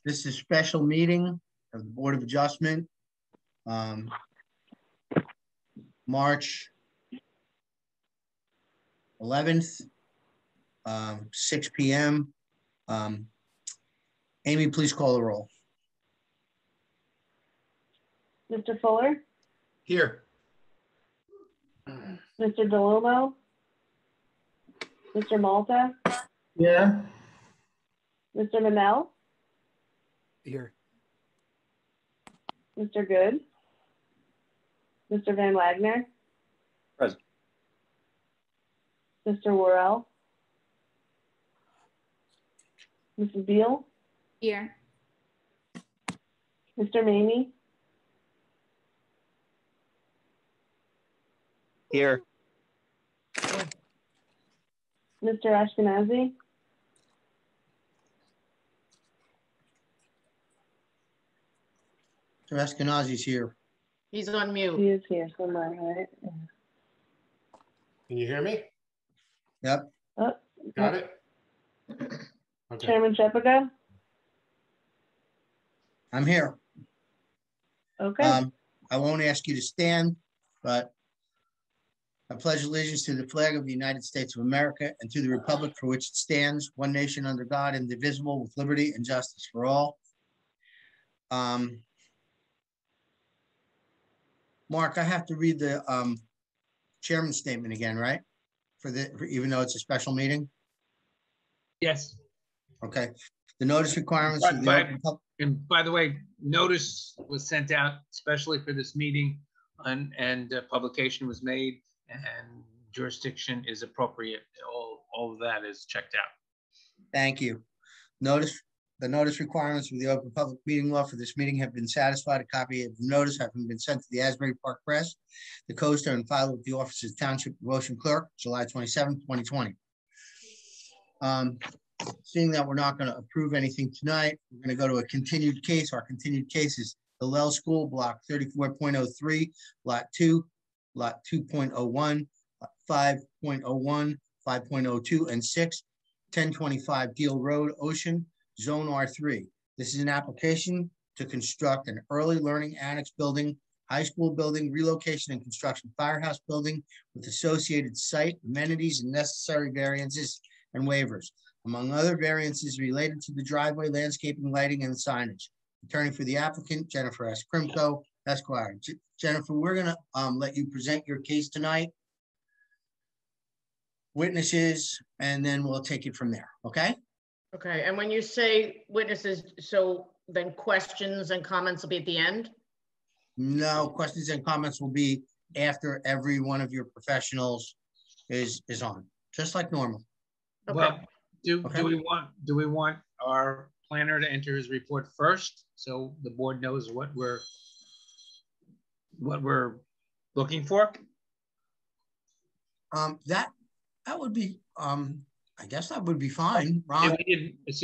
This is a special meeting of the Board of Adjustment, March 11th, 6 p.m. Amy, please call the roll. Mr. Fuller? Here. Mr. DeLumo? Mr. Malta? Yeah. Mr. Manel? Here. Mr. Good? Mr. Van Wagner? Present. Mr. Worrell? Mrs. Beal? Here. Mr. Mamie? Here. Mr. Ashkenazi? Mr. Eskenazi's here. He's on mute. He is here somewhere, right? Can you hear me? Yep. Oh, Got it? Okay. Chairman Shepherd? I'm here. Okay. I won't ask you to stand, but I pledge allegiance to the flag of the United States of America and to the republic for which it stands, one nation under God, indivisible, with liberty and justice for all. Mark, I have to read the chairman's statement again, right? Even though it's a special meeting? Yes. Okay. The notice requirements of the open public. And by the way, notice was sent out especially for this meeting and publication was made and jurisdiction is appropriate. All of that is checked out. Thank you. The notice requirements of the open public meeting law for this meeting have been satisfied. A copy of the notice having been sent to the Asbury Park Press, the Coaster, and filed with the Office of Township of Ocean Clerk, July 27, 2020. Seeing that we're not going to approve anything tonight, we're going to go to a continued case. Our continued case is the Lell School, Block 34.03, Lot 2, Lot 2.01, 5.01, 5.02, and 6, 1025 Deal Road, Ocean, Zone R3. This is an application to construct an early learning annex building, high school building, relocation and construction firehouse building with associated site amenities and necessary variances and waivers, among other variances related to the driveway, landscaping, lighting, and signage. Attorney for the applicant, Jennifer S. Krimko, Esquire. Jennifer, we're going to let you present your case tonight, witnesses, and then we'll take it from there, okay? Okay, and when you say witnesses, so then questions and comments will be at the end? No, questions and comments will be after every one of your professionals is on, just like normal. Okay. Well, do we want our planner to enter his report first so the board knows what we're looking for? That would be I guess that would be fine. Ron?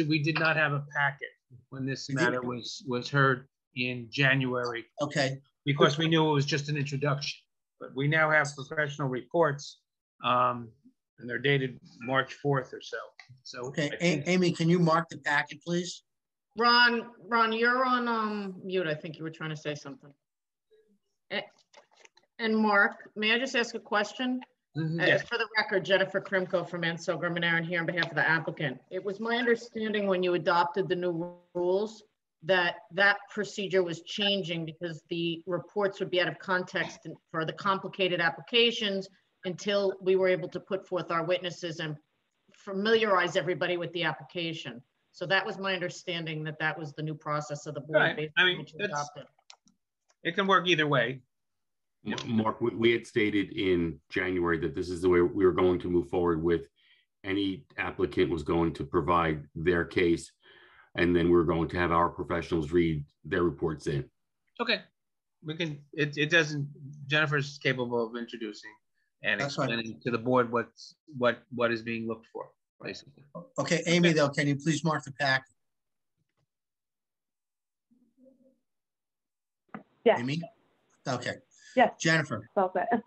We did not have a packet when this matter was heard in January. Okay. Because we knew it was just an introduction, but we now have professional reports, and they're dated March 4th or so. So okay, Amy, can you mark the packet, please? Ron, you're on mute. I think you were trying to say something. And Mark, may I just ask a question? Yes. For the record, Jennifer Krimko from Ansel Grimanaran here on behalf of the applicant. It was my understanding when you adopted the new rules that procedure was changing because the reports would be out of context for the complicated applications until we were able to put forth our witnesses and familiarize everybody with the application. So that was my understanding, that was the new process of the board. Right. I mean, it can work either way. Mark, we had stated in January that this is the way we were going to move forward with. Any applicant was going to provide their case, and then we were going to have our professionals read their reports in. Okay, we can. It doesn't. Jennifer's capable of introducing and explaining to the board what is being looked for, basically. Okay, Amy, though, can you please mark the packet? Yeah. Amy? Okay. Yes. Jennifer. Well said.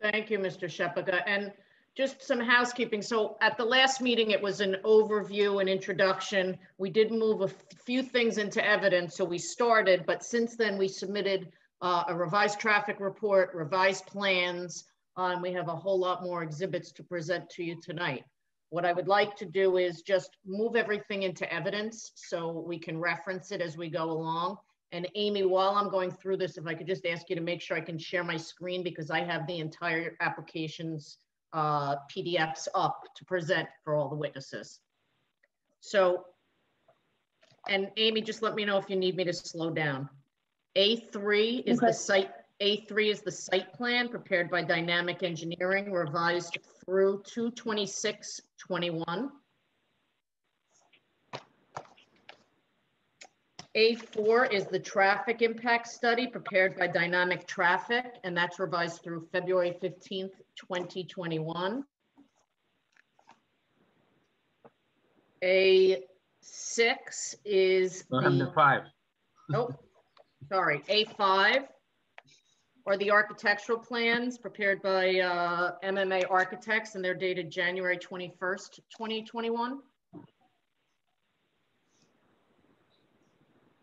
Thank you, Mr. Shepaga. And just some housekeeping. So at the last meeting, it was an overview and introduction. We did move a few things into evidence, so we started, but since then we submitted a revised traffic report, revised plans, and we have a whole lot more exhibits to present to you tonight. What I would like to do is just move everything into evidence so we can reference it as we go along. And Amy, while I'm going through this, if I could just ask you to make sure I can share my screen, because I have the entire application's PDFs up to present for all the witnesses. So, and Amy, just let me know if you need me to slow down. A3 is the site. A3 is the site plan prepared by Dynamic Engineering, revised through 2/26/21. A4 is the traffic impact study prepared by Dynamic Traffic, and that's revised through February 15th, 2021. A6 is Number 5. Oh, sorry, A5 are the architectural plans prepared by MMA Architects, and they're dated January 21st, 2021.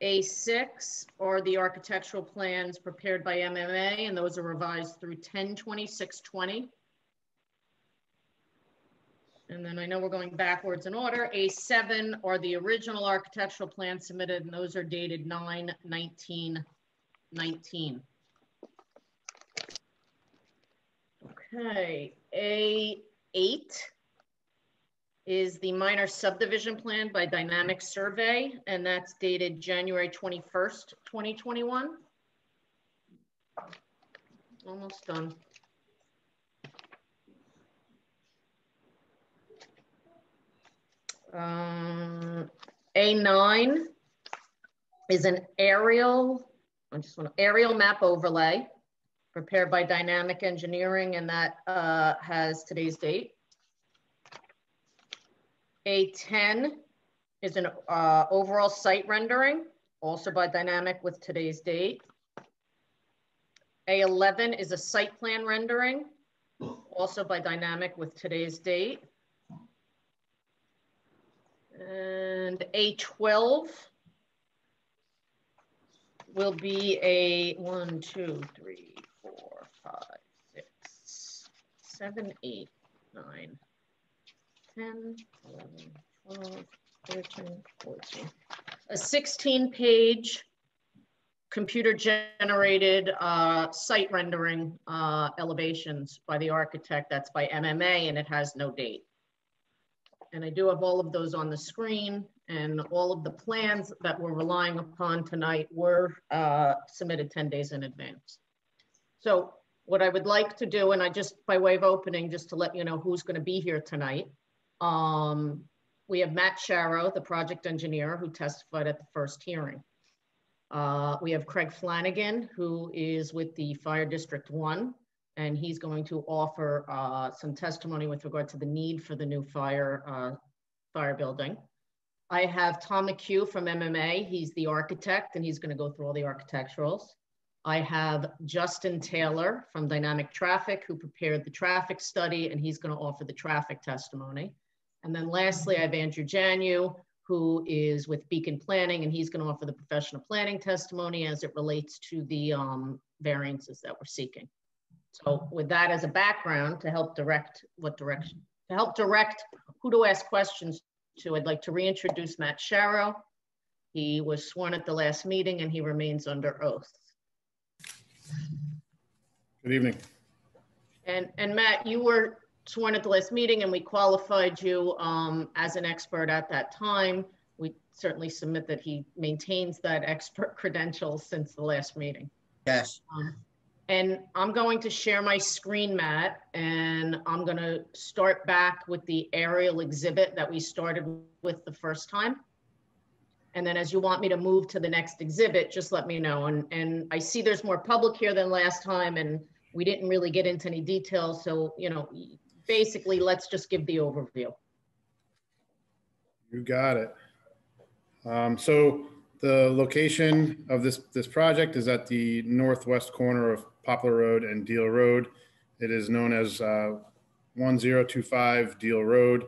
A6 are the architectural plans prepared by MMA, and those are revised through 10/26/20. And then I know we're going backwards in order. A7 are the original architectural plans submitted, and those are dated 9/19/19. Okay, A8 is the minor subdivision plan by Dynamic Survey, and that's dated January 21st, 2021. Almost done. A9 is an aerial map overlay prepared by Dynamic Engineering, and that has today's date. A10 is an overall site rendering, also by Dynamic with today's date. A11 is a site plan rendering, also by Dynamic with today's date. And A12 will be a 1, 2, 3, 4, 5, 6, 7, 8, 9, 10, 11, 12, 13, 14. A 16-page computer-generated site rendering elevations by the architect. That's by MMA, and it has no date. And I do have all of those on the screen, and all of the plans that we're relying upon tonight were submitted 10 days in advance. So what I would like to do, and I just, by way of opening, just to let you know who's going to be here tonight. We have Matt Sharrow, the project engineer, who testified at the first hearing. We have Craig Flanagan, who is with the Fire District 1, and he's going to offer some testimony with regard to the need for the new fire building. I have Tom McHugh from MMA. He's the architect, and he's going to go through all the architecturals. I have Justin Taylor from Dynamic Traffic, who prepared the traffic study, and he's going to offer the traffic testimony. And then lastly, I have Andrew Janu, who is with Beacon Planning, and he's going to offer the professional planning testimony as it relates to the variances that we're seeking. So with that as a background, to help direct who to ask questions to, I'd like to reintroduce Matt Sharrow. He was sworn at the last meeting, and he remains under oath. Good evening. And Matt, you were sworn at the last meeting, and we qualified you as an expert at that time. We certainly submit that he maintains that expert credential since the last meeting. Yes. And I'm going to share my screen, Matt, and I'm going to start back with the aerial exhibit that we started with the first time. And then as you want me to move to the next exhibit, just let me know. And I see there's more public here than last time, and we didn't really get into any details. So, you know, basically, let's just give the overview. You got it. So the location of this project is at the northwest corner of Poplar Road and Deal Road. It is known as one 1025 Deal Road,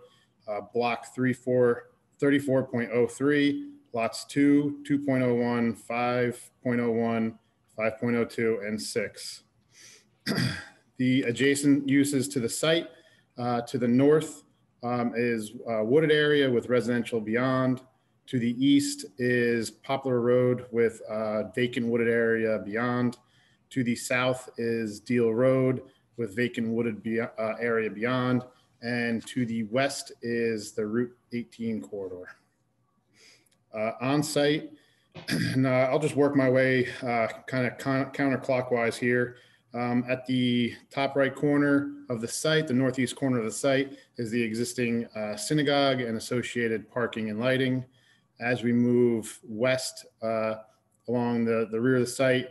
block 34.03, lots 2, 2.01, 5.01, 5.02, and 6. The adjacent uses to the site to the north is wooded area with residential beyond. To the east is Poplar Road with vacant wooded area beyond. To the south is Deal Road with vacant wooded area beyond. And to the west is the Route 18 corridor. On site, and I'll just work my way kind of counterclockwise here. At the top right corner of the site, the northeast corner of the site, is the existing synagogue and associated parking and lighting. As we move west along the rear of the site,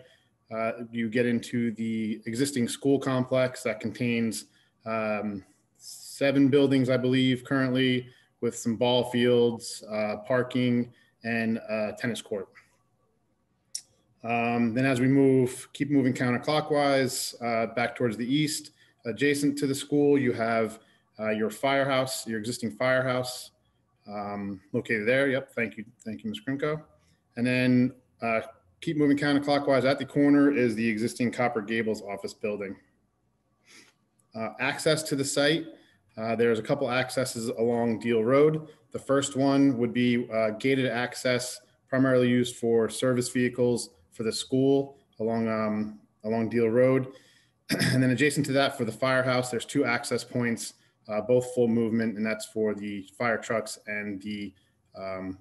you get into the existing school complex that contains 7 buildings, I believe, currently, with some ball fields, parking, and tennis court. Then as we keep moving counterclockwise back towards the east, adjacent to the school, you have your firehouse, your existing firehouse located there. Yep, thank you, Ms. Krimko. And then keep moving counterclockwise. At the corner is the existing Copper Gables office building. Access to the site, there's a couple accesses along Deal Road. The first one would be gated access, primarily used for service vehicles for the school along Deal Road. And then adjacent to that for the firehouse, there's 2 access points, both full movement, and that's for the fire trucks and the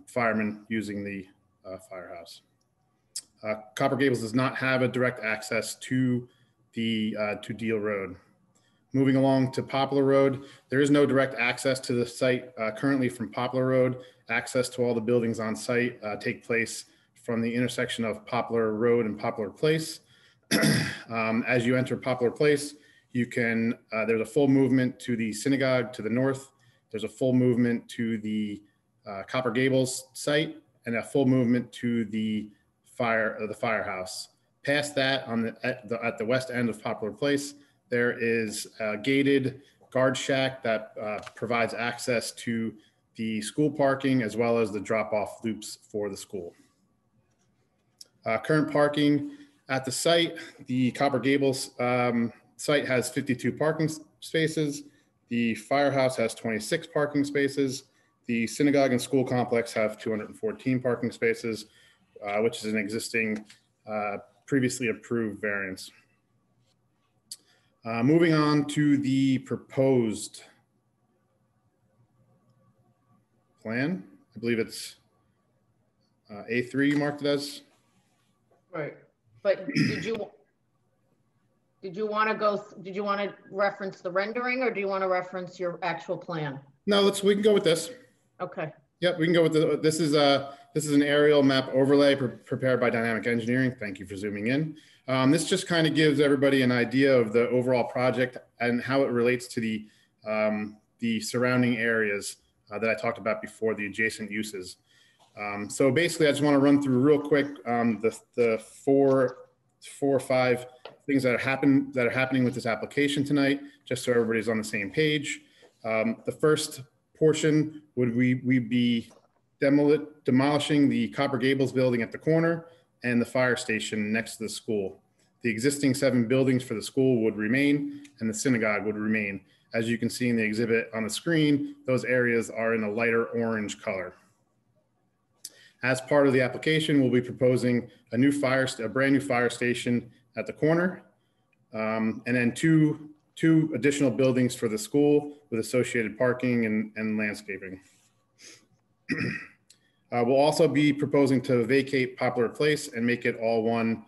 firemen using the firehouse. Copper Gables does not have a direct access to to Deal Road. Moving along to Poplar Road, there is no direct access to the site currently from Poplar Road. Access to all the buildings on site take place from the intersection of Poplar Road and Poplar Place. As you enter Poplar Place, you can, there's a full movement to the synagogue to the north. There's a full movement to the Copper Gables site and a full movement to the firehouse. Past that, at the west end of Poplar Place, there is a gated guard shack that provides access to the school parking as well as the drop-off loops for the school. Current parking at the site, the Copper Gables site has 52 parking spaces. The firehouse has 26 parking spaces. The synagogue and school complex have 214 parking spaces, which is an existing previously approved variance. Moving on to the proposed plan. I believe it's A3 marked it as. Right, but did you want to reference the rendering, or do you want to reference your actual plan? No, we can go with this. Okay. Yep, we can go with this is an aerial map overlay prepared by Dynamic Engineering. Thank you for zooming in. This just kind of gives everybody an idea of the overall project and how it relates to the surrounding areas that I talked about before, the adjacent uses. So basically, I just want to run through real quick the four or five things that are happening with this application tonight, just so everybody's on the same page. The first portion would we be demolishing the Copper Gables building at the corner and the fire station next to the school. The existing 7 buildings for the school would remain, and the synagogue would remain. As you can see in the exhibit on the screen, those areas are in a lighter orange color. As part of the application, we'll be proposing a brand new fire station at the corner, and then two additional buildings for the school with associated parking and landscaping. We'll also be proposing to vacate Poplar Place and make it all one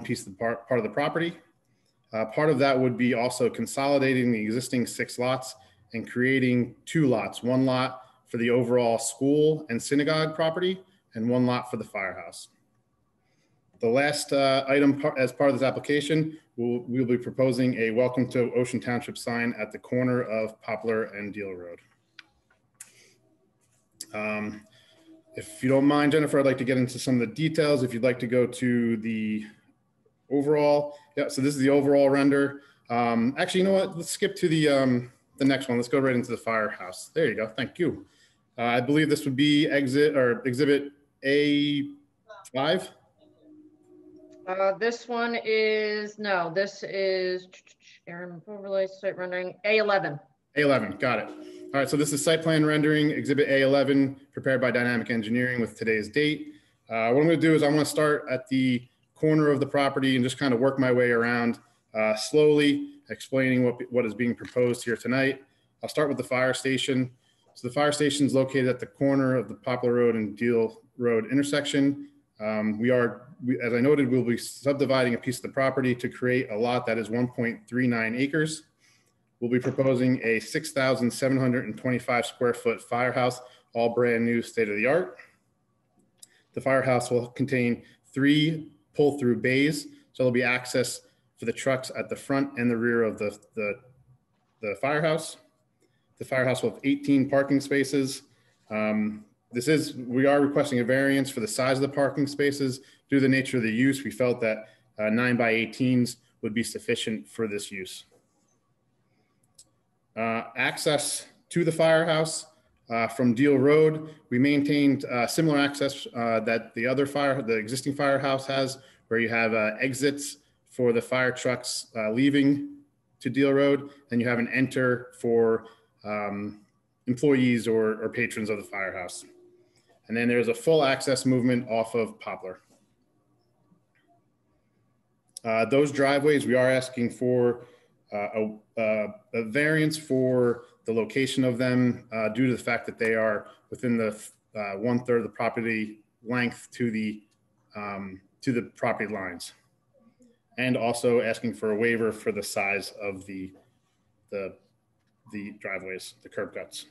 piece of part of the property. Part of that would be also consolidating the existing 6 lots and creating 2 lots, 1 lot for the overall school and synagogue property and 1 lot for the firehouse. The last item as part of this application, we'll be proposing a Welcome to Ocean Township sign at the corner of Poplar and Deal Road. If you don't mind, Jennifer, I'd like to get into some of the details. If you'd like to go to the overall, yeah, so this is the overall render. Actually, you know what? Let's skip to the the next one. Let's go right into the firehouse. There you go. Thank you. I believe this would be exhibit A5. This one is, no, this is Aaron overlay site rendering A11. A11, got it. All right, so this is site plan rendering, exhibit A11, prepared by Dynamic Engineering with today's date. What I'm gonna do is I'm gonna start at the corner of the property and just kind of work my way around slowly, explaining what is being proposed here tonight. I'll start with the fire station. So the fire station is located at the corner of the Poplar Road and Deal Road intersection. As I noted, we'll be subdividing a piece of the property to create a lot that is 1.39 acres. We'll be proposing a 6,725 square foot firehouse, all brand new, state of the art. The firehouse will contain 3 pull-through bays, so there'll be access for the trucks at the front and the rear of the firehouse. The firehouse will have 18 parking spaces. We are requesting a variance for the size of the parking spaces. Due to the nature of the use, we felt that 9x18s would be sufficient for this use. Access to the firehouse from Deal Road, we maintained similar access that the existing firehouse has, where you have exits for the fire trucks leaving to Deal Road, and you have an enter for employees or patrons of the firehouse. And then there's a full access movement off of Poplar. Those driveways, we are asking for a variance for the location of them due to the fact that they are within the 1/3 of the property length to the property lines. And also asking for a waiver for the size of the driveways, the curb cuts.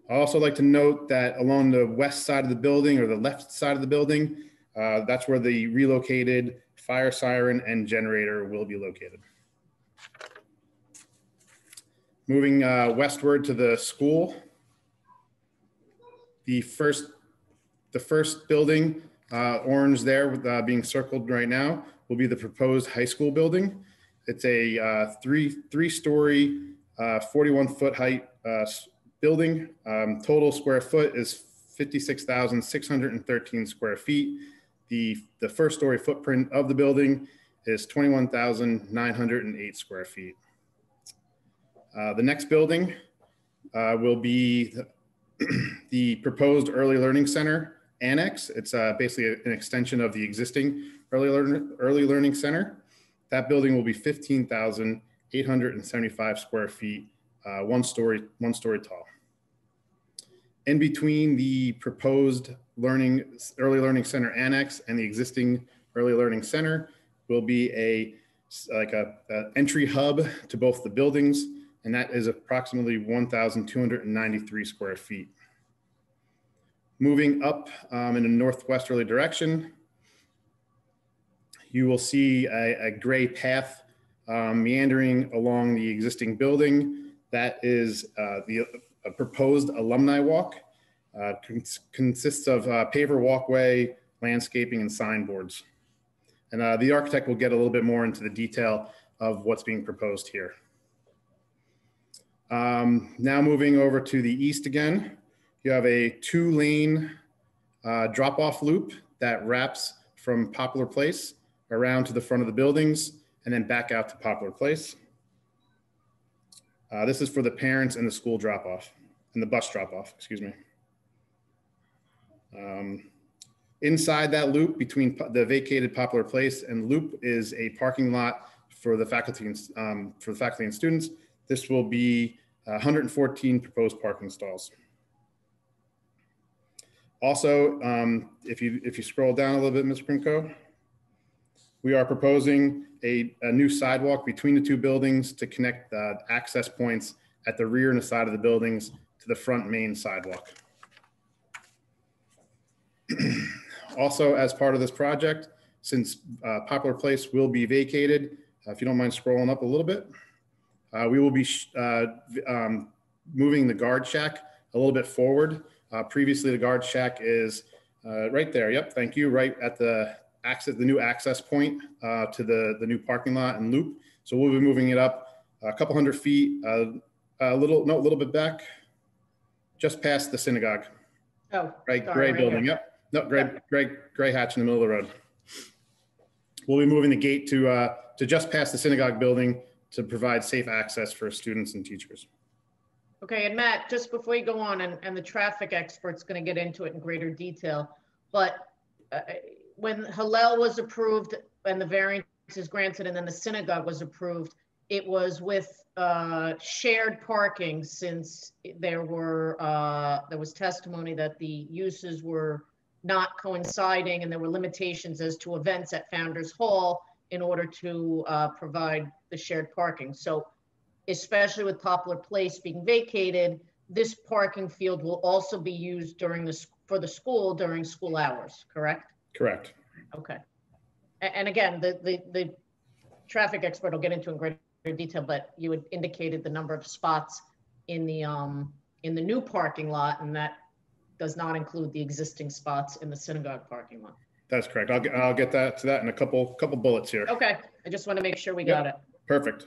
I'd also like to note that along the west side of the building, or the left side of the building, that's where the relocated fire siren and generator will be located. Moving westward to the school, the first building, orange there, being circled right now, will be the proposed high school building. It's a three-story, 41-foot height building. Total square foot is 56,613 square feet. The first story footprint of the building is 21,908 square feet. The next building will be the proposed Early Learning Center Annex. It's basically an extension of the existing Early Learning Center. That building will be 15,875 square feet, one story tall. In between the proposed Early Learning Center Annex and the existing Early Learning Center will be a entry hub to both the buildings, and that is approximately 1,293 square feet. Moving up in a northwesterly direction, you will see a gray path meandering along the existing building. That is a proposed alumni walk. Consists of paver walkway, landscaping, and signboards. And the architect will get a little bit more into the detail of what's being proposed here. Now moving over to the east again, you have a 2-lane drop-off loop that wraps from Poplar Place around to the front of the buildings and then back out to Poplar Place. This is for the parents and the school drop-off, and the bus drop-off, excuse me. Inside that loop between the vacated Poplar Place and loop is a parking lot for the faculty and students. This will be 114 proposed parking stalls. Also, if you scroll down a little bit, Ms. Krimko, we are proposing a new sidewalk between the two buildings to connect the access points at the rear and the side of the buildings to the front main sidewalk. Also, as part of this project, since Poplar Place will be vacated, if you don't mind scrolling up a little bit, we will be moving the guard shack a little bit forward. Previously, the guard shack is right there. Yep, thank you. Right at the new access point to the new parking lot and loop. So we'll be moving it up a couple hundred feet A little bit back, just past the synagogue. Oh, Right, sorry, gray right building. here. Yep. No, gray hatch in the middle of the road. We'll be moving the gate to just past the synagogue building to provide safe access for students and teachers. Okay, and Matt, just before you go on, and the traffic expert's going to get into it in greater detail, but when Hillel was approved and the variance is granted and then the synagogue was approved, it was with shared parking, since there was testimony that the uses were not coinciding and there were limitations as to events at Founders Hall in order to provide the shared parking. So especially with Poplar Place being vacated, this parking field will also be used for the school during school hours, correct? Correct. Okay. And again, the traffic expert will get into in greater detail, but you had indicated the number of spots in the new parking lot, and that does not include the existing spots in the synagogue parking lot. That's correct. I'll get to that in a couple bullets here. Okay, I just want to make sure we got it. Perfect.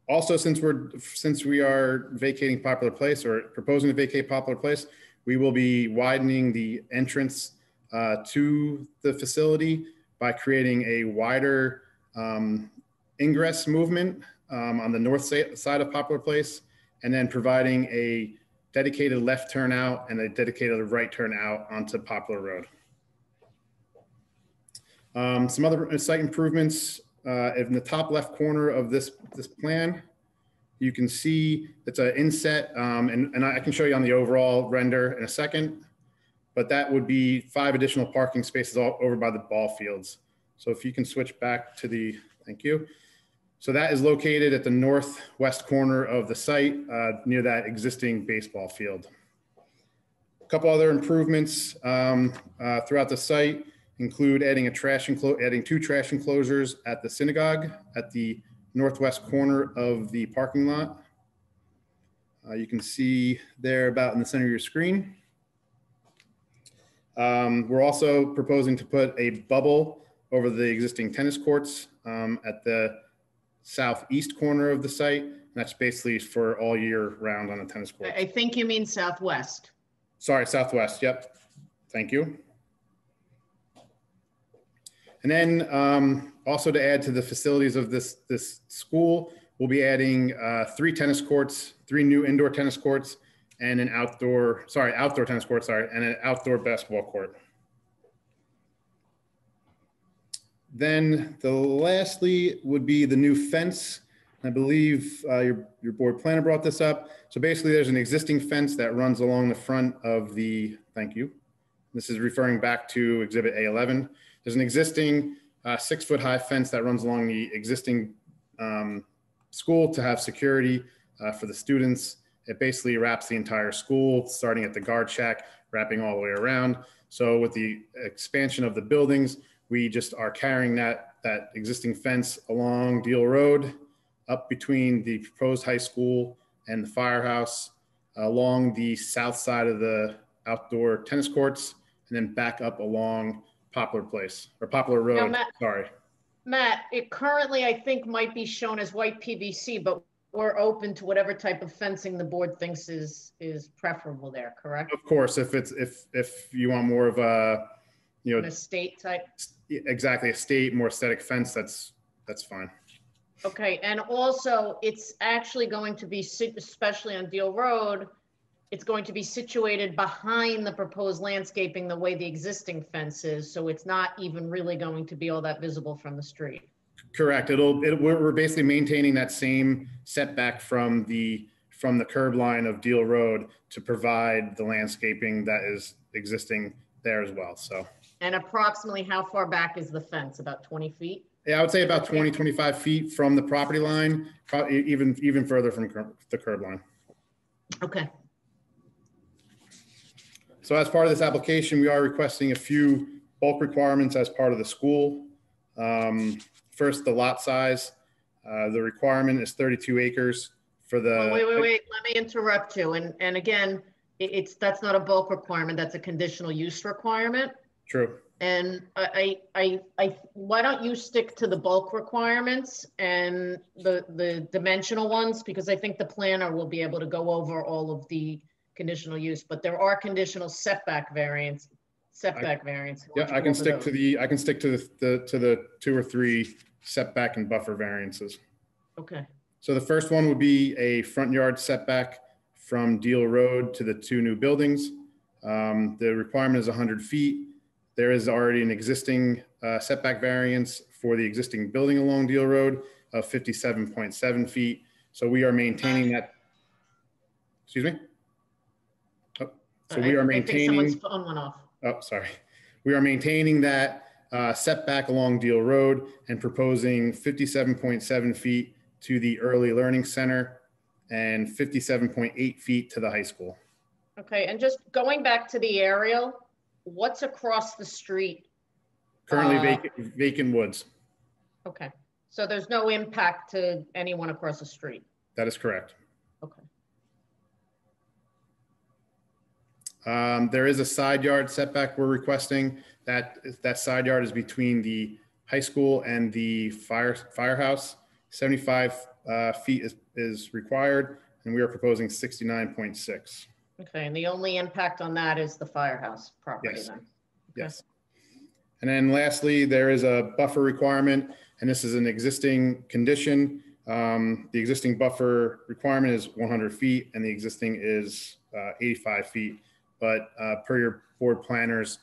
Also, since we are vacating Poplar Place, or proposing to vacate Poplar Place, we will be widening the entrance to the facility by creating a wider ingress movement on the north side of Poplar Place, and then providing a dedicated left turn out and a dedicated right turn out onto Poplar Road. Some other site improvements in the top left corner of this plan, you can see it's an inset, and I can show you on the overall render in a second, but that would be 5 additional parking spaces all over by the ball fields. So if you can switch back to thank you. So that is located at the northwest corner of the site, near that existing baseball field. A couple other improvements throughout the site include adding 2 trash enclosures at the synagogue at the northwest corner of the parking lot. You can see there about in the center of your screen. We're also proposing to put a bubble over the existing tennis courts at the southeast corner of the site. And that's basically for all year round on the tennis court. I think you mean southwest. Sorry, southwest. Yep. Thank you. And then also to add to the facilities of this school, we'll be adding 3 tennis courts, 3 new indoor tennis courts, and an outdoor tennis court, and an outdoor basketball court. Then lastly would be the new fence. I believe your board planner brought this up. So basically there's an existing fence that runs along the front of thank you. This is referring back to Exhibit A11. There's an existing 6-foot high fence that runs along the existing school to have security for the students. It basically wraps the entire school, starting at the guard shack, wrapping all the way around. So with the expansion of the buildings, we just are carrying that existing fence along Deal Road, up between the proposed high school and the Firehouse, along the south side of the outdoor tennis courts, and then back up along Poplar Place, or Poplar Road, sorry. Matt, it currently, I think, might be shown as white PVC, but we're open to whatever type of fencing the board thinks is preferable there, correct? Of course, if you want more of a, an estate type. Exactly, estate, more aesthetic fence, that's fine. Okay, and also it's actually going to be, especially on Deal Road, it's going to be situated behind the proposed landscaping the way the existing fence is, so it's not even really going to be all that visible from the street. Correct. We're basically maintaining that same setback from the curb line of Deal Road to provide the landscaping that is existing there as well. So. And approximately how far back is the fence? About 20 feet? Yeah, I would say about 20, 25 feet from the property line, probably even further from the curb line. Okay. So as part of this application, we are requesting a few bulk requirements as part of the school. First, the lot size. The requirement is 32 acres for the. Wait. Let me interrupt you. And again, that's not a bulk requirement. That's a conditional use requirement. True. And why don't you stick to the bulk requirements and the dimensional ones? Because I think the planner will be able to go over all of the conditional use, but there are conditional setback variants. Yeah, I can stick to the 2 or 3 setback and buffer variances. Okay. So the first one would be a front yard setback from Deal Road to the 2 new buildings. The requirement is 100 feet. There is already an existing setback variance for the existing building along Deal Road of 57.7 feet. So we are maintaining that. Excuse me? Oh, so we are maintaining. I think someone's phone went off. Oh, sorry. We are maintaining that setback along Deal Road and proposing 57.7 feet to the Early Learning Center and 57.8 feet to the high school. Okay, and just going back to the aerial, what's across the street? Currently vacant woods. Okay, so there's no impact to anyone across the street? That is correct. Okay. There is a side yard setback we're requesting. That side yard is between the high school and the firehouse. 75 feet is required, and we are proposing 69.6. Okay, and the only impact on that is the firehouse property Yes. then? Okay. Yes. And then lastly, there is a buffer requirement, and this is an existing condition. The existing buffer requirement is 100 feet, and the existing is 85 feet. But per your board planner's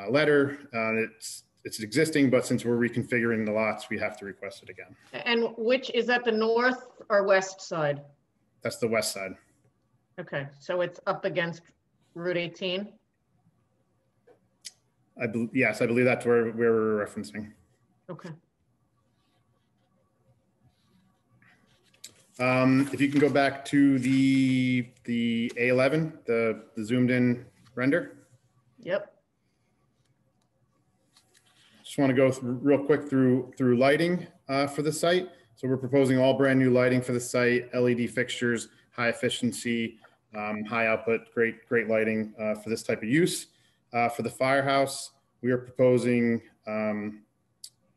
letter, it's existing, but since we're reconfiguring the lots, we have to request it again. And which, is that the north or west side? That's the west side. Okay, so it's up against Route 18? Yes, I believe that's where we're referencing. Okay. If you can go back to the A11, the zoomed in render. Yep. Just want to go real quick through lighting for the site. So we're proposing all brand new lighting for the site, LED fixtures, high efficiency, high output, great lighting for this type of use. For the firehouse, we are proposing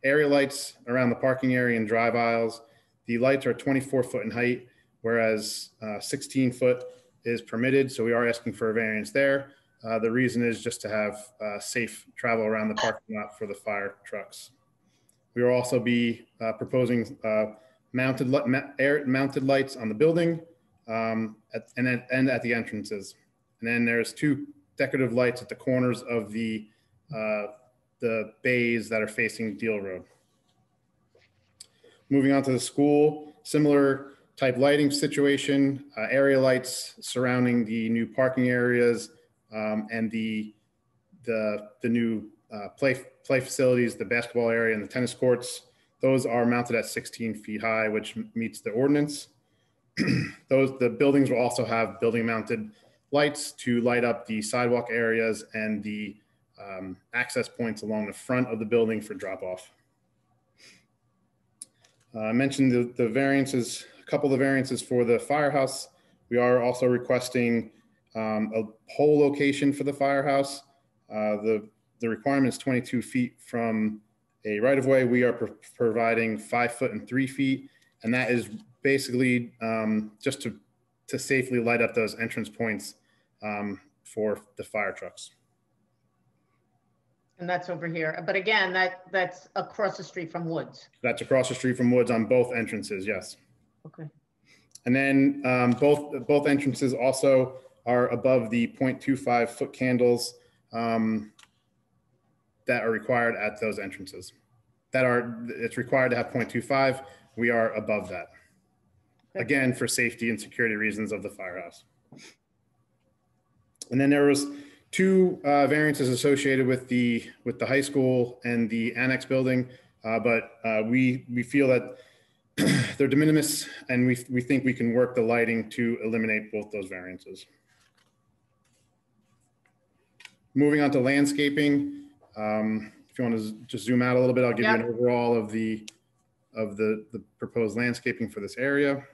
area lights around the parking area and drive aisles. The lights are 24 foot in height, whereas 16 foot is permitted. So we are asking for a variance there. The reason is just to have safe travel around the parking lot for the fire trucks. We will also be proposing mounted lights on the building and at the entrances. And then there's 2 decorative lights at the corners of the bays that are facing Deal Road. Moving on to the school, similar type lighting situation, area lights surrounding the new parking areas and the new play facilities, the basketball area and the tennis courts. Those are mounted at 16 feet high, which meets the ordinance. The buildings will also have building mounted lights to light up the sidewalk areas and the access points along the front of the building for drop off. I mentioned the variances, a couple of the variances for the firehouse. We are also requesting a pole location for the firehouse. The requirement is 22 feet from a right-of-way. We are providing 5 foot and 3 feet, and that is basically just to safely light up those entrance points for the fire trucks. And that's over here. But again, that's across the street from Woods. That's across the street from Woods on both entrances, yes. Okay. And then both entrances also are above the 0.25 foot candles that are required at those entrances. It's required to have 0.25. We are above that. Okay. Again, for safety and security reasons of the firehouse. And then there was 2 variances associated with the high school and the annex building, but we feel that they're de minimis, and we think we can work the lighting to eliminate both those variances. Moving on to landscaping, if you want to just zoom out a little bit, I'll give you an overall of the proposed landscaping for this area.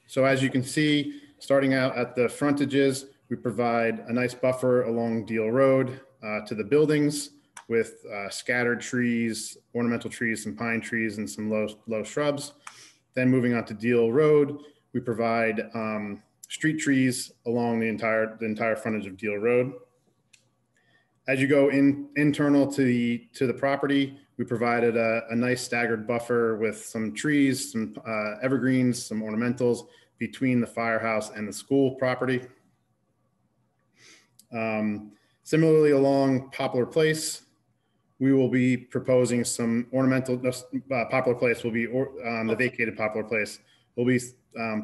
So as you can see, starting out at the frontages, we provide a nice buffer along Deal Road to the buildings with scattered trees, ornamental trees, some pine trees, and some low shrubs. Then moving on to Deal Road, we provide street trees along the entire frontage of Deal Road. As you go internal to the property, we provided a nice staggered buffer with some trees, some evergreens, some ornamentals between the firehouse and the school property. Similarly, along Poplar Place, we will be proposing some ornamental, Poplar Place will be, the vacated Poplar Place, we'll be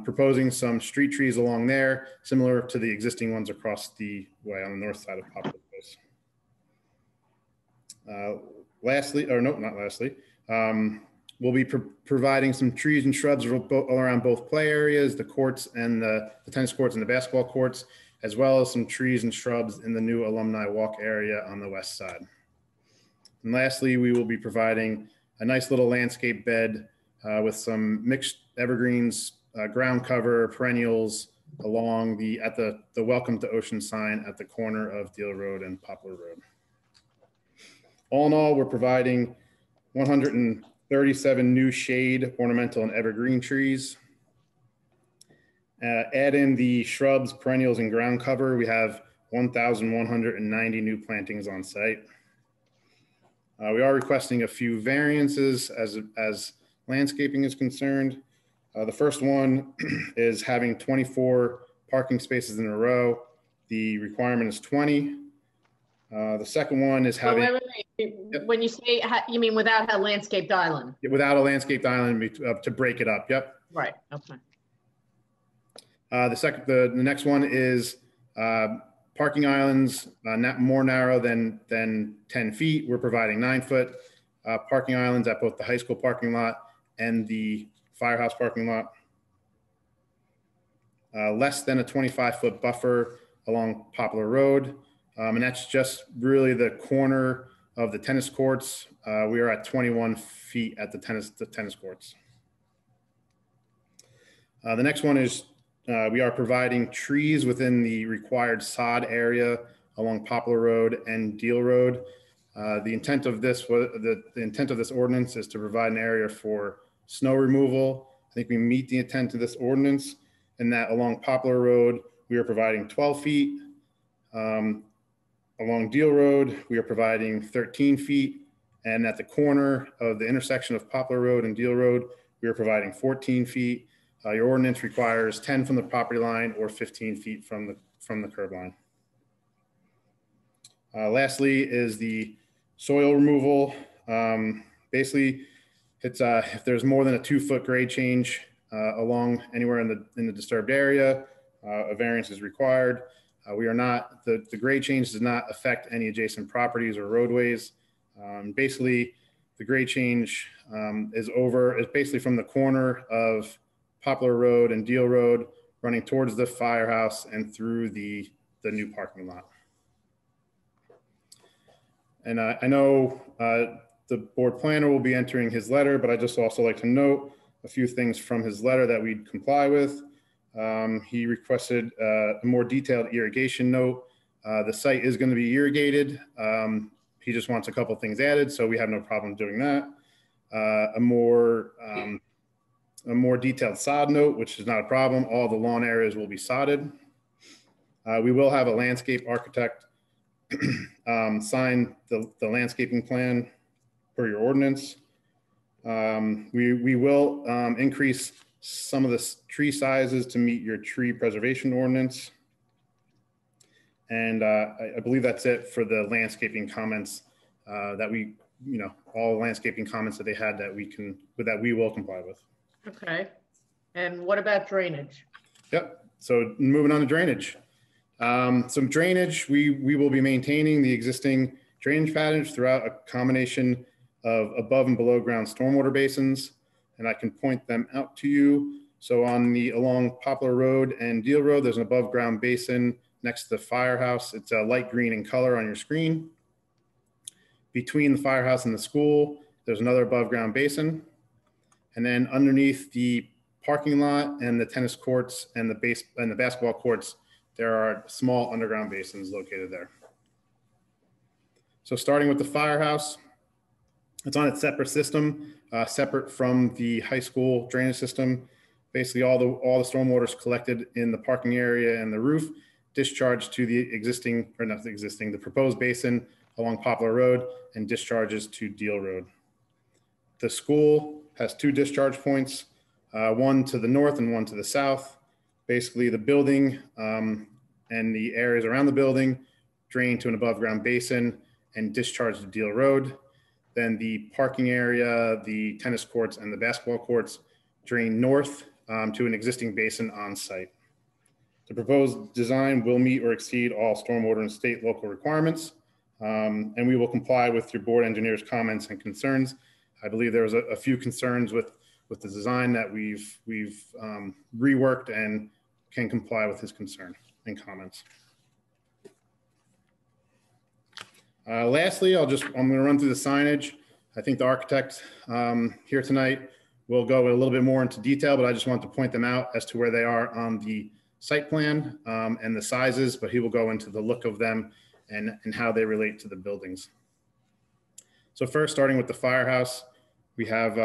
proposing some street trees along there, similar to the existing ones across the way on the north side of Poplar Place. Lastly, or no, not lastly, we'll be providing some trees and shrubs around both play areas, the courts and the tennis courts and the basketball courts, as well as some trees and shrubs in the new alumni walk area on the west side. And lastly, we will be providing a nice little landscape bed with some mixed evergreens, ground cover, perennials along at the Welcome to Ocean sign at the corner of Deal Road and Poplar Road. All in all, we're providing 137 new shade, ornamental, and evergreen trees. Add in the shrubs, perennials, and ground cover. We have 1,190 new plantings on site. We are requesting a few variances as landscaping is concerned. The first one is having 24 parking spaces in a row. The requirement is 20. The second one is having— wait. Yep. When you say, you mean without a landscaped island? Without a landscaped island to break it up, yep. Right, okay. The next one is parking islands not more narrow than 10 feet. We're providing 9-foot parking islands at both the high school parking lot and the firehouse parking lot. Less than a 25-foot buffer along Poplar Road. And that's just really the corner of the tennis courts. We are at 21 feet at the tennis courts. The next one is we are providing trees within the required sod area along Poplar Road and Deal Road. The intent of this ordinance is to provide an area for snow removal. I think we meet the intent of this ordinance in that along Poplar Road, we are providing 12 feet. Along Deal Road, we are providing 13 feet. And at the corner of the intersection of Poplar Road and Deal Road, we are providing 14 feet. Your ordinance requires 10 from the property line or 15 feet from the curb line. Lastly is the soil removal. Basically, it's if there's more than a 2-foot grade change along anywhere in the disturbed area, a variance is required. We are not, the grade change does not affect any adjacent properties or roadways. Basically, the grade change is basically from the corner of Poplar Road and Deal Road running towards the firehouse and through the new parking lot. And I know the board planner will be entering his letter, but I just also like to note a few things from his letter that we'd comply with. He requested a more detailed irrigation note. The site is going to be irrigated. He just wants a couple things added, so we have no problem doing that. A more detailed sod note, which is not a problem. All the lawn areas will be sodded. We will have a landscape architect sign the landscaping plan per your ordinance. We will increase some of the tree sizes to meet your tree preservation ordinance. And I believe that's it for the landscaping comments that we, all landscaping comments that they had that we will comply with. Okay. And what about drainage? Yep. So moving on to drainage. Some drainage, we will be maintaining the existing drainage patterns throughout a combination of above and below ground stormwater basins. And I can point them out to you. So along Poplar Road and Deal Road, there's an above ground basin next to the firehouse. It's a light green in color on your screen. Between the firehouse and the school, there's another above ground basin. And then underneath the parking lot and the tennis courts and the basketball courts, there are small underground basins located there. So starting with the firehouse, it's on its separate system, separate from the high school drainage system. Basically, all the stormwater is collected in the parking area and the roof, discharged to the the proposed basin along Poplar Road, and discharges to Deal Road. The school has two discharge points, one to the north and one to the south. Basically, the building and the areas around the building drain to an above ground basin and discharge to Deal Road. Then the parking area, the tennis courts, and the basketball courts drain north to an existing basin on site. The proposed design will meet or exceed all stormwater and state local requirements, and we will comply with your board engineer's comments and concerns. I believe there was a few concerns with the design that we've reworked and can comply with his concern and comments. Lastly, I'm going to run through the signage. I think the architect here tonight will go a little bit more into detail, but I just want to point them out as to where they are on the site plan and the sizes, but he will go into the look of them and how they relate to the buildings. So first, starting with the firehouse, we have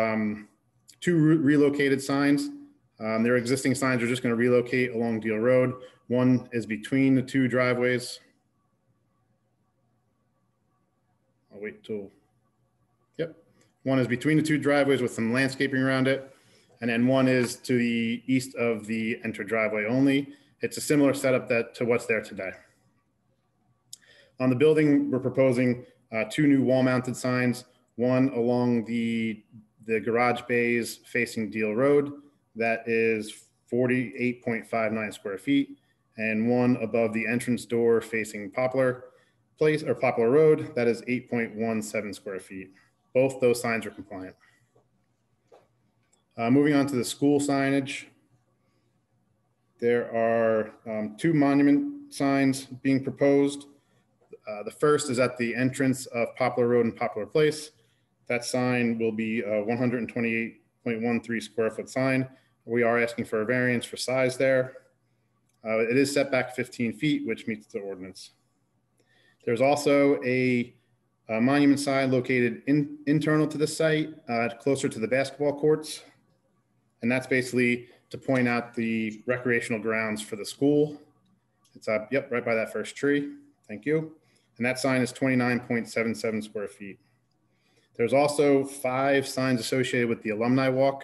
two relocated signs. Their existing signs are just going to relocate along Deal Road. One is between the two driveways. I'll wait till, yep. One is between the two driveways with some landscaping around it. And then one is to the east of the enter driveway only. It's a similar setup to what's there today. On the building, we're proposing two new wall mounted signs, one along the garage bays facing Deal Road, that is 48.59 square feet, and one above the entrance door facing Poplar Road, that is 8.17 square feet. Both those signs are compliant. Moving on to the school signage, there are two monument signs being proposed. The first is at the entrance of Poplar Road and Poplar Place. That sign will be a 128.13 square foot sign. We are asking for a variance for size there. It is set back 15 feet, which meets the ordinance. There's also a monument sign located internal to the site, closer to the basketball courts. And that's basically to point out the recreational grounds for the school. It's up, yep, right by that first tree. Thank you. And that sign is 29.77 square feet. There's also 5 signs associated with the alumni walk.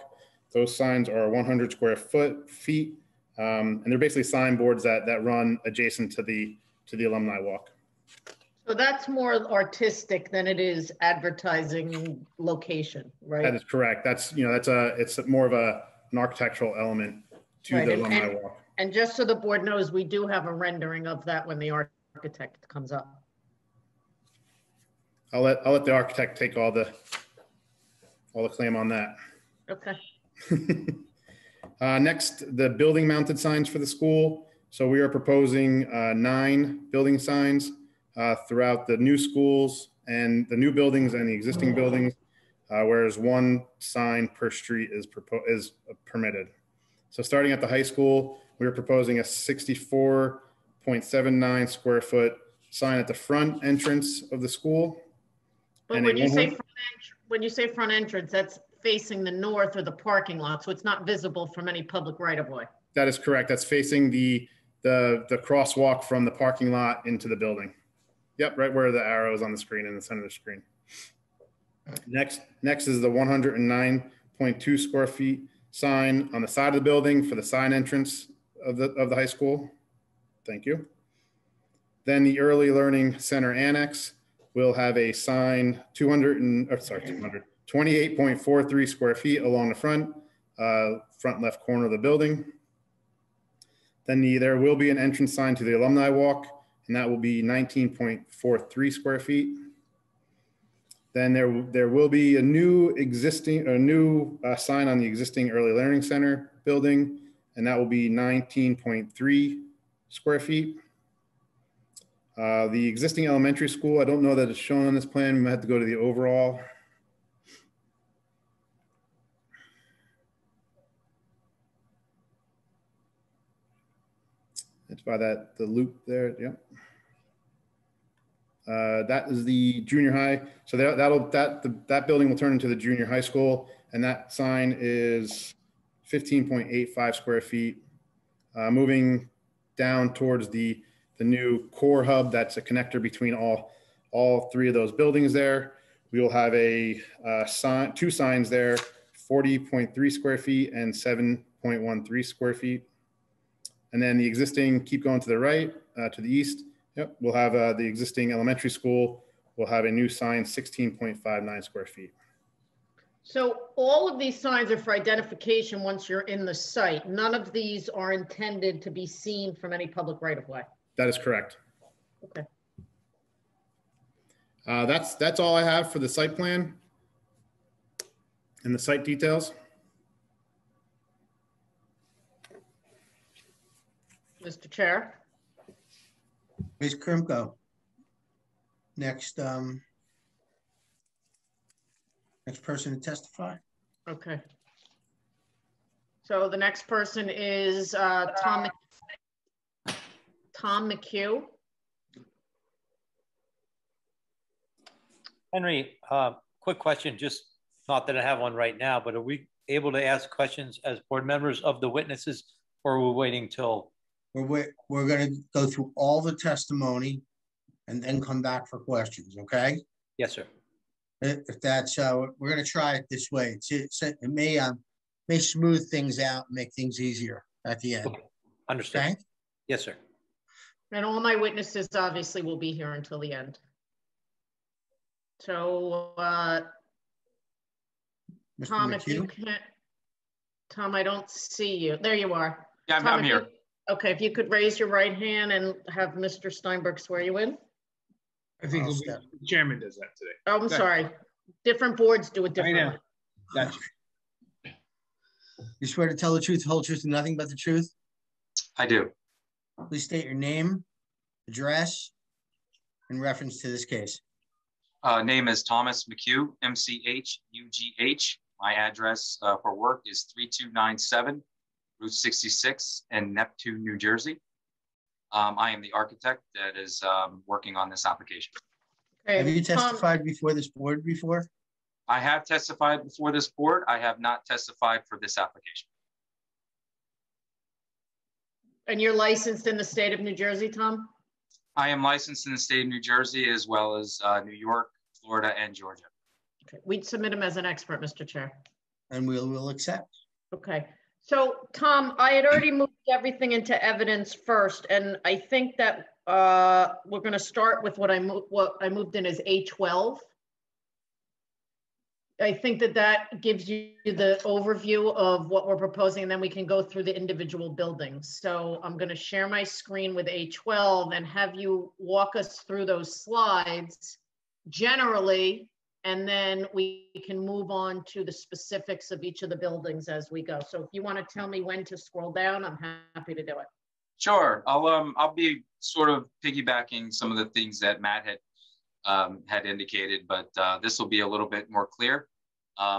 Those signs are 100 square feet. And they're basically signboards that run adjacent to the alumni walk. So that's more artistic than it is advertising location, right? That is correct. That's, it's more of an architectural element to the alumni walk. And just so the board knows, we do have a rendering of that when the architect comes up. I'll let the architect take all the claim on that. Okay. Next, the building mounted signs for the school. So we are proposing 9 building signs throughout the new schools and the new buildings and the existing buildings, whereas 1 sign per street is permitted. So starting at the high school, we are proposing a 64.79 square foot sign at the front entrance of the school. But when you say front entrance, that's facing the north or the parking lot, so it's not visible from any public right of way. That is correct. That's facing the crosswalk from the parking lot into the building. Yep, right where the arrow is on the screen, in the center of the screen. Next is the 109.2 square feet sign on the side of the building for the sign entrance of the high school. Thank you. Then the Early Learning Center Annex will have a sign 28.43 square feet along the front left corner of the building. Then there will be an entrance sign to the alumni walk, and that will be 19.43 square feet. Then there will be a new sign on the existing Early Learning Center building, and that will be 19.3 square feet. The existing elementary school, I don't know that it's shown on this plan. We might have to go to the overall. It's by the loop there, yep. That is the junior high. So that building will turn into the junior high school, and that sign is 15.85 square feet. Moving down towards the new core hub, that's a connector between all three of those buildings there. We will have two signs there, 40.3 square feet and 7.13 square feet. And then the existing, keep going to the right, to the east. Yep, we'll have the existing elementary school. We'll have a new sign, 16.59 square feet. So all of these signs are for identification once you're in the site. None of these are intended to be seen from any public right of way. That is correct. Okay. That's all I have for the site plan and the site details. Mr. Chair. Ms. Krimko. Next, next person to testify. Okay. So the next person is Tom McHugh. Henry, quick question, just not that I have one right now, but are we able to ask questions as board members of the witnesses, or are we waiting till? We're going to go through all the testimony and then come back for questions, okay? Yes, sir. If that's, we're going to try it this way. It may smooth things out, make things easier at the end. Okay. Understood. Okay? Yes, sir. And all my witnesses obviously will be here until the end. So, Mr. Tom, if you McHugh? can't, Tom, I don't see you. There you are. Yeah, Tom, I'm here. Okay, if you could raise your right hand and have Mr. Steinberg swear you in. I think the chairman does that today. Oh, I'm sorry. Different boards do it differently. Gotcha. You swear to tell the truth, the whole truth, and nothing but the truth? I do. Please state your name, address, in reference to this case. Name is Thomas McHugh, MCHUGH. My address for work is 3297 Route 66 in Neptune, New Jersey. I am the architect that is working on this application. Okay, Have you testified before this board before? I have testified before this board. I have not testified for this application. And you're licensed in the state of New Jersey, Tom? I am licensed in the state of New Jersey as well as New York, Florida, and Georgia. Okay. We'd submit him as an expert, Mr. Chair. And we'll accept. Okay. So, Tom, I had already moved everything into evidence first, and I think that we're going to start with what I moved in as A12. I think that gives you the overview of what we're proposing, and then we can go through the individual buildings. So I'm going to share my screen with A12 and have you walk us through those slides generally, and then we can move on to the specifics of each of the buildings as we go. So if you want to tell me when to scroll down, I'm happy to do it. Sure. I'll be sort of piggybacking some of the things that Matt had indicated, but this will be a little bit more clear.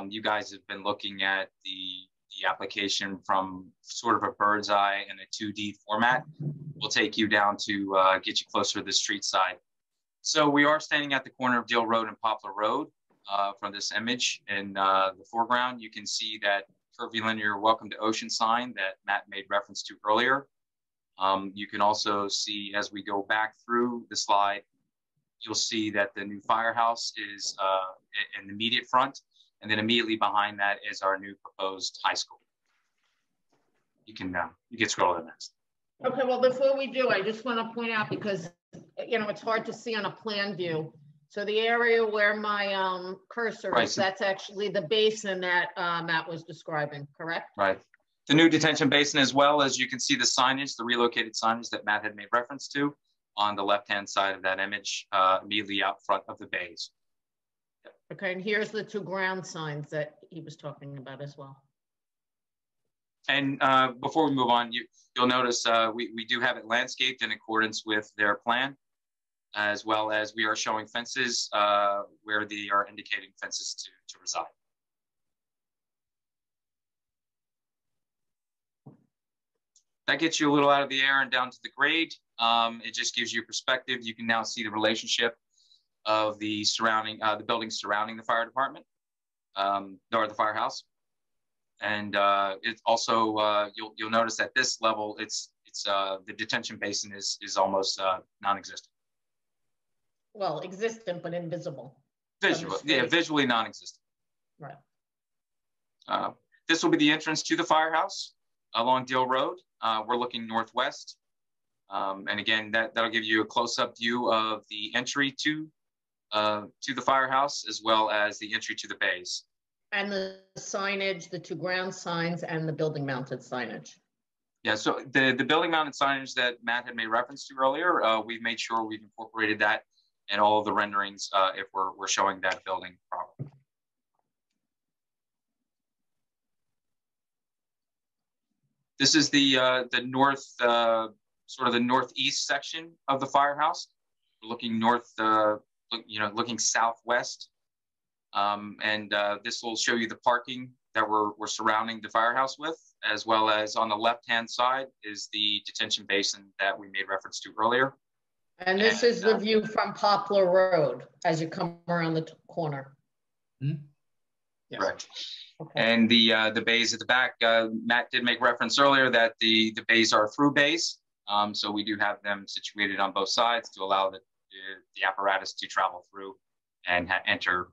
You guys have been looking at the application from sort of a bird's eye and a 2D format. We'll take you down to get you closer to the street side. So we are standing at the corner of Deal Road and Poplar Road. From this image in the foreground, you can see that curvilinear Welcome to Ocean sign that Matt made reference to earlier. You can also see as we go back through the slide, you'll see that the new Firehouse is in the immediate front, and then immediately behind that is our new proposed high school. You can scroll to the next. Okay, well, before we do, I just want to point out, because, you know, it's hard to see on a plan view. So the area where my cursor is, that's actually the basin that Matt was describing, correct? Right. The new detention basin, as well as you can see the signage, the relocated signage that Matt had made reference to on the left-hand side of that image, immediately out front of the bays. Okay, and here's the two ground signs that he was talking about as well. And before we move on, you'll notice we do have it landscaped in accordance with their plan, as well as we are showing fences where they are indicating fences to reside. That gets you a little out of the air and down to the grade. It just gives you perspective. You can now see the relationship of the surrounding, the buildings surrounding the fire department, or the firehouse. And it's also, you'll notice at this level, it's the detention basin is almost non-existent. Well, existent, but invisible. Visual, yeah, visually non-existent. Right. This will be the entrance to the firehouse along Deal Road. We're looking northwest. And again, that'll give you a close-up view of the entry to the firehouse, as well as the entry to the bays. And the signage, the 2 ground signs and the building mounted signage. Yeah, so the building mounted signage that Matt had made reference to earlier, we've made sure we've incorporated that in all of the renderings if we're showing that building properly. This is the north, sort of the northeast section of the firehouse. We're looking north, looking southwest. And this will show you the parking that we're surrounding the firehouse with, as well as on the left-hand side is the detention basin that we made reference to earlier. And this is the view from Poplar Road as you come around the corner. Mm-hmm. Yes. Correct. Okay. And the bays at the back, Matt did make reference earlier that the bays are through bays. So we do have them situated on both sides to allow the apparatus to travel through and enter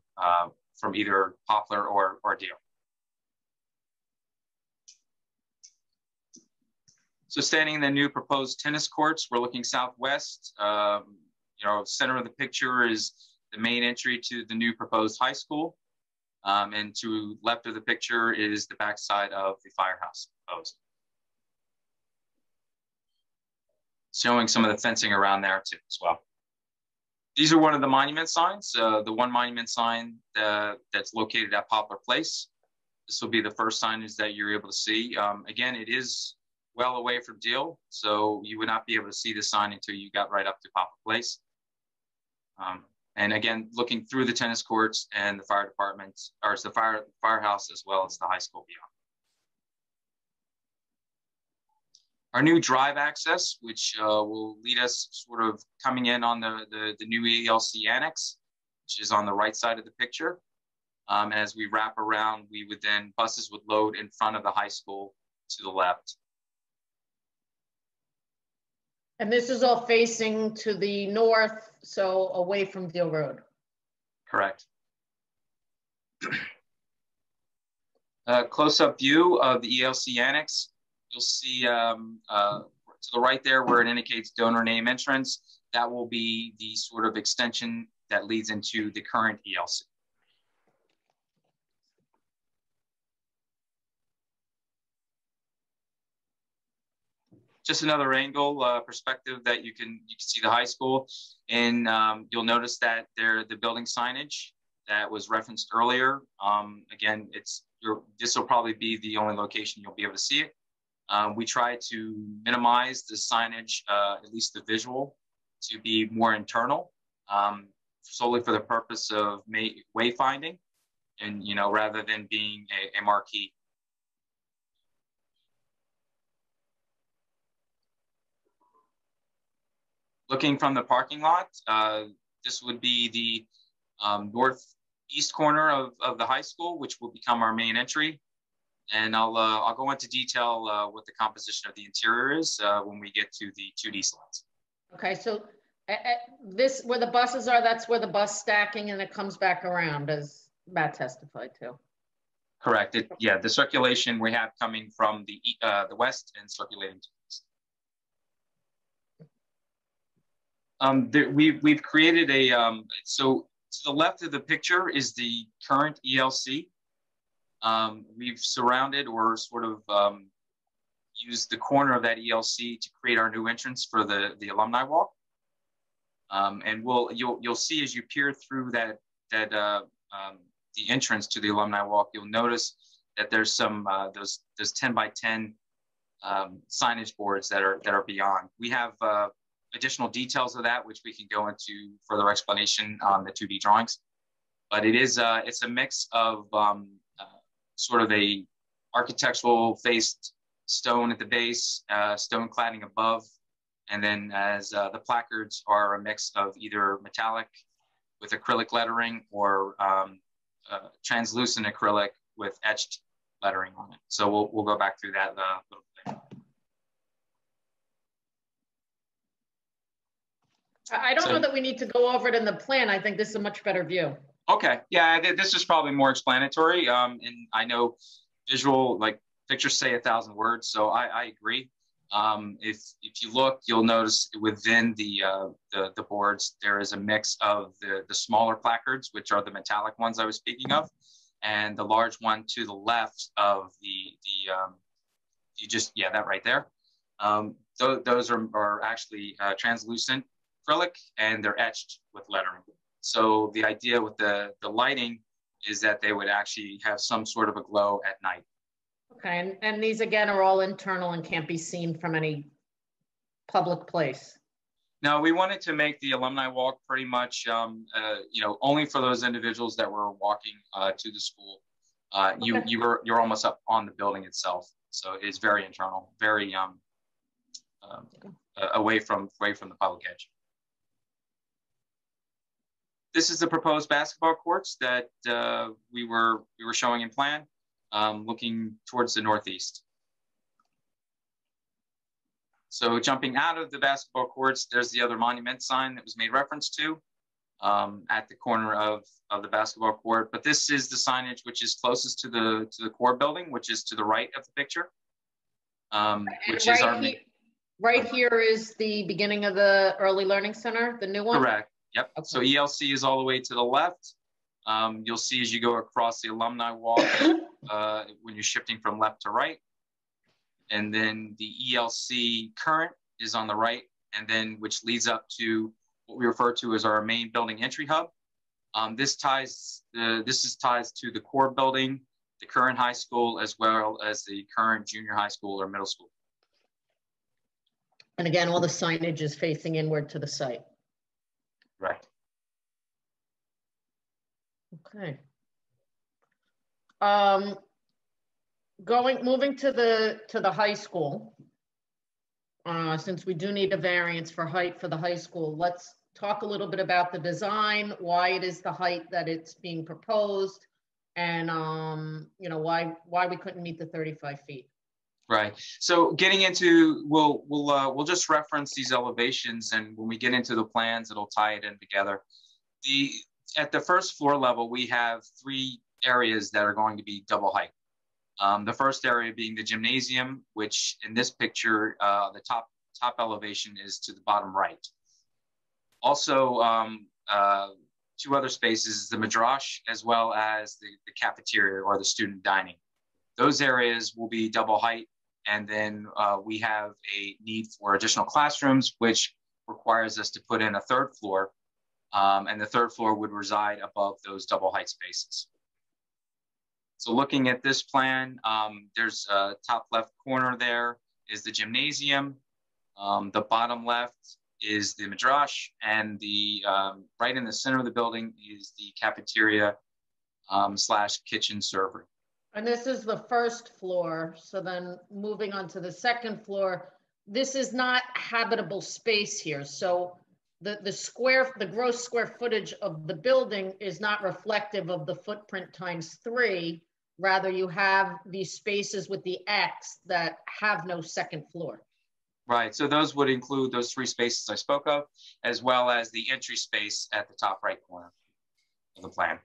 from either Poplar or Deal. So standing in the new proposed tennis courts, we're looking southwest. Center of the picture is the main entry to the new proposed high school. And to left of the picture is the backside of the firehouse proposed. Showing some of the fencing around there too as well. These are one of the monument signs. The one monument sign that's located at Poplar Place. This will be the first signage that you're able to see. Again, it is well away from Deal, so you would not be able to see the sign until you got right up to Poplar Place. And again, looking through the tennis courts and the fire department, or the firehouse, as well as the high school beyond. Our new drive access, which will lead us sort of coming in on the new ELC Annex, which is on the right side of the picture. As we wrap around, buses would load in front of the high school to the left. And this is all facing to the north, so away from Deal Road. Correct. Close-up view of the ELC Annex. You'll see to the right there where it indicates donor name entrance. That will be the sort of extension that leads into the current ELC. Just another angle perspective that you can see the high school, and you'll notice that the building signage that was referenced earlier. Again, this will probably be the only location you'll be able to see it. We try to minimize the signage, at least the visual, to be more internal, solely for the purpose of wayfinding, and rather than being a marquee. Looking from the parking lot, this would be the northeast corner of the high school, which will become our main entry. And I'll go into detail what the composition of the interior is when we get to the 2D slides. Okay, so this, where the buses are, that's where the bus stacking and it comes back around, as Matt testified to. Correct. Yeah, the circulation we have coming from the west and circulating to the east. We've created so to the left of the picture is the current ELC. We've surrounded or sort of used the corner of that ELC to create our new entrance for the alumni walk. And you'll see as you peer through the entrance to the alumni walk, you'll notice that there's some those 10 by 10 signage boards that are beyond. We have additional details of that, which we can go into further explanation on the 2D drawings. But it's a mix of sort of a architectural faced stone at the base, stone cladding above, and then as the placards are a mix of either metallic with acrylic lettering or translucent acrylic with etched lettering on it. So we'll go back through that a little bit. I don't know that we need to go over it in the plan. I think this is a much better view. Okay, yeah, this is probably more explanatory. And I know visual, like pictures say 1,000 words, so I agree. If you look, you'll notice within the boards there is a mix of the smaller placards, which are the metallic ones I was speaking of, and the large one to the left of that right there. Those are actually translucent acrylic, and they're etched with lettering. So the idea with the lighting is that they would actually have some sort of a glow at night. Okay, and these again are all internal and can't be seen from any public place. No, we wanted to make the alumni walk pretty much, only for those individuals that were walking to the school. Okay. You're almost up on the building itself, so it's very internal, very away from the public edge. This is the proposed basketball courts that we were showing in plan, looking towards the northeast. So jumping out of the basketball courts, there's the other monument sign that was made reference to at the corner of the basketball court. But this is the signage which is closest to the core building, which is to the right of the picture. Right here is the beginning of the Early Learning Center, the new one? Correct. Yep. Okay. So ELC is all the way to the left. You'll see as you go across the alumni walk when you're shifting from left to right. And then the ELC current is on the right, and then which leads up to what we refer to as our main building entry hub. This ties to the core building, the current high school, as well as the current junior high school or middle school. And again, all the signage is facing inward to the site. Right. Okay. Moving to the high school, since we do need a variance for height for the high school, let's talk a little bit about the design, why it is the height that it's being proposed, and why we couldn't meet the 35 feet. Right. So getting into, we'll just reference these elevations, and when we get into the plans, it'll tie it in together. At the first floor level, we have 3 areas that are going to be double height. The first area being the gymnasium, which in this picture, the top elevation is to the bottom right. Also, 2 other spaces, the madrash, as well as the cafeteria or the student dining. Those areas will be double height. And then we have a need for additional classrooms, which requires us to put in a 3rd floor. And the 3rd floor would reside above those double height spaces. So looking at this plan, there's a top left corner there is the gymnasium. The bottom left is the madrash, and the right in the center of the building is the cafeteria / kitchen server. And this is the 1st floor. So then moving on to the 2nd floor, this is not habitable space here. So the gross square footage of the building is not reflective of the footprint times 3. Rather, you have these spaces with the X that have no 2nd floor. Right. So those would include those 3 spaces I spoke of, as well as the entry space at the top right corner of the plan.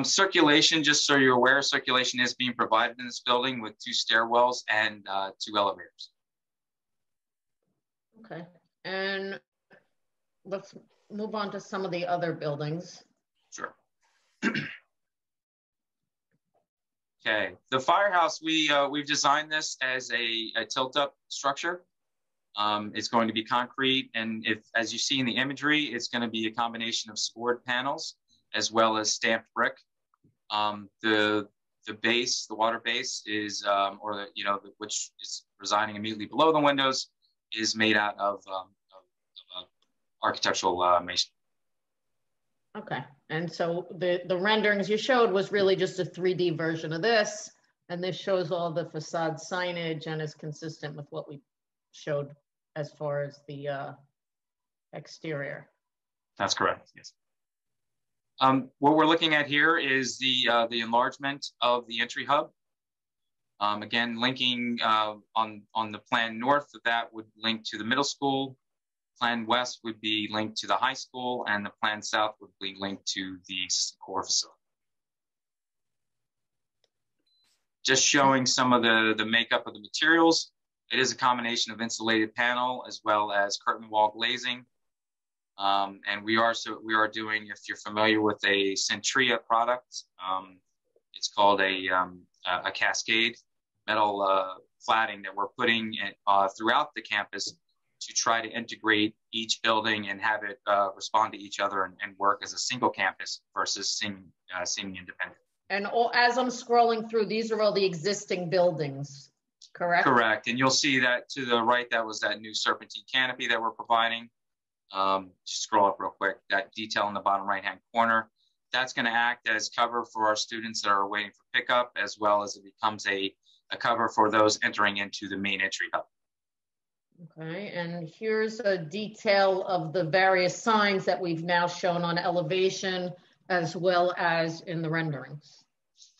Circulation, just so you're aware, circulation is being provided in this building with 2 stairwells and 2 elevators. Okay, and let's move on to some of the other buildings. Sure. Okay, the firehouse, we've designed this as a tilt-up structure. It's going to be concrete, and as you see in the imagery, it's going to be a combination of scored panels as well as stamped brick. The base, the water base is, which is residing immediately below the windows, is made out of architectural masonry. Okay, and so the renderings you showed was really just a 3D version of this, and this shows all the facade signage and is consistent with what we showed as far as the exterior. That's correct, yes. What we're looking at here is the enlargement of the entry hub. Again, linking on the plan north of that would link to the middle school. Plan west would be linked to the high school, and the plan south would be linked to the core facility. Just showing some of the makeup of the materials. It is a combination of insulated panel as well as curtain wall glazing. And we are doing, if you're familiar with a Centria product, it's called a cascade metal flatting that we're putting throughout the campus to try to integrate each building and have it respond to each other and work as a single campus versus seeming independent. And as I'm scrolling through, these are all the existing buildings, correct? Correct. And you'll see that to the right, that was that new serpentine canopy that we're providing. Just scroll up real quick, that detail in the bottom right-hand corner. That's going to act as cover for our students that are waiting for pickup, as well as it becomes a cover for those entering into the main entry hub. Okay, and here's a detail of the various signs that we've now shown on elevation as well as in the renderings.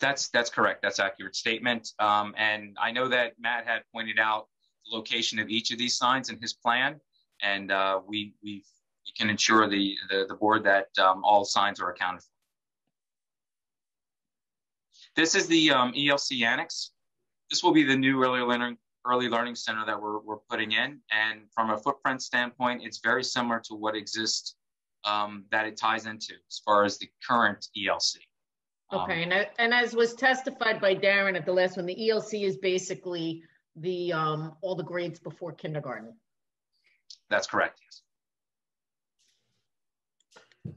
That's correct. That's an accurate statement. And I know that Matt had pointed out the location of each of these signs in his plan, and we can ensure the board that all signs are accounted for. This is the ELC Annex. This will be the new early learning center that we're putting in. And from a footprint standpoint, it's very similar to what exists that it ties into as far as the current ELC. Okay, and as was testified by Darren at the last one, the ELC is basically the all the grades before kindergarten. That's correct, yes.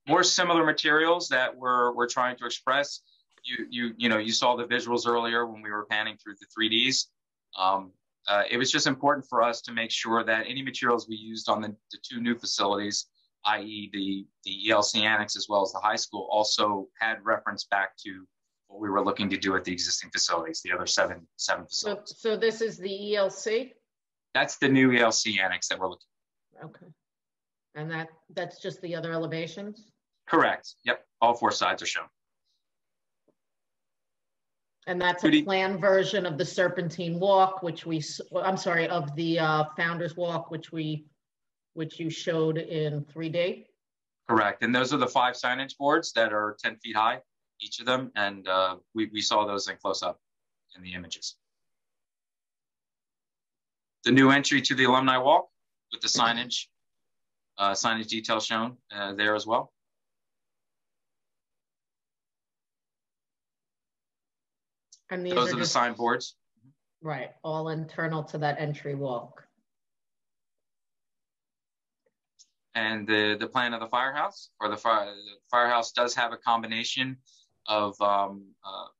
More similar materials that we're trying to express. You saw the visuals earlier when we were panning through the 3Ds. It was just important for us to make sure that any materials we used on the two new facilities, i.e. the ELC Annex as well as the high school, also had reference back to what we were looking to do at the existing facilities, the other seven facilities. So this is the ELC? That's the new ELC Annex that we're looking at. Okay. And that's just the other elevations? Correct. Yep. All four sides are shown. And that's a planned version of the Serpentine Walk, of the Founders Walk, which you showed in 3D? Correct. And those are the 5 signage boards that are 10 feet high, each of them. And we saw those in close up in the images. The new entry to the Alumni Walk with the signage detail shown there as well. And those are the signboards. Right, all internal to that entry walk. And the plan of the firehouse, or the firehouse does have a combination of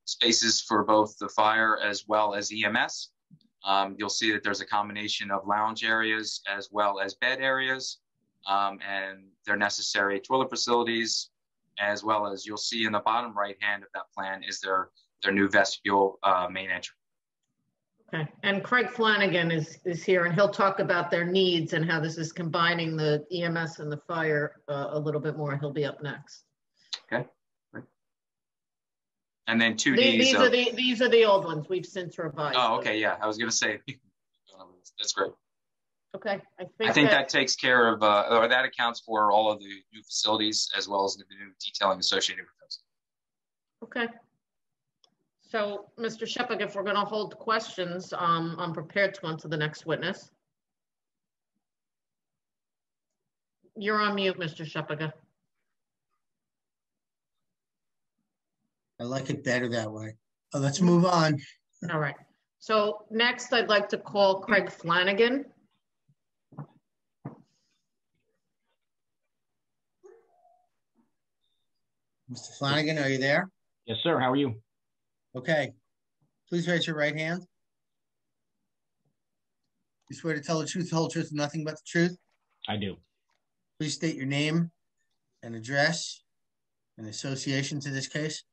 spaces for both the fire as well as EMS. You'll see that there's a combination of lounge areas as well as bed areas, and their necessary toilet facilities, as well as you'll see in the bottom right hand of that plan is their new vestibule main entry. Okay, and Craig Flanagan is here, and he'll talk about their needs and how this is combining the EMS and the fire a little bit more. He'll be up next. Okay, great. And then 2D. These are the old ones. We've since revised. Oh, okay, yeah. I was gonna say that's great. Okay, I think that takes care of, or that accounts for all of the new facilities as well as the new detailing associated with those. Okay. So, Mr. Shepard, if we're going to hold questions, I'm prepared to go on to the next witness. You're on mute, Mr. Shepard. I like it better that way. Let's move on. All right. So next, I'd like to call Craig Flanagan. Mr. Flanagan, are you there? Yes, sir. How are you? Okay. Please raise your right hand. You swear to tell the truth, the whole truth, and nothing but the truth? I do. Please state your name and address and association to this case.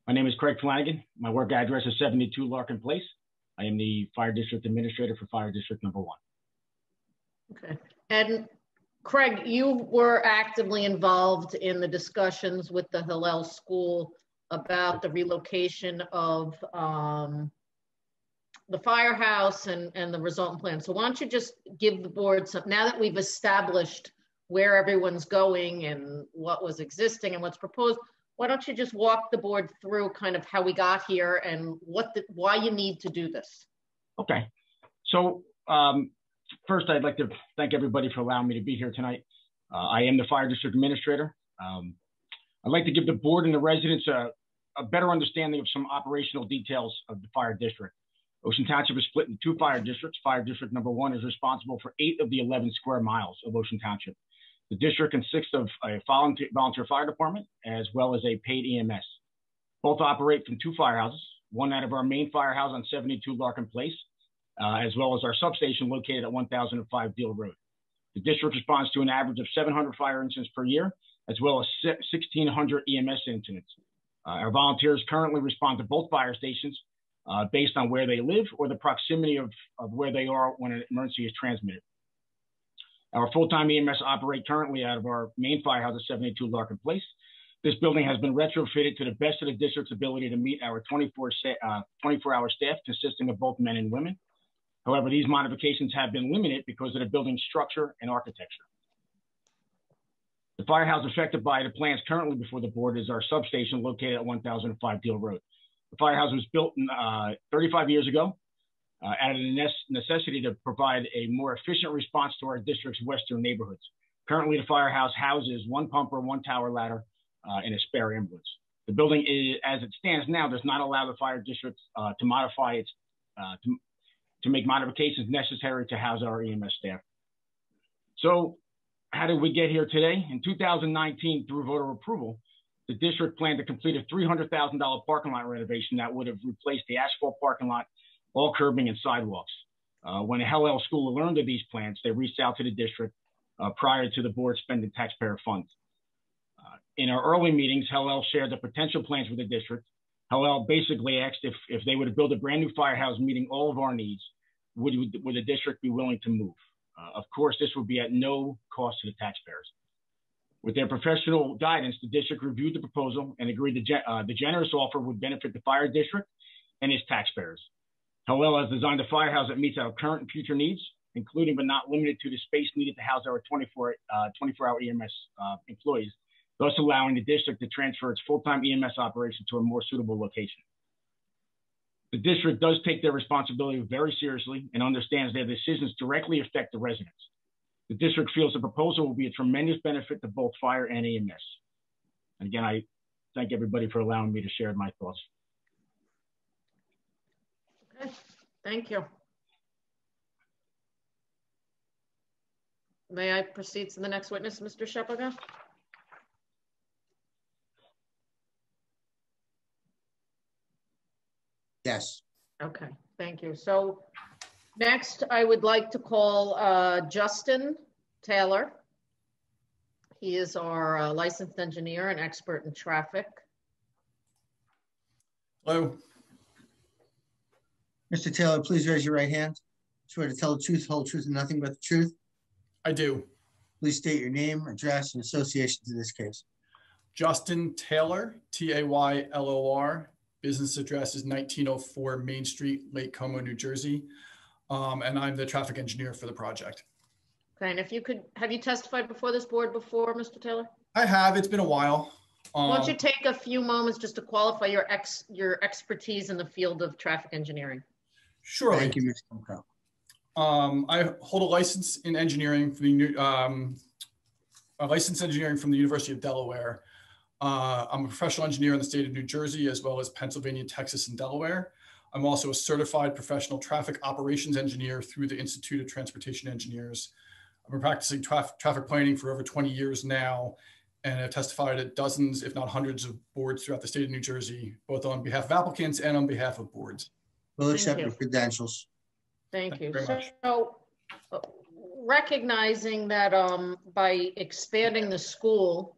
My name is Craig Flanagan. My work address is 72 Larkin Place. I am the Fire District Administrator for Fire District number 1. Okay. And Craig, you were actively involved in the discussions with the Hillel School about the relocation of the firehouse and the resultant plan. So why don't you just give the board some, now that we've established where everyone's going and what was existing and what's proposed, why don't you just walk the board through kind of how we got here and why you need to do this? Okay. So first, I'd like to thank everybody for allowing me to be here tonight. I am the Fire District Administrator. I'd like to give the board and the residents a better understanding of some operational details of the Fire District. Ocean Township is split into 2 fire districts. Fire District number 1 is responsible for 8 of the 11 square miles of Ocean Township. The district consists of a volunteer fire department as well as a paid EMS. Both operate from 2 firehouses, one out of our main firehouse on 72 Larkin Place, as well as our substation located at 1005 Deal Road. The district responds to an average of 700 fire incidents per year, as well as 1,600 EMS incidents. Our volunteers currently respond to both fire stations based on where they live or the proximity of where they are when an emergency is transmitted. Our full-time EMS operate currently out of our main firehouse at 72 Larkin Place. This building has been retrofitted to the best of the district's ability to meet our 24-hour staff consisting of both men and women. However, these modifications have been limited because of the building's structure and architecture. The firehouse affected by the plans currently before the board is our substation located at 1005 Deal Road. The firehouse was built 35 years ago out of the necessity to provide a more efficient response to our district's western neighborhoods. Currently, the firehouse houses 1 pumper, 1 tower ladder, and a spare ambulance. The building, as it stands now, does not allow the fire district to modify its to make modifications necessary to house our EMS staff. So how did we get here today? In 2019, through voter approval, the district planned to complete a $300,000 parking lot renovation that would have replaced the asphalt parking lot, all curbing and sidewalks. When the Hillel School learned of these plans, they reached out to the district prior to the board spending taxpayer funds. In our early meetings, Hillel shared the potential plans with the district. Hillel basically asked if they were to build a brand new firehouse meeting all of our needs, would the district be willing to move? Of course, this would be at no cost to the taxpayers. With their professional guidance, the district reviewed the proposal and agreed the generous offer would benefit the fire district and its taxpayers. Hillel has designed a firehouse that meets our current and future needs, including but not limited to the space needed to house our 24-hour EMS employees, thus allowing the district to transfer its full-time EMS operation to a more suitable location. The district does take their responsibility very seriously and understands their decisions directly affect the residents. The district feels the proposal will be a tremendous benefit to both fire and EMS. And again, I thank everybody for allowing me to share my thoughts. Okay, thank you. May I proceed to the next witness, Mr. Shepaga? Yes. Okay, thank you. So next, I would like to call Justin Taylor. He is our licensed engineer and expert in traffic. Hello. Mr. Taylor, please raise your right hand. Swear to tell the truth, whole truth, and nothing but the truth. I do. Please state your name, address, and association to this case. Justin Taylor, Taylor. Business address is 1904 Main Street, Lake Como, New Jersey. And I'm the traffic engineer for the project. Okay, and if you could, have you testified before this board before, Mr. Taylor? I have, it's been a while. Why don't you take a few moments just to qualify your expertise in the field of traffic engineering? Sure. Thank you, Mr. McCall. I hold a license in engineering from the University of Delaware. I'm a professional engineer in the state of New Jersey, as well as Pennsylvania, Texas, and Delaware. I'm also a certified professional traffic operations engineer through the Institute of Transportation Engineers. I've been practicing traffic planning for over 20 years now, and I've testified at dozens, if not hundreds of boards throughout the state of New Jersey, both on behalf of applicants and on behalf of boards. We'll accept your credentials. Thank you. Very much. So recognizing that by expanding the school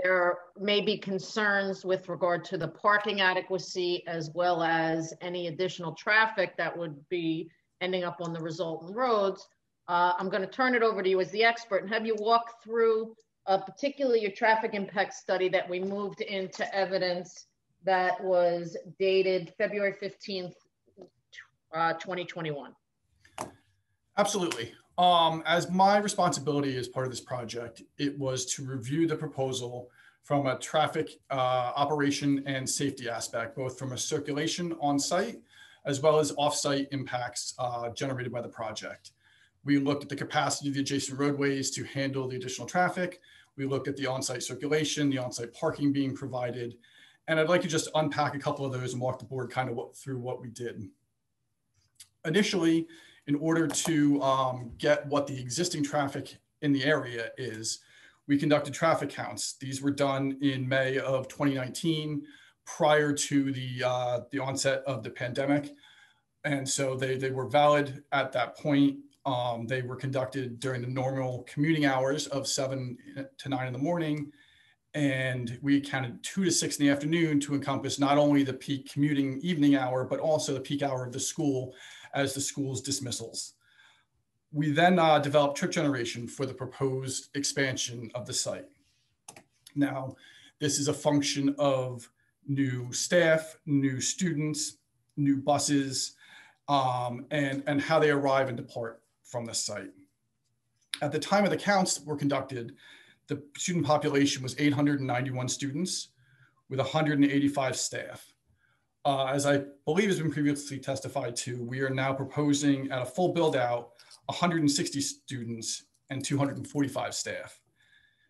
there may be concerns with regard to the parking adequacy as well as any additional traffic that would be ending up on the resultant roads. I'm going to turn it over to you as the expert and have you walk through particularly your traffic impact study that we moved into evidence that was dated February 15th, 2021. Absolutely. As my responsibility as part of this project, it was to review the proposal from a traffic operation and safety aspect, both from a circulation on site as well as off-site impacts generated by the project. We looked at the capacity of the adjacent roadways to handle the additional traffic. We looked at the on-site circulation, the on-site parking being provided. And I'd like to just unpack a couple of those and walk the board kind of through what we did. Initially, in order to get what the existing traffic in the area is, we conducted traffic counts. These were done in May of 2019, prior to the onset of the pandemic. And so they were valid at that point. They were conducted during the normal commuting hours of 7 to 9 in the morning. And we counted 2 to 6 in the afternoon to encompass not only the peak commuting evening hour, but also the peak hour of the school as the school's dismissals. We then developed trip generation for the proposed expansion of the site. Now, this is a function of new staff, new students, new buses, and how they arrive and depart from the site. At the time of the counts were conducted, the student population was 891 students with 185 staff. As I believe has been previously testified to, we are now proposing at a full build out 160 students and 245 staff.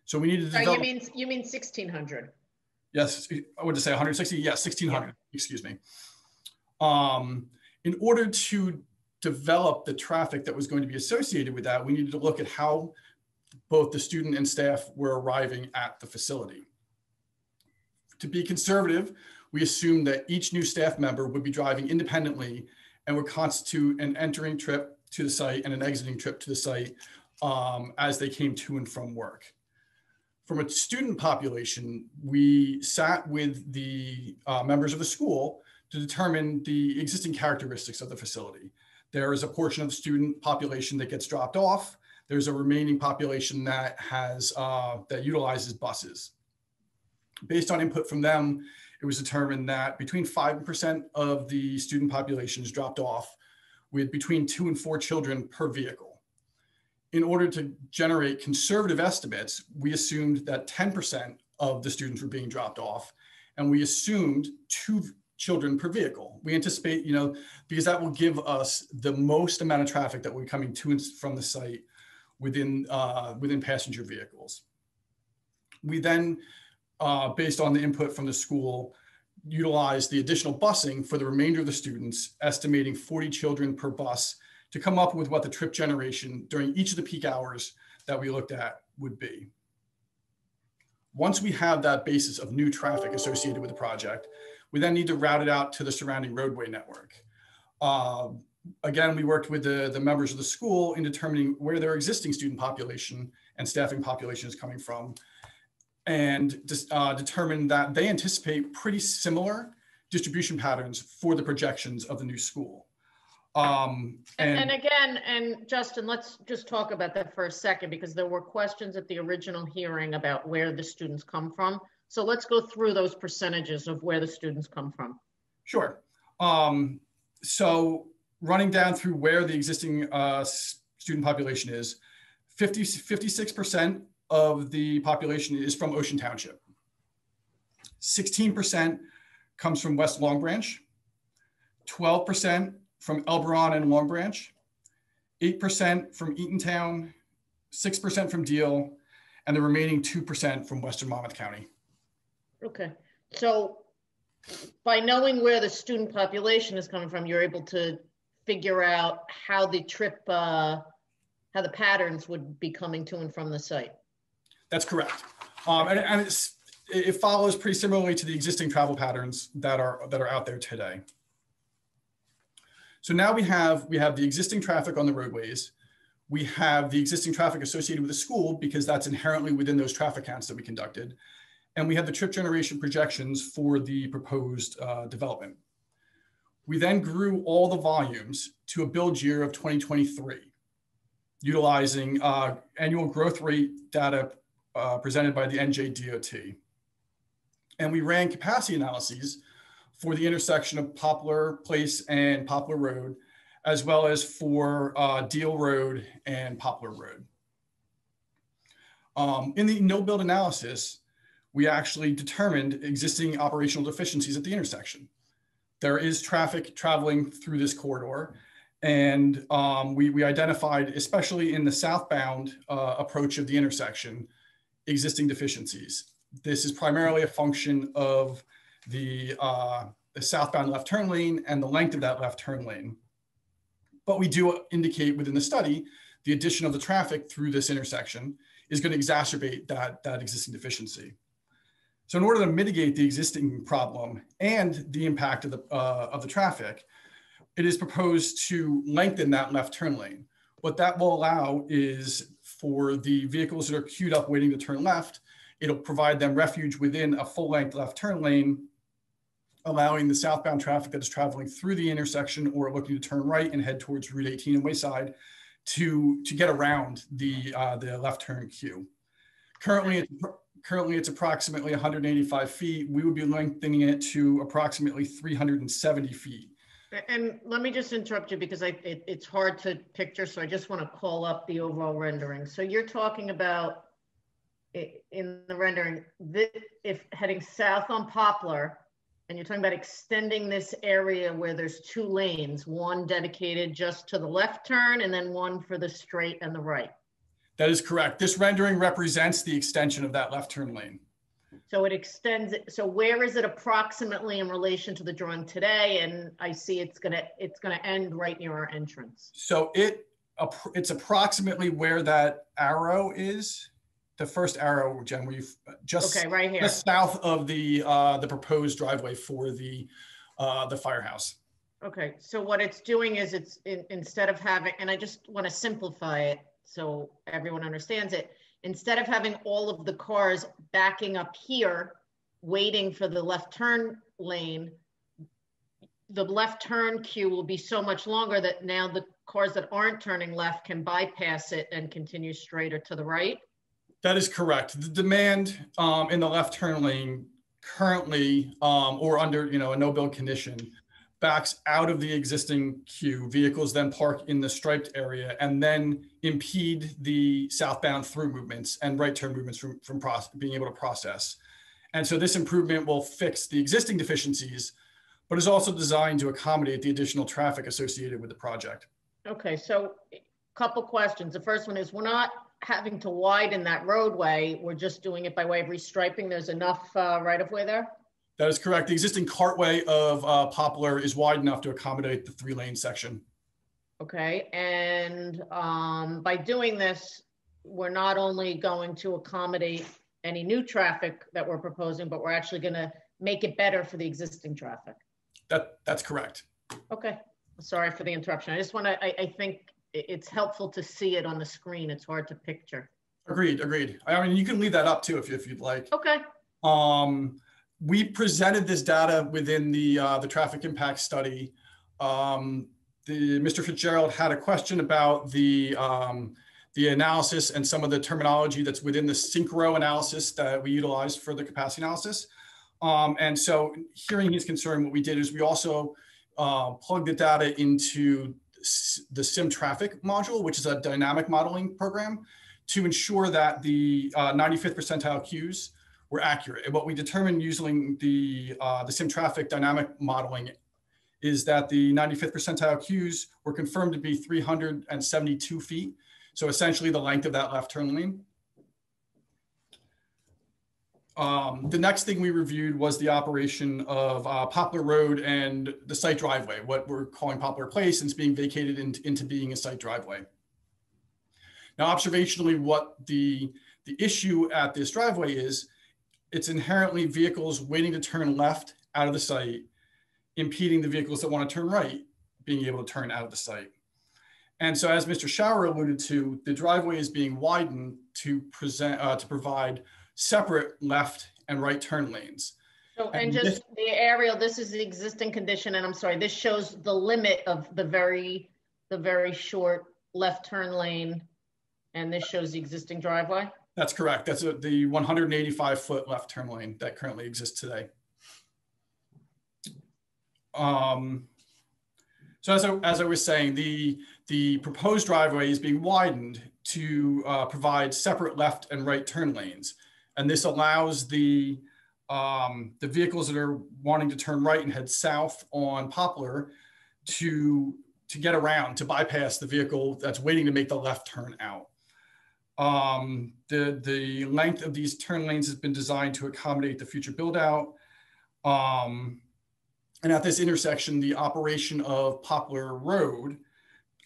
So we need to develop. You mean 1,600? Yes, I would say 160. Yes, 1,600. Yeah. Excuse me. In order to develop the traffic that was going to be associated with that, we needed to look at how both the student and staff were arriving at the facility. To be conservative, we assumed that each new staff member would be driving independently and would constitute an entering trip to the site and an exiting trip to the site as they came to and from work. From a student population, we sat with the members of the school to determine the existing characteristics of the facility. There is a portion of the student population that gets dropped off. There's a remaining population that that utilizes buses. Based on input from them, it was determined that between 5% of the student population is dropped off with between 2 and 4 children per vehicle. In order to generate conservative estimates, we assumed that 10% of the students were being dropped off, and we assumed 2 children per vehicle. We anticipate, because that will give us the most amount of traffic that will be coming to and from the site within passenger vehicles. We then, based on the input from the school, utilized the additional busing for the remainder of the students, estimating 40 children per bus to come up with what the trip generation during each of the peak hours that we looked at would be. Once we have that basis of new traffic associated with the project, we then need to route it out to the surrounding roadway network. Again, we worked with the members of the school in determining where their existing student population and staffing population is coming from, and determined that they anticipate pretty similar distribution patterns for the projections of the new school. And Justin, let's just talk about that for a second, because there were questions at the original hearing about where the students come from. So let's go through those percentages of where the students come from. Sure. So running down through where the existing student population is, 56% of the population is from Ocean Township. 16% comes from West Long Branch, 12% from Elberon and Long Branch, 8% from Eatontown, 6% from Deal, and the remaining 2% from Western Monmouth County. Okay, so by knowing where the student population is coming from, you're able to figure out how the trip, how the patterns would be coming to and from the site. That's correct. And it follows pretty similarly to the existing travel patterns that are out there today. So now we have the existing traffic on the roadways. We have the existing traffic associated with the school because that's inherently within those traffic counts that we conducted. And we have the trip generation projections for the proposed development. We then grew all the volumes to a build year of 2023, utilizing annual growth rate data presented by the NJDOT. And we ran capacity analyses for the intersection of Poplar Place and Poplar Road, as well as for Deal Road and Poplar Road. In the no-build analysis, we actually determined existing operational deficiencies at the intersection. There is traffic traveling through this corridor, and we identified, especially in the southbound approach of the intersection, existing deficiencies. This is primarily a function of the southbound left turn lane and the length of that left turn lane. But we do indicate within the study, the addition of the traffic through this intersection is going to exacerbate that existing deficiency. So in order to mitigate the existing problem and the impact of the traffic, it is proposed to lengthen that left turn lane. What that will allow is for the vehicles that are queued up waiting to turn left, it'll provide them refuge within a full length left turn lane, allowing the southbound traffic that is traveling through the intersection or looking to turn right and head towards Route 18 and Wayside to get around the left turn queue. Currently, it's approximately 185 feet. We would be lengthening it to approximately 370 feet. And let me just interrupt you because it's hard to picture, so I just want to call up the overall rendering. So you're talking about, in the rendering, if heading south on Poplar, and you're talking about extending this area where there's two lanes, one dedicated just to the left turn and then one for the straight and the right. That is correct. This rendering represents the extension of that left turn lane. So it extends it. So where is it approximately in relation to the drawing today? And I see it's gonna end right near our entrance. So it's approximately where that arrow is. The first arrow, Jen, where you've just right here, just south of the proposed driveway for the firehouse. Okay, so what it's doing is instead of having, and I just want to simplify it so everyone understands it, instead of having all of the cars backing up here, waiting for the left turn lane, the left turn queue will be so much longer that now the cars that aren't turning left can bypass it and continue straighter to the right. That is correct. The demand in the left turn lane currently, or under a no-build condition, backs out of the existing queue. Vehicles then park in the striped area and then impede the southbound through movements and right turn movements from being able to process. And so this improvement will fix the existing deficiencies, but is also designed to accommodate the additional traffic associated with the project. Okay, so a couple questions. The first one is, we're not having to widen that roadway. We're just doing it by way of restriping. There's enough right-of-way there? That is correct. The existing cartway of Poplar is wide enough to accommodate the 3-lane section. Okay, and by doing this, we're not only going to accommodate any new traffic that we're proposing, but we're actually going to make it better for the existing traffic. That's correct. Okay, sorry for the interruption. I just want to, I think it's helpful to see it on the screen. It's hard to picture. Agreed. I mean, you can leave that up too if you'd like. Okay. We presented this data within the traffic impact study. Mr. Fitzgerald had a question about the analysis and some of the terminology that's within the synchro analysis that we utilized for the capacity analysis. And so hearing his concern, what we did is we also plugged the data into the sim traffic module, which is a dynamic modeling program, to ensure that the 95th percentile queues were accurate. And what we determined using the sim traffic dynamic modeling is that the 95th percentile queues were confirmed to be 372 feet. So essentially the length of that left turn lane. The next thing we reviewed was the operation of Poplar Road and the site driveway, what we're calling Poplar Place, and it's being vacated into being a site driveway. Now, observationally, what the issue at this driveway is, it's inherently vehicles waiting to turn left out of the site, impeding the vehicles that want to turn right being able to turn out of the site. And so as Mr. Shower alluded to, the driveway is being widened to provide separate left and right turn lanes. So, and just the aerial, this is the existing condition, and I'm sorry, this shows the limit of the very short left turn lane, and this shows the existing driveway? That's correct. That's the 185-foot left turn lane that currently exists today. So as I was saying, the proposed driveway is being widened to provide separate left and right turn lanes. And this allows the vehicles that are wanting to turn right and head south on Poplar to get around, to bypass the vehicle that's waiting to make the left turn out. The length of these turn lanes has been designed to accommodate the future build out. And at this intersection, the operation of Poplar Road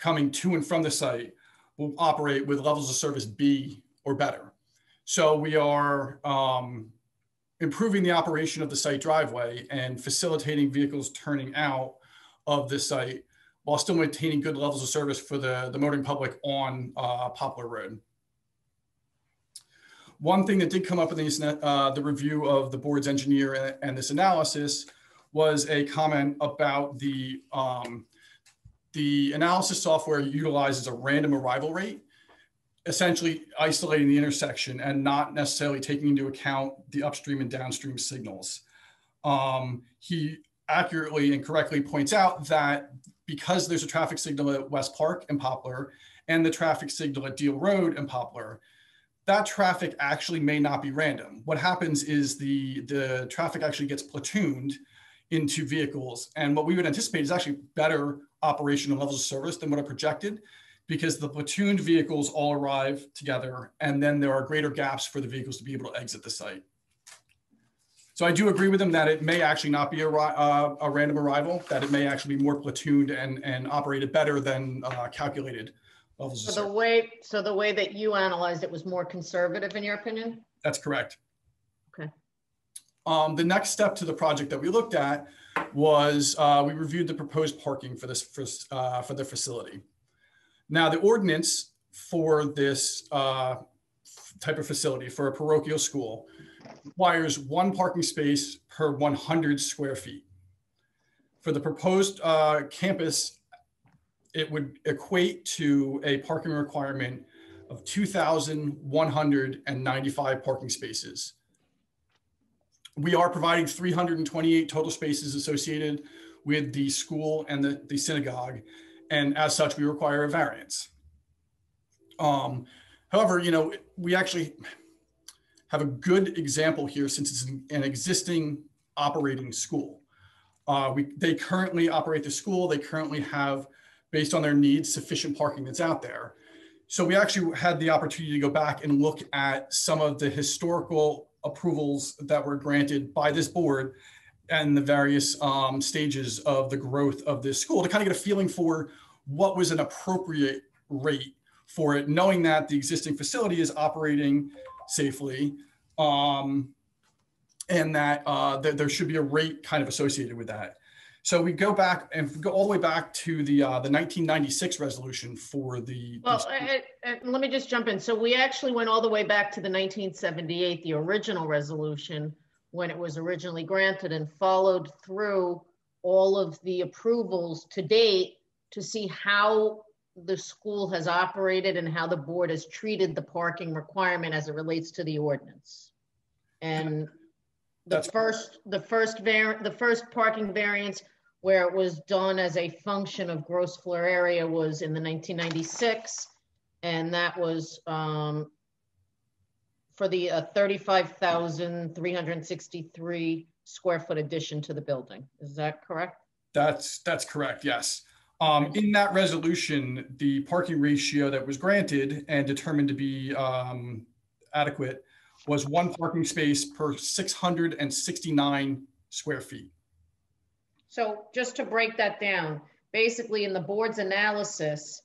coming to and from the site will operate with levels of service B or better. So we are improving the operation of the site driveway and facilitating vehicles turning out of the site while still maintaining good levels of service for the motoring public on Poplar Road. One thing that did come up in the review of the board's engineer and this analysis was a comment about the analysis software utilizes a random arrival rate, essentially isolating the intersection and not necessarily taking into account the upstream and downstream signals. He accurately and correctly points out that because there's a traffic signal at West Park and Poplar and the traffic signal at Deal Road and Poplar, that traffic actually may not be random. What happens is the traffic actually gets platooned into vehicles. And what we would anticipate is actually better operational levels of service than what I projected, because the platooned vehicles all arrive together, and then there are greater gaps for the vehicles to be able to exit the site. So I do agree with him that it may actually not be a random arrival, that it may actually be more platooned and operated better than calculated levels of service. So the way that you analyzed it was more conservative in your opinion? That's correct. Okay. The next step to the project that we looked at was we reviewed the proposed parking for the facility. Now, the ordinance for this type of facility for a parochial school requires 1 parking space per 100 square feet. For the proposed campus, it would equate to a parking requirement of 2,195 parking spaces. We are providing 328 total spaces associated with the school and the synagogue. And as such, we require a variance. However, we actually have a good example here since it's an existing operating school. They currently operate the school. They currently have, based on their needs, sufficient parking that's out there. So we actually had the opportunity to go back and look at some of the historical approvals that were granted by this board and the various stages of the growth of this school to kind of get a feeling for what was an appropriate rate for it, knowing that the existing facility is operating safely and that there should be a rate kind of associated with that. So we go back and go all the way back to the 1996 resolution for the. Well, let me just jump in. So we actually went all the way back to the 1978, the original resolution, when it was originally granted, and followed through all of the approvals to date to see how the school has operated and how the board has treated the parking requirement as it relates to the ordinance. And the first parking variance where it was done as a function of gross floor area was in the 1996, and that was for the 35,363 square foot addition to the building. Is that correct? That's correct, yes. In that resolution, the parking ratio that was granted and determined to be adequate was 1 parking space per 669 square feet. So just to break that down, basically in the board's analysis,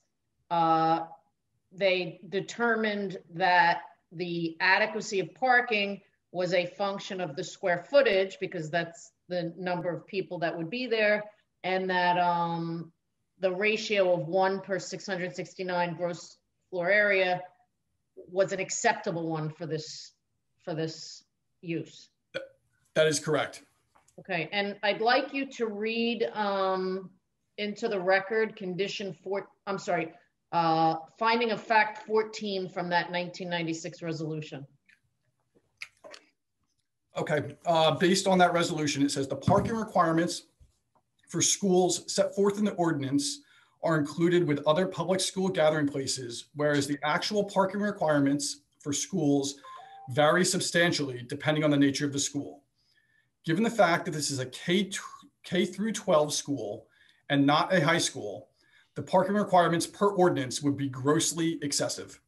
they determined that the adequacy of parking was a function of the square footage, because that's the number of people that would be there, and that the ratio of 1 per 669 gross floor area was an acceptable one for this use. That is correct. Okay, and I'd like you to read into the record finding of fact 14 from that 1996 resolution. Okay, based on that resolution, it says the parking requirements for schools set forth in the ordinance are included with other public school gathering places, whereas the actual parking requirements for schools vary substantially depending on the nature of the school. Given the fact that this is a K through 12 school and not a high school, the parking requirements per ordinance would be grossly excessive.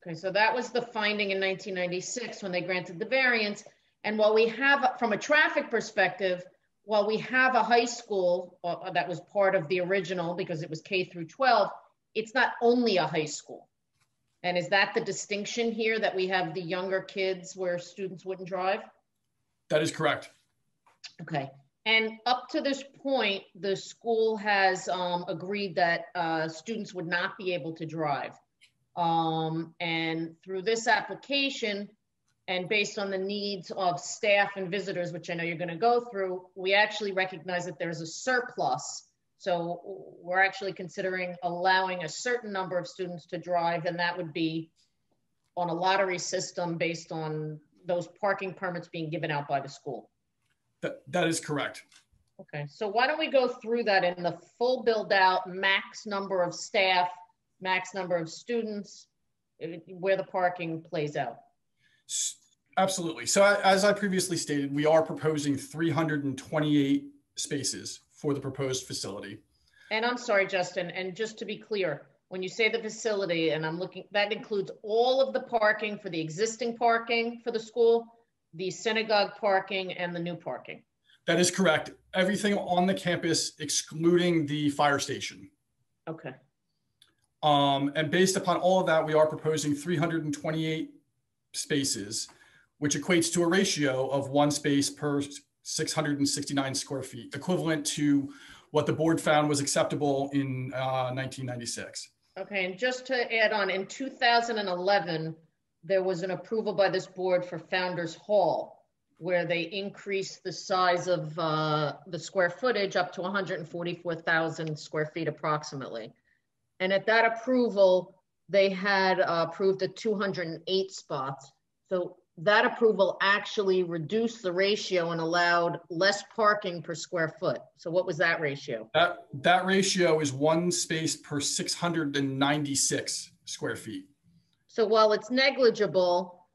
Okay, so that was the finding in 1996 when they granted the variance. And while we have, from a traffic perspective, while we have a high school that was part of the original because it was K through 12, it's not only a high school. And is that the distinction here, that we have the younger kids where students wouldn't drive? That is correct. Okay. And up to this point, the school has agreed that students would not be able to drive. And through this application, and based on the needs of staff and visitors, which I know you're going to go through, we actually recognize that there's a surplus. So we're actually considering allowing a certain number of students to drive, and that would be on a lottery system based on those parking permits being given out by the school. That is correct. Okay, so why don't we go through that in the full build out, max number of staff, max number of students, where the parking plays out. Absolutely. So as I previously stated, we are proposing 328 spaces for the proposed facility. And I'm sorry, Justin, and just to be clear, when you say the facility, and I'm looking, that includes all of the parking for the existing parking for the school, the synagogue parking, and the new parking. That is correct. Everything on the campus, excluding the fire station. Okay. And based upon all of that, we are proposing 328 spaces, which equates to a ratio of 1 space per 669 square feet, equivalent to what the board found was acceptable in 1996. Okay, and just to add on, in 2011, there was an approval by this board for Founders Hall, where they increased the size of the square footage up to 144,000 square feet approximately. And at that approval, they had approved a 208 spots. So that approval actually reduced the ratio and allowed less parking per square foot. So what was that ratio? That ratio is 1 space per 696 square feet. So while it's negligible,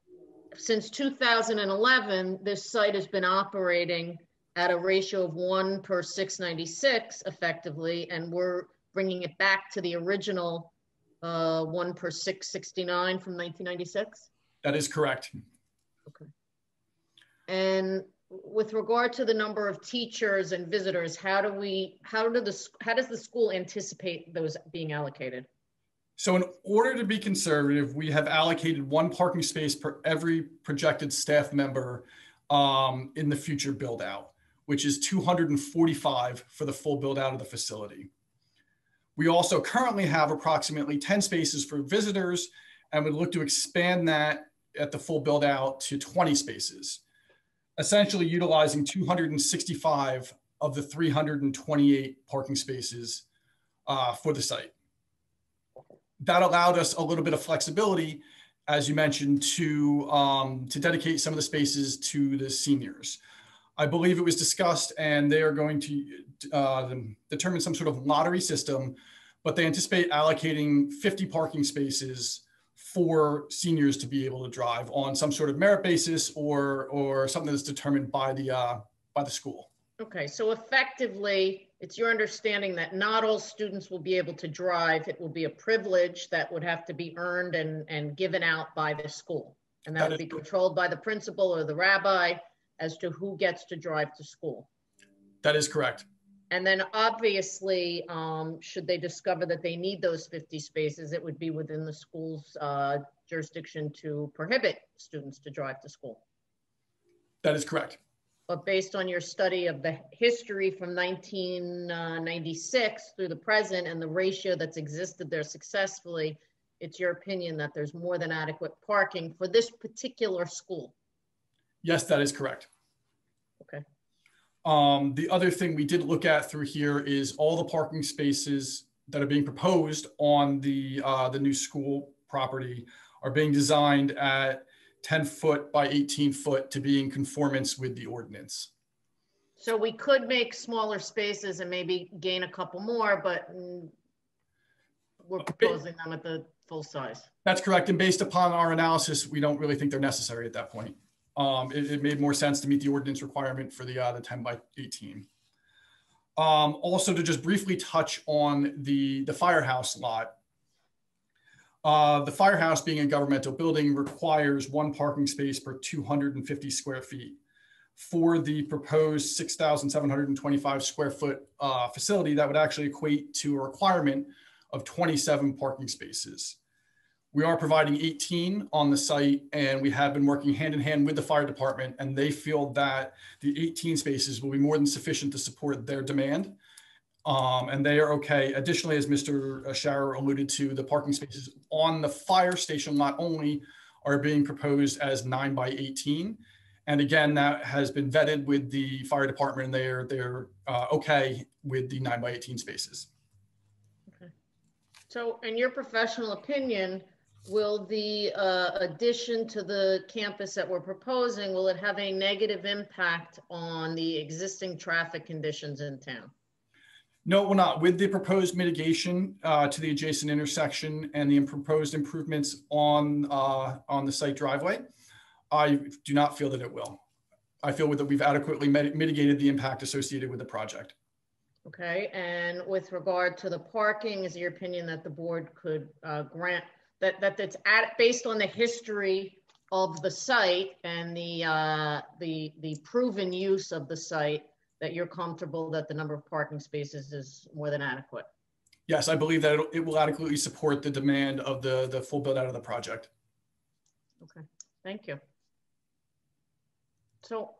since 2011, this site has been operating at a ratio of 1 per 696 effectively, and we're bringing it back to the original 1 per 669 from 1996? That is correct. Okay. And with regard to the number of teachers and visitors, how does the school anticipate those being allocated? So in order to be conservative, we have allocated 1 parking space per every projected staff member in the future build out, which is 245 for the full build out of the facility. We also currently have approximately 10 spaces for visitors, and would look to expand that at the full build out to 20 spaces, essentially utilizing 265 of the 328 parking spaces for the site. That allowed us a little bit of flexibility, as you mentioned, to dedicate some of the spaces to the seniors. I believe it was discussed, and they are going to determine some sort of lottery system, but they anticipate allocating 50 parking spaces for seniors to be able to drive on some sort of merit basis or something that's determined by the school. Okay, so effectively, it's your understanding that not all students will be able to drive. It will be a privilege that would have to be earned and given out by the school. And that would be controlled by the principal or the rabbi as to who gets to drive to school. That is correct. And then obviously, should they discover that they need those 50 spaces, it would be within the school's jurisdiction to prohibit students to drive to school. That is correct. but based on your study of the history from 1996 through the present and the ratio that's existed there successfully, it's your opinion that there's more than adequate parking for this particular school? Yes, that is correct. Okay. The other thing we did look at through here is all the parking spaces that are being proposed on the new school property are being designed at 10 foot by 18 foot to be in conformance with the ordinance. So we could make smaller spaces and maybe gain a couple more, but we're proposing them at the full size. That's correct. And based upon our analysis, we don't really think they're necessary at that point. It made more sense to meet the ordinance requirement for the 10 by 18. Also, to just briefly touch on the Firehouse lot. The Firehouse, being a governmental building, requires 1 parking space per 250 square feet. For the proposed 6,725 square foot facility, that would actually equate to a requirement of 27 parking spaces. We are providing 18 on the site, and we have been working hand in hand with the fire department, and they feel that the 18 spaces will be more than sufficient to support their demand. And they are okay. Additionally, as Mr. Schauer alluded to, the parking spaces on the fire station lot only are being proposed as 9 by 18. And again, that has been vetted with the fire department, and they're okay with the 9 by 18 spaces. Okay. So in your professional opinion, will the addition to the campus that we're proposing, will it have a negative impact on the existing traffic conditions in town? No, it will not. With the proposed mitigation to the adjacent intersection and the proposed improvements on the site driveway, I do not feel that it will. I feel that we've adequately mitigated the impact associated with the project. Okay, and with regard to the parking, is your opinion that the board could grant that that's based on the history of the site and the proven use of the site, that you're comfortable that the number of parking spaces is more than adequate? Yes, I believe that it will adequately support the demand of the full build out of the project. Okay, thank you. So,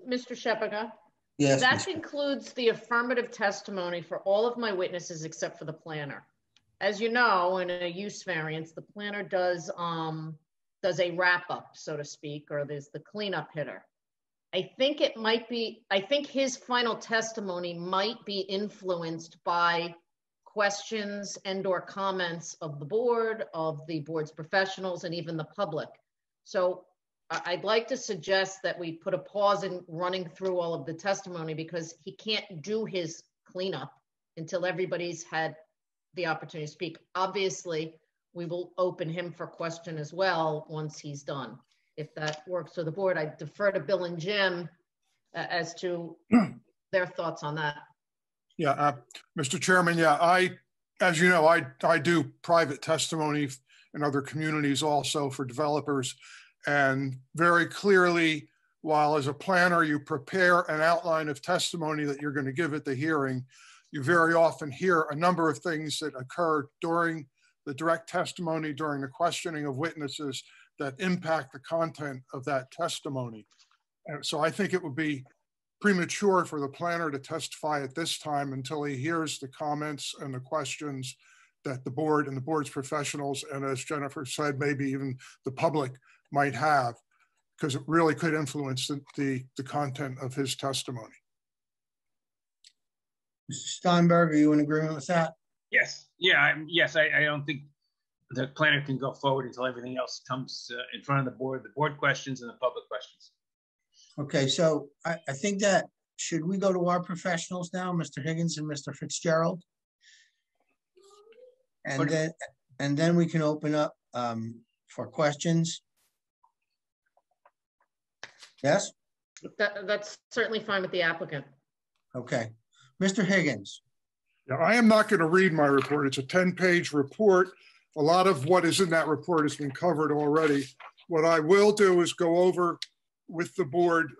Mr. Shepaga, Yes. that includes the affirmative testimony for all of my witnesses except for the planner. As you know, in a use variance, the planner does a wrap up, so to speak, or there's the cleanup hitter. I think it might be, I think his final testimony might be influenced by questions and or comments of the board, of the board's professionals, and even the public. So I'd like to suggest that we put a pause in running through all of the testimony, because he can't do his cleanup until everybody's had the opportunity to speak. Obviously, we will open him for question as well once he's done. If that works for the board, I defer to Bill and Jim as to their thoughts on that. Yeah, Mr. Chairman, yeah, as you know, I do private testimony in other communities also for developers. And very clearly, while as a planner, you prepare an outline of testimony that you're going to give at the hearing, you very often hear a number of things that occur during the direct testimony, during the questioning of witnesses, that impact the content of that testimony. And so I think it would be premature for the planner to testify at this time until he hears the comments and the questions that the board and the board's professionals, and as Jennifer said, maybe even the public might have, because it really could influence the content of his testimony. Mr. Steinberg, are you in agreement with that? Yes. Yeah. Yes. I don't think the planner can go forward until everything else comes in front of the board questions and the public questions. Okay, so I think that, should we go to our professionals now, Mr. Higgins and Mr. Fitzgerald? And then we can open up for questions. Yes? That's certainly fine with the applicant. Okay. Mr. Higgins. Now, I am not going to read my report. It's a 10-page report. A lot of what is in that report has been covered already. What I will do is go over with the board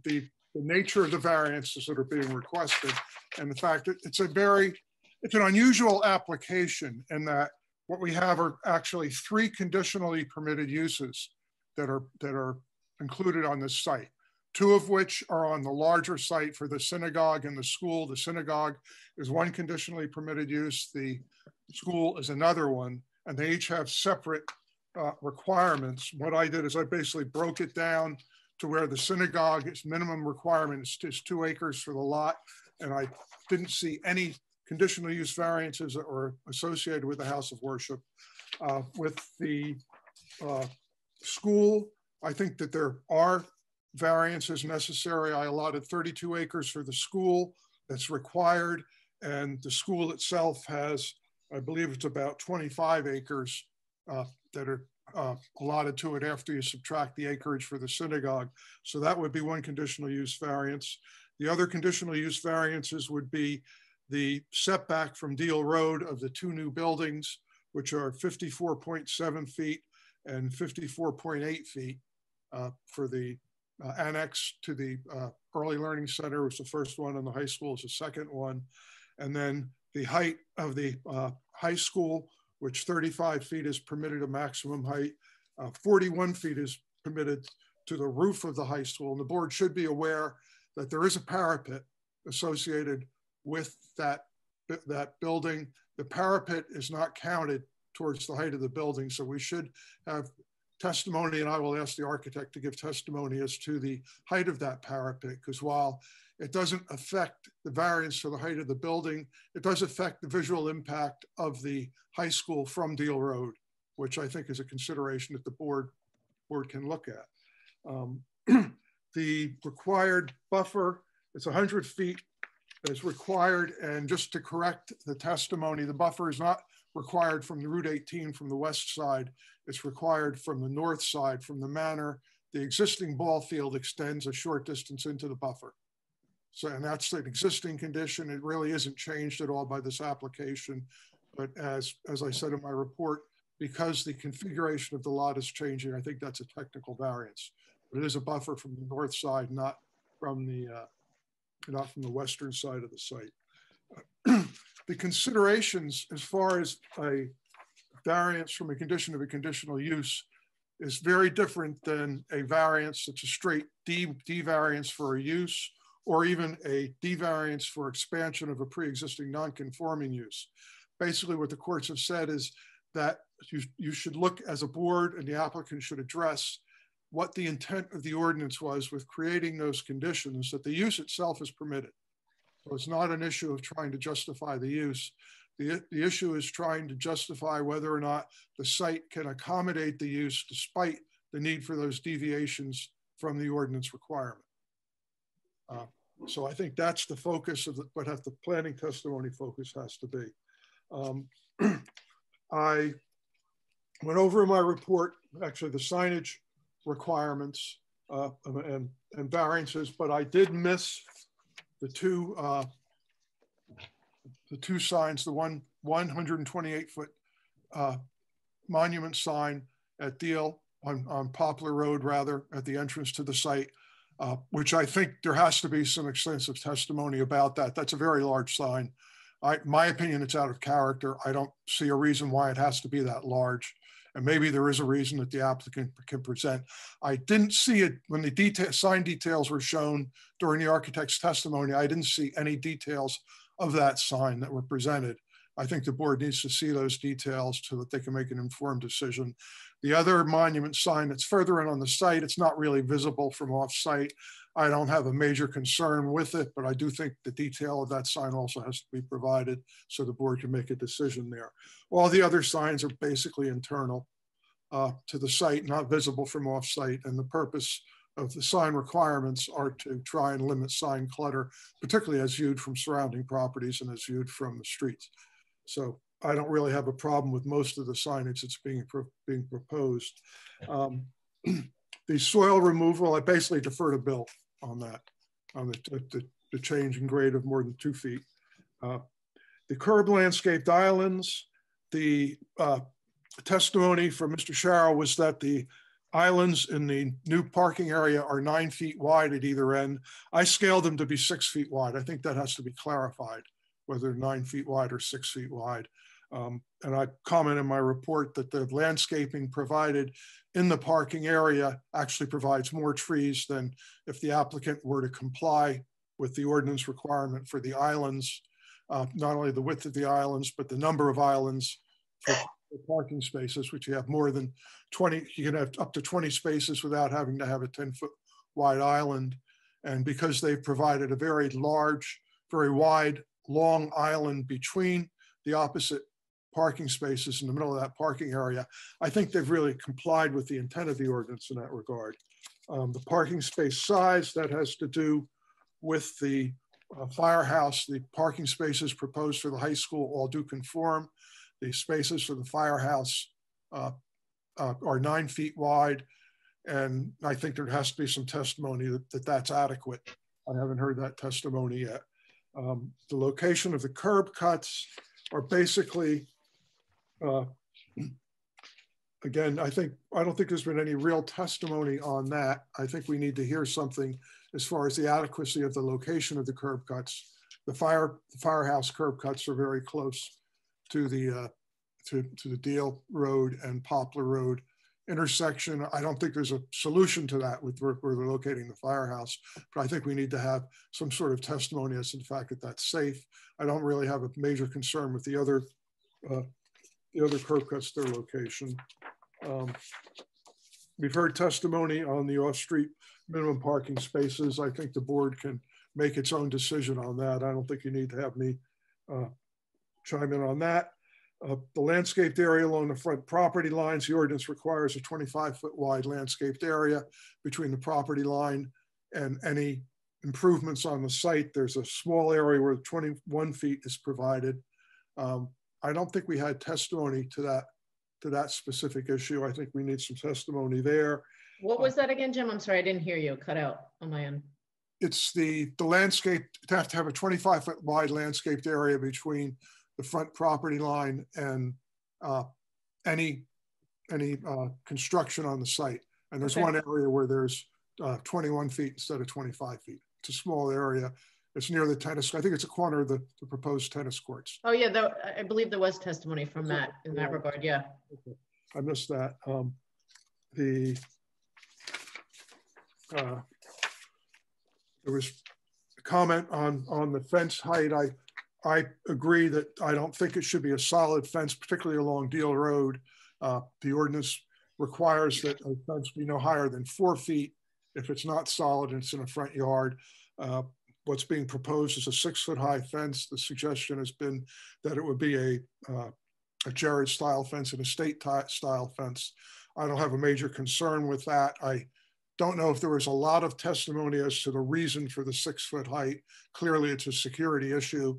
the nature of the variances that are being requested, and the fact that it's an unusual application in that what we have are actually 3 conditionally permitted uses that are included on this site. two of which are on the larger site for the synagogue and the school. The synagogue is one conditionally permitted use. The school is another one, and they each have separate requirements. What I did is I basically broke it down to where the synagogue, its minimum requirement is 2 acres for the lot, and I didn't see any conditional use variances that were associated with the house of worship. With the school, I think that there are variances necessary. I allotted 32 acres for the school that's required, and the school itself has, I believe it's about 25 acres that are allotted to it after you subtract the acreage for the synagogue. So that would be one conditional use variance. The other conditional use variances would be the setback from Deal Road of the 2 new buildings, which are 54.7 feet and 54.8 feet for the annex to the Early Learning Center was the first one, and the high school is the second one. And then the height of the high school, which 35 feet is permitted a maximum height, 41 feet is permitted to the roof of the high school. And the board should be aware that there is a parapet associated with that building. The parapet is not counted towards the height of the building. So we should have testimony, and I will ask the architect to give testimony as to the height of that parapet, because while it doesn't affect the variance to the height of the building, it does affect the visual impact of the high school from Deal Road, which I think is a consideration that the board can look at. The required buffer is 100 feet is required, and just to correct the testimony, the buffer is not required from the Route 18 from the west side. It's required from the north side, from the manor. The existing ball field extends a short distance into the buffer. So, and that's an existing condition. It really isn't changed at all by this application. But as I said in my report, because the configuration of the lot is changing, I think that's a technical variance. But it is a buffer from the north side, not from the western side of the site. The considerations as far as a variance from a condition of a conditional use is very different than a variance that's a straight D variance for a use, or even a D variance for expansion of a pre-existing non-conforming use. Basically what the courts have said is that you should look as a board, and the applicant should address what the intent of the ordinance was with creating those conditions, that the use itself is permitted. So it's not an issue of trying to justify the use. The issue is trying to justify whether or not the site can accommodate the use despite the need for those deviations from the ordinance requirement. So I think that's the focus of what the planning testimony focus has to be. I went over in my report, actually the signage requirements and variances, but I did miss the two signs, the 128-foot monument sign at Deal on Poplar Road, rather, at the entrance to the site, which I think there has to be some extensive testimony about that. That's a very large sign. My opinion, it's out of character. I don't see a reason why it has to be that large. And maybe there is a reason that the applicant can present. I didn't see it when the sign details were shown during the architect's testimony. I didn't see any details of that sign that were presented. I think the board needs to see those details so that they can make an informed decision. The other monument sign that's further in on the site, it's not really visible from off-site. I don't have a major concern with it, but I do think the detail of that sign also has to be provided so the board can make a decision there. All the other signs are basically internal to the site, not visible from off-site, and the purpose of the sign requirements are to try and limit sign clutter, particularly as viewed from surrounding properties and as viewed from the streets. So I don't really have a problem with most of the signage that's being proposed. The soil removal, I basically defer to Bill on that, on the change in grade of more than 2 feet. The curb landscaped islands, the testimony from Mr. Sharrow was that the islands in the new parking area are 9 feet wide at either end. I scaled them to be 6 feet wide. I think that has to be clarified, whether 9 feet wide or 6 feet wide. And I comment in my report that the landscaping provided in the parking area actually provides more trees than if the applicant were to comply with the ordinance requirement for the islands, not only the width of the islands, but the number of islands for parking spaces, which you have more than 20, you can have up to 20 spaces without having to have a 10-foot wide island. And because they've provided a very large, very wide, long island between the opposite parking spaces in the middle of that parking area, I think they've really complied with the intent of the ordinance in that regard. The parking space size, that has to do with the Firehouse. The parking spaces proposed for the high school all do conform. The spaces for the Firehouse are 9 feet wide. And I think there has to be some testimony that that's adequate. I haven't heard that testimony yet. The location of the curb cuts are basically, again, I don't think there's been any real testimony on that. I think we need to hear something as far as the adequacy of the location of the curb cuts. The Firehouse curb cuts are very close to the Deal Road and Poplar Road intersection. I don't think there's a solution to that with where they're locating the Firehouse, but I think we need to have some sort of testimony as to the fact that that's safe. I don't really have a major concern with the other curb cuts, their location. We've heard testimony on the off-street minimum parking spaces. I think the board can make its own decision on that. I don't think you need to have me chime in on that. The landscaped area along the front property lines, the ordinance requires a 25-foot wide landscaped area between the property line and any improvements on the site. There's a small area where 21 feet is provided. I don't think we had testimony to that specific issue. I think we need some testimony there. What was that again, Jim? I'm sorry, I didn't hear you. Cut out on my end. It's the landscape, to have a 25-foot wide landscaped area between the front property line and any construction on the site. And there's one area where there's 21 feet instead of 25 feet. It's a small area. It's near the tennis. I think it's a corner of the proposed tennis courts. Oh yeah, I believe there was testimony from Matt in that regard. Yeah. Okay. I missed that. There was a comment on the fence height. I agree that I don't think it should be a solid fence, particularly along Deal Road. The ordinance requires that a fence be no higher than 4 feet if it's not solid and it's in a front yard. What's being proposed is a 6-foot high fence. The suggestion has been that it would be a Jared style fence, an estate style fence. I don't have a major concern with that. I don't know if there was a lot of testimony as to the reason for the 6-foot height. Clearly it's a security issue,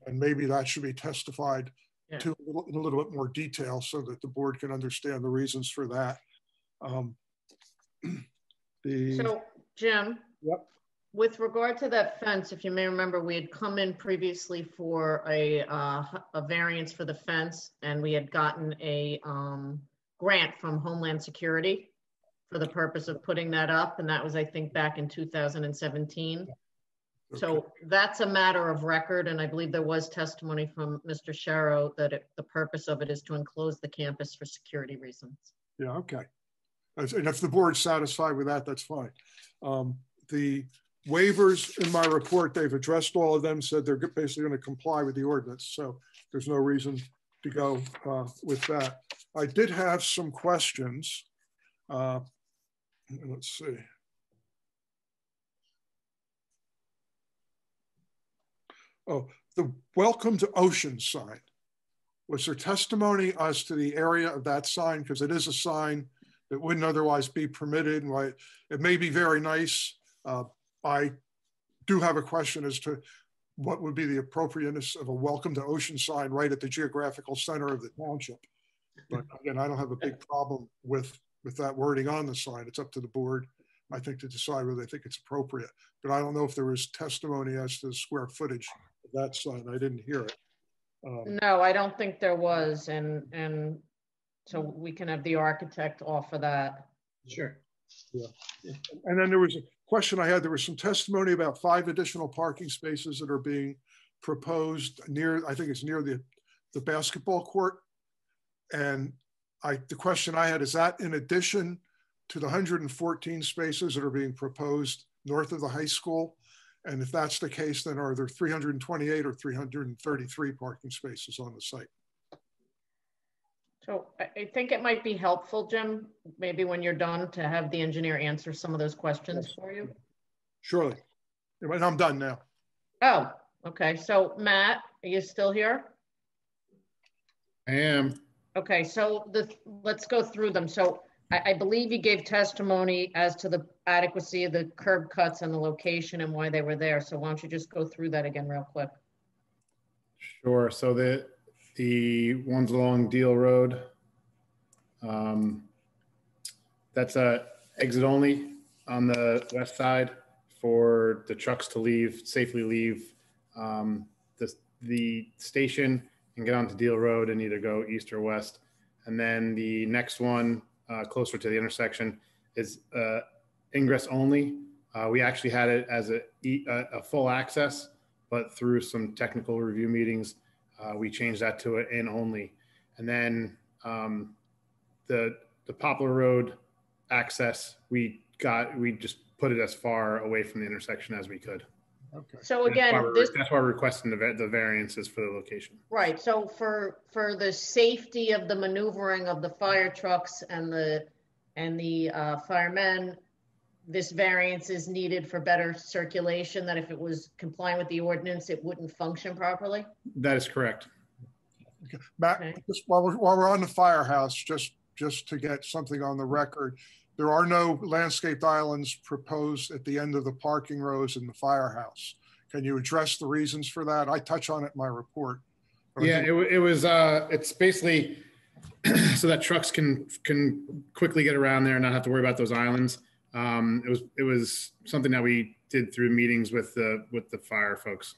and maybe that should be testified to in a little bit more detail so that the board can understand the reasons for that. So Jim, yep. With regard to that fence, if you may remember, we had come in previously for a variance for the fence, and we had gotten a grant from Homeland Security for the purpose of putting that up. And that was, I think, back in 2017. Okay. So that's a matter of record. And I believe there was testimony from Mr. Sharrow that the purpose of it is to enclose the campus for security reasons. Yeah, okay. And if the board's satisfied with that, that's fine. The waivers in my report, they've addressed all of them, said they're basically going to comply with the ordinance. So there's no reason to go with that. I did have some questions. Let's see. Oh, the Welcome to Ocean sign. Was there testimony as to the area of that sign? Because it is a sign that wouldn't otherwise be permitted. And it may be very nice. I do have a question as to what would be the appropriateness of a Welcome to Ocean sign right at the geographical center of the township. But again, I don't have a big problem with that wording on the sign. It's up to the board, I think, to decide whether they think it's appropriate. But I don't know if there was testimony as to the square footage of that sign. I didn't hear it. No, I don't think there was. And so we can have the architect offer that. Sure. Yeah. And then there was a question I had. There was some testimony about 5 additional parking spaces that are being proposed near, I think it's near the the basketball court. And the question I had, is that in addition to the 114 spaces that are being proposed north of the high school? And if that's the case, then are there 328 or 333 parking spaces on the site? So I think it might be helpful, Jim, maybe when you're done, to have the engineer answer some of those questions for you. Surely. And I'm done now. Oh, okay. So Matt, are you still here? I am. Okay, so let's go through them. So I believe you gave testimony as to the adequacy of the curb cuts and the location and why they were there. So why don't you just go through that again real quick? Sure. So the ones along Deal Road, that's a exit only on the west side for the trucks to safely leave the station and get onto Deal Road and either go east or west. And then the next one closer to the intersection is ingress only. We actually had it as a full access, but through some technical review meetings, we changed that to an in only. And then the Poplar Road access, we just put it as far away from the intersection as we could. Okay. So again, that's why we're requesting the variances for the location. Right. So for the safety of the maneuvering of the fire trucks and the firemen, this variance is needed for better circulation, that if it was compliant with the ordinance, it wouldn't function properly? That is correct. Okay. Matt, okay. Just while we're on the Firehouse, just to get something on the record, there are no landscaped islands proposed at the end of the parking rows in the Firehouse. Can you address the reasons for that? I touch on it in my report. Yeah, it's basically so that trucks can quickly get around there and not have to worry about those islands. It was something that we did through meetings with the fire folks.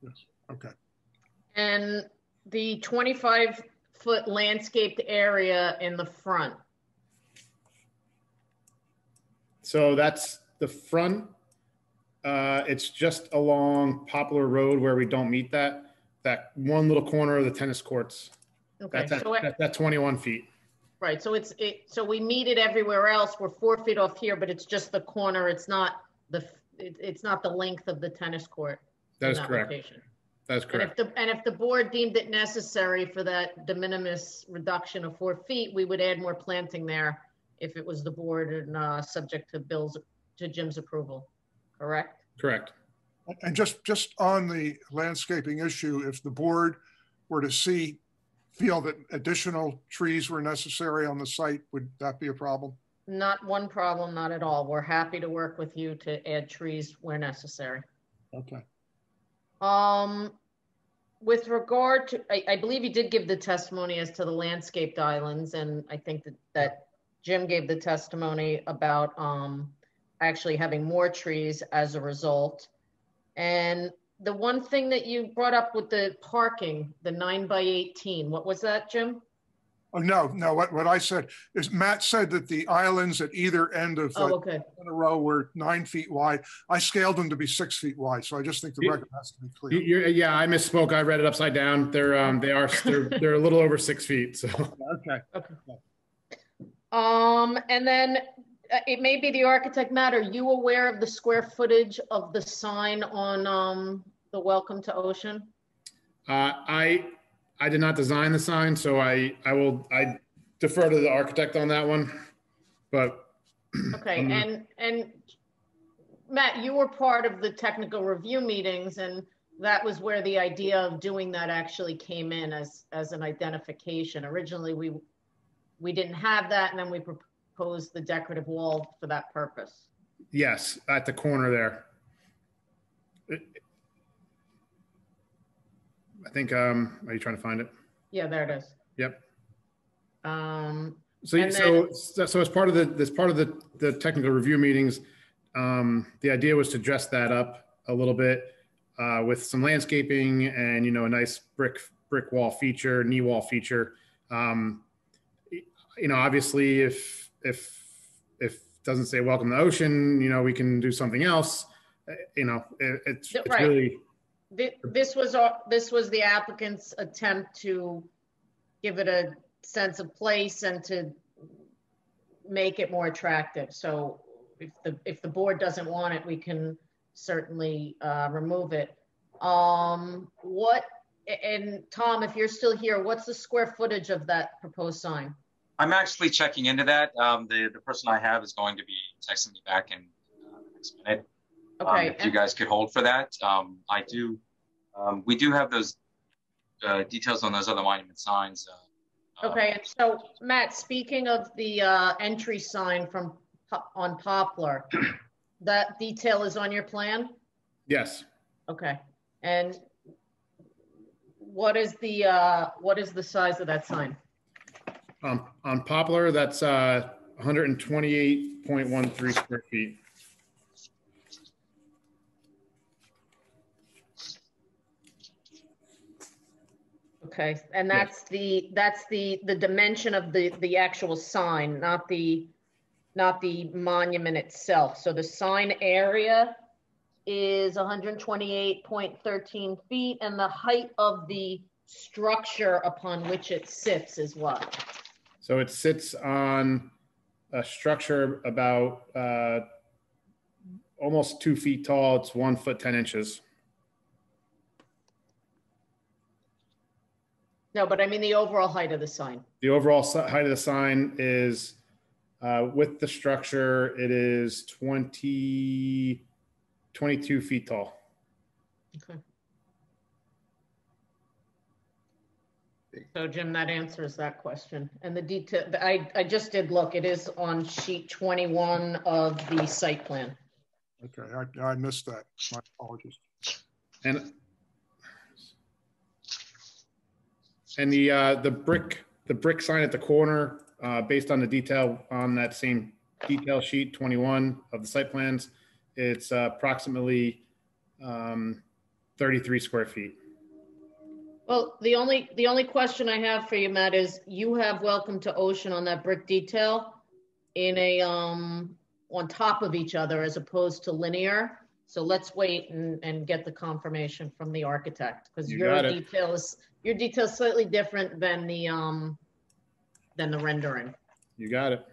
Yes. Okay. And the 25-foot landscaped area in the front. So that's the front. It's just along Poplar Road where we don't meet that one little corner of the tennis courts. Okay. That's 21 feet. Right. So so we meet it everywhere else. We're 4 feet off here, but it's just the corner. It's not the length of the tennis court. That is correct. Location. That is correct. And if the board deemed it necessary for that de minimis reduction of 4 feet, we would add more planting there if it was the board and subject to Jim's approval. Correct? Correct. And just on the landscaping issue, if the board were to feel that additional trees were necessary on the site, would that be a problem? Not one problem, not at all. We're happy to work with you to add trees where necessary. Okay. With regard to, I believe you did give the testimony as to the landscaped islands, and I think that Jim gave the testimony about actually having more trees as a result. And the one thing that you brought up with the parking, the 9x18, what was that, Jim? Oh, no. What I said is Matt said that the islands at either end of in a row were 9 feet wide. I scaled them to be 6 feet wide. So I just think the record has to be clear. Yeah, I misspoke. I read it upside down. They're a little over 6 feet. So okay. And then it may be the architect, Matt, are you aware of the square footage of the sign on the Welcome to Ocean? I did not design the sign, so I defer to the architect on that one. But okay, and Matt, you were part of the technical review meetings, and that was where the idea of doing that actually came in as an identification. Originally, we didn't have that, and then we proposed the decorative wall for that purpose. Yes, at the corner there. I think, are you trying to find it? Yeah, there it is. Yep. So as part of the technical review meetings, the idea was to dress that up a little bit with some landscaping and, a nice brick wall feature, knee wall feature. Obviously if it doesn't say Welcome to Ocean, we can do something else. It's right. really, This was the applicant's attempt to give it a sense of place and to make it more attractive. So if the board doesn't want it, we can certainly remove it. And Tom, if you're still here, what's the square footage of that proposed sign? I'm actually checking into that. The person I have is going to be texting me back in the next minute. Okay. If you guys could hold for that. We do have those details on those other monument signs. Okay, and so Matt, speaking of the entry sign on Poplar, that detail is on your plan? Yes. Okay, and what is the size of that sign? On Poplar, that's 128.13 square feet. Okay, and that's the dimension of the actual sign, not the monument itself. So the sign area is 128.13 feet, and the height of the structure upon which it sits is what? So it sits on a structure about almost 2 feet tall. It's 1 foot 10 inches. No, but I mean the overall height of the sign. The overall height of the sign is, with the structure, it is 22 feet tall. Okay. So Jim, that answers that question. And the detail, I just did look, it is on sheet 21 of the site plan. Okay, I missed that. My apologies. And the brick sign at the corner, based on the detail on that same detail sheet 21 of the site plans, it's approximately 33 square feet. Well, the only question I have for you, Matt, is you have Welcome to Ocean on that brick detail in a on top of each other as opposed to linear. So let's wait and get the confirmation from the architect, because your detail is slightly different than the rendering. You got it.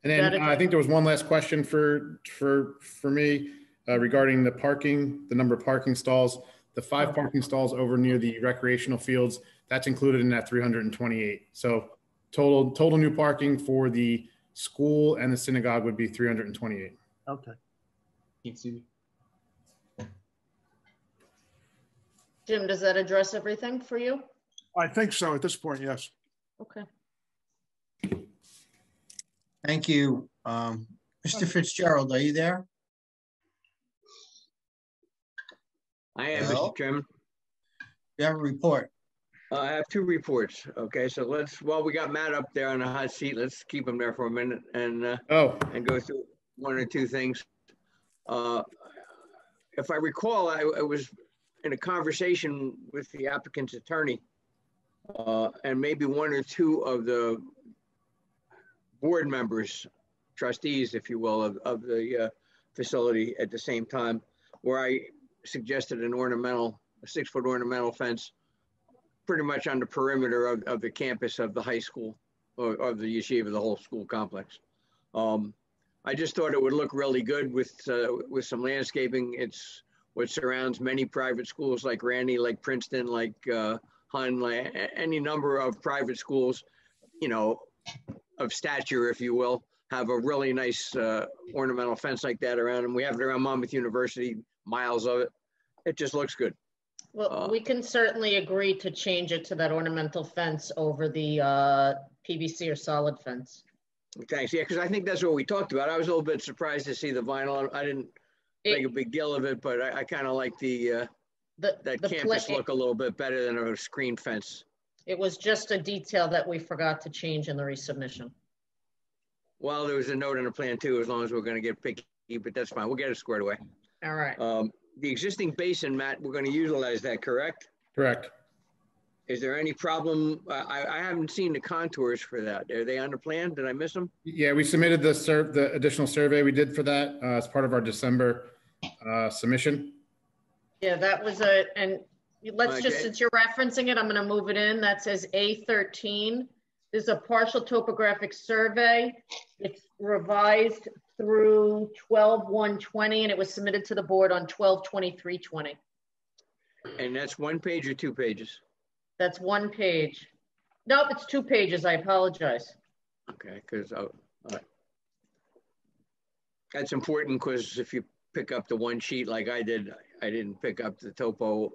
And then I think there was one last question for me regarding the parking, the number of parking stalls. The 5 parking stalls over near the recreational fields, that's included in that 328. So total new parking for the school and the synagogue would be 328. Okay. Jim, does that address everything for you? I think so at this point, yes. Okay. Thank you. Mr. Fitzgerald, are you there? I am, Hello? Mr. Chairman. You have a report. I have 2 reports. Okay, so while we got Matt up there on the hot seat, let's keep him there for a minute and go through 1 or 2 things. If I recall, I was in a conversation with the applicant's attorney and maybe 1 or 2 of the board members, trustees, if you will, of the facility at the same time, where I suggested a 6-foot ornamental fence pretty much on the perimeter of the campus of the high school or of the yeshiva, the whole school complex. I just thought it would look really good with some landscaping. It's what surrounds many private schools like Randy, like Princeton, like Hun, like any number of private schools, you know, of stature, if you will, have a really nice ornamental fence like that around them. We have it around Monmouth University, miles of it. It just looks good. Well, we can certainly agree to change it to that ornamental fence over the PVC or solid fence. Thanks. Yeah, because I think that's what we talked about. I was a little bit surprised to see the vinyl. I didn't make a big deal of it, but I kind of like that campus look a little bit better than a screen fence. It was just a detail that we forgot to change in the resubmission. Well, there was a note on the plan too, as long as we're going to get picky, but that's fine. We'll get it squared away. All right. The existing basin, Matt, we're going to utilize that, correct? Correct. Is there any problem? I haven't seen the contours for that. Are they on the plan? Did I miss them? Yeah, we submitted the additional survey we did for that as part of our December submission. Yeah, that was and let's just, since you're referencing it, I'm gonna move it in. That says A13. There's a partial topographic survey. It's revised through 12/1/20 and it was submitted to the board on 12/23/20. And that's 1 page or 2 pages? That's 1 page. Nope, it's 2 pages. I apologize. Okay, because that's important, because if you pick up the one sheet like I did, I didn't pick up the topo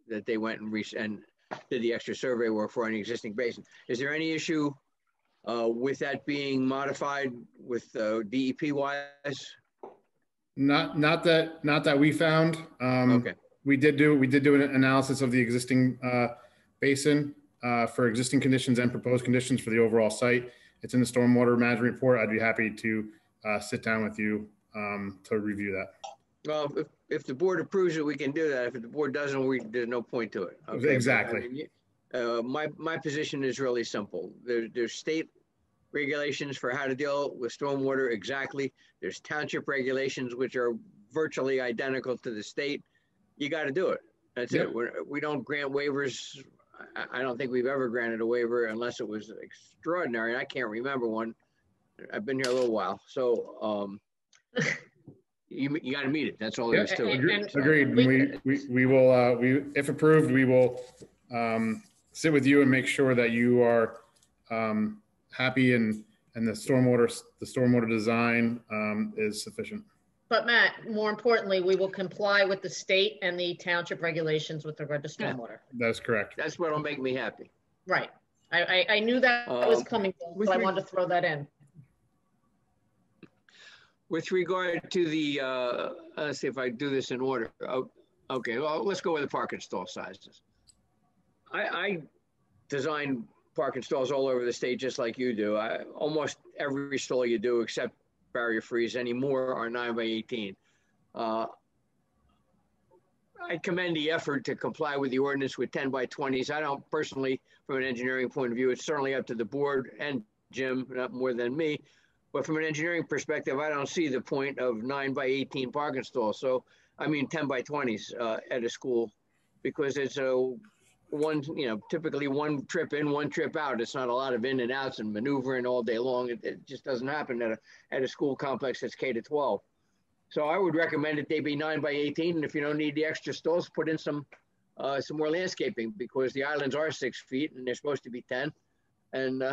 that they went and did the extra survey work for an existing basin. Is there any issue with that being modified with DEP wise? Not that we found. Okay. We did do an analysis of the existing basin for existing conditions and proposed conditions for the overall site. It's in the stormwater management report. I'd be happy to sit down with you to review that. Well, if the board approves it, we can do that. If the board doesn't, there's no point to it. Okay? Exactly. I mean, my position is really simple. There's state regulations for how to deal with stormwater. Exactly. There's township regulations, which are virtually identical to the state. You got to do it. That's it. We don't grant waivers. I don't think we've ever granted a waiver unless it was extraordinary. I can't remember one. I've been here a little while. So you got to meet it. That's all there is to it. Agreed. We will, if approved, we will sit with you and make sure that you are happy and the stormwater design is sufficient. But Matt, more importantly, we will comply with the state and the township regulations with regard to stormwater. That is correct. That's what'll make me happy. Right. I knew that was coming, so I wanted to throw that in. With regard to the, let's see if I do this in order. Okay, well, let's go with the parking stall sizes. I design parking stalls all over the state just like you do. Almost every stall you do except barrier frees anymore are 9 by 18. I commend the effort to comply with the ordinance with 10 by 20s. I don't personally, from an engineering point of view, it's certainly up to the board and Jim, not more than me. But from an engineering perspective, I don't see the point of 9 by 18 parking stalls. So, I mean, 10 by 20s at a school, because it's typically one trip in, one trip out. It's not a lot of in and outs and maneuvering all day long. It just doesn't happen at a school complex that's K to 12. So I would recommend that they be 9 by 18. And if you don't need the extra stalls, put in some more landscaping, because the islands are 6 feet and they're supposed to be 10. And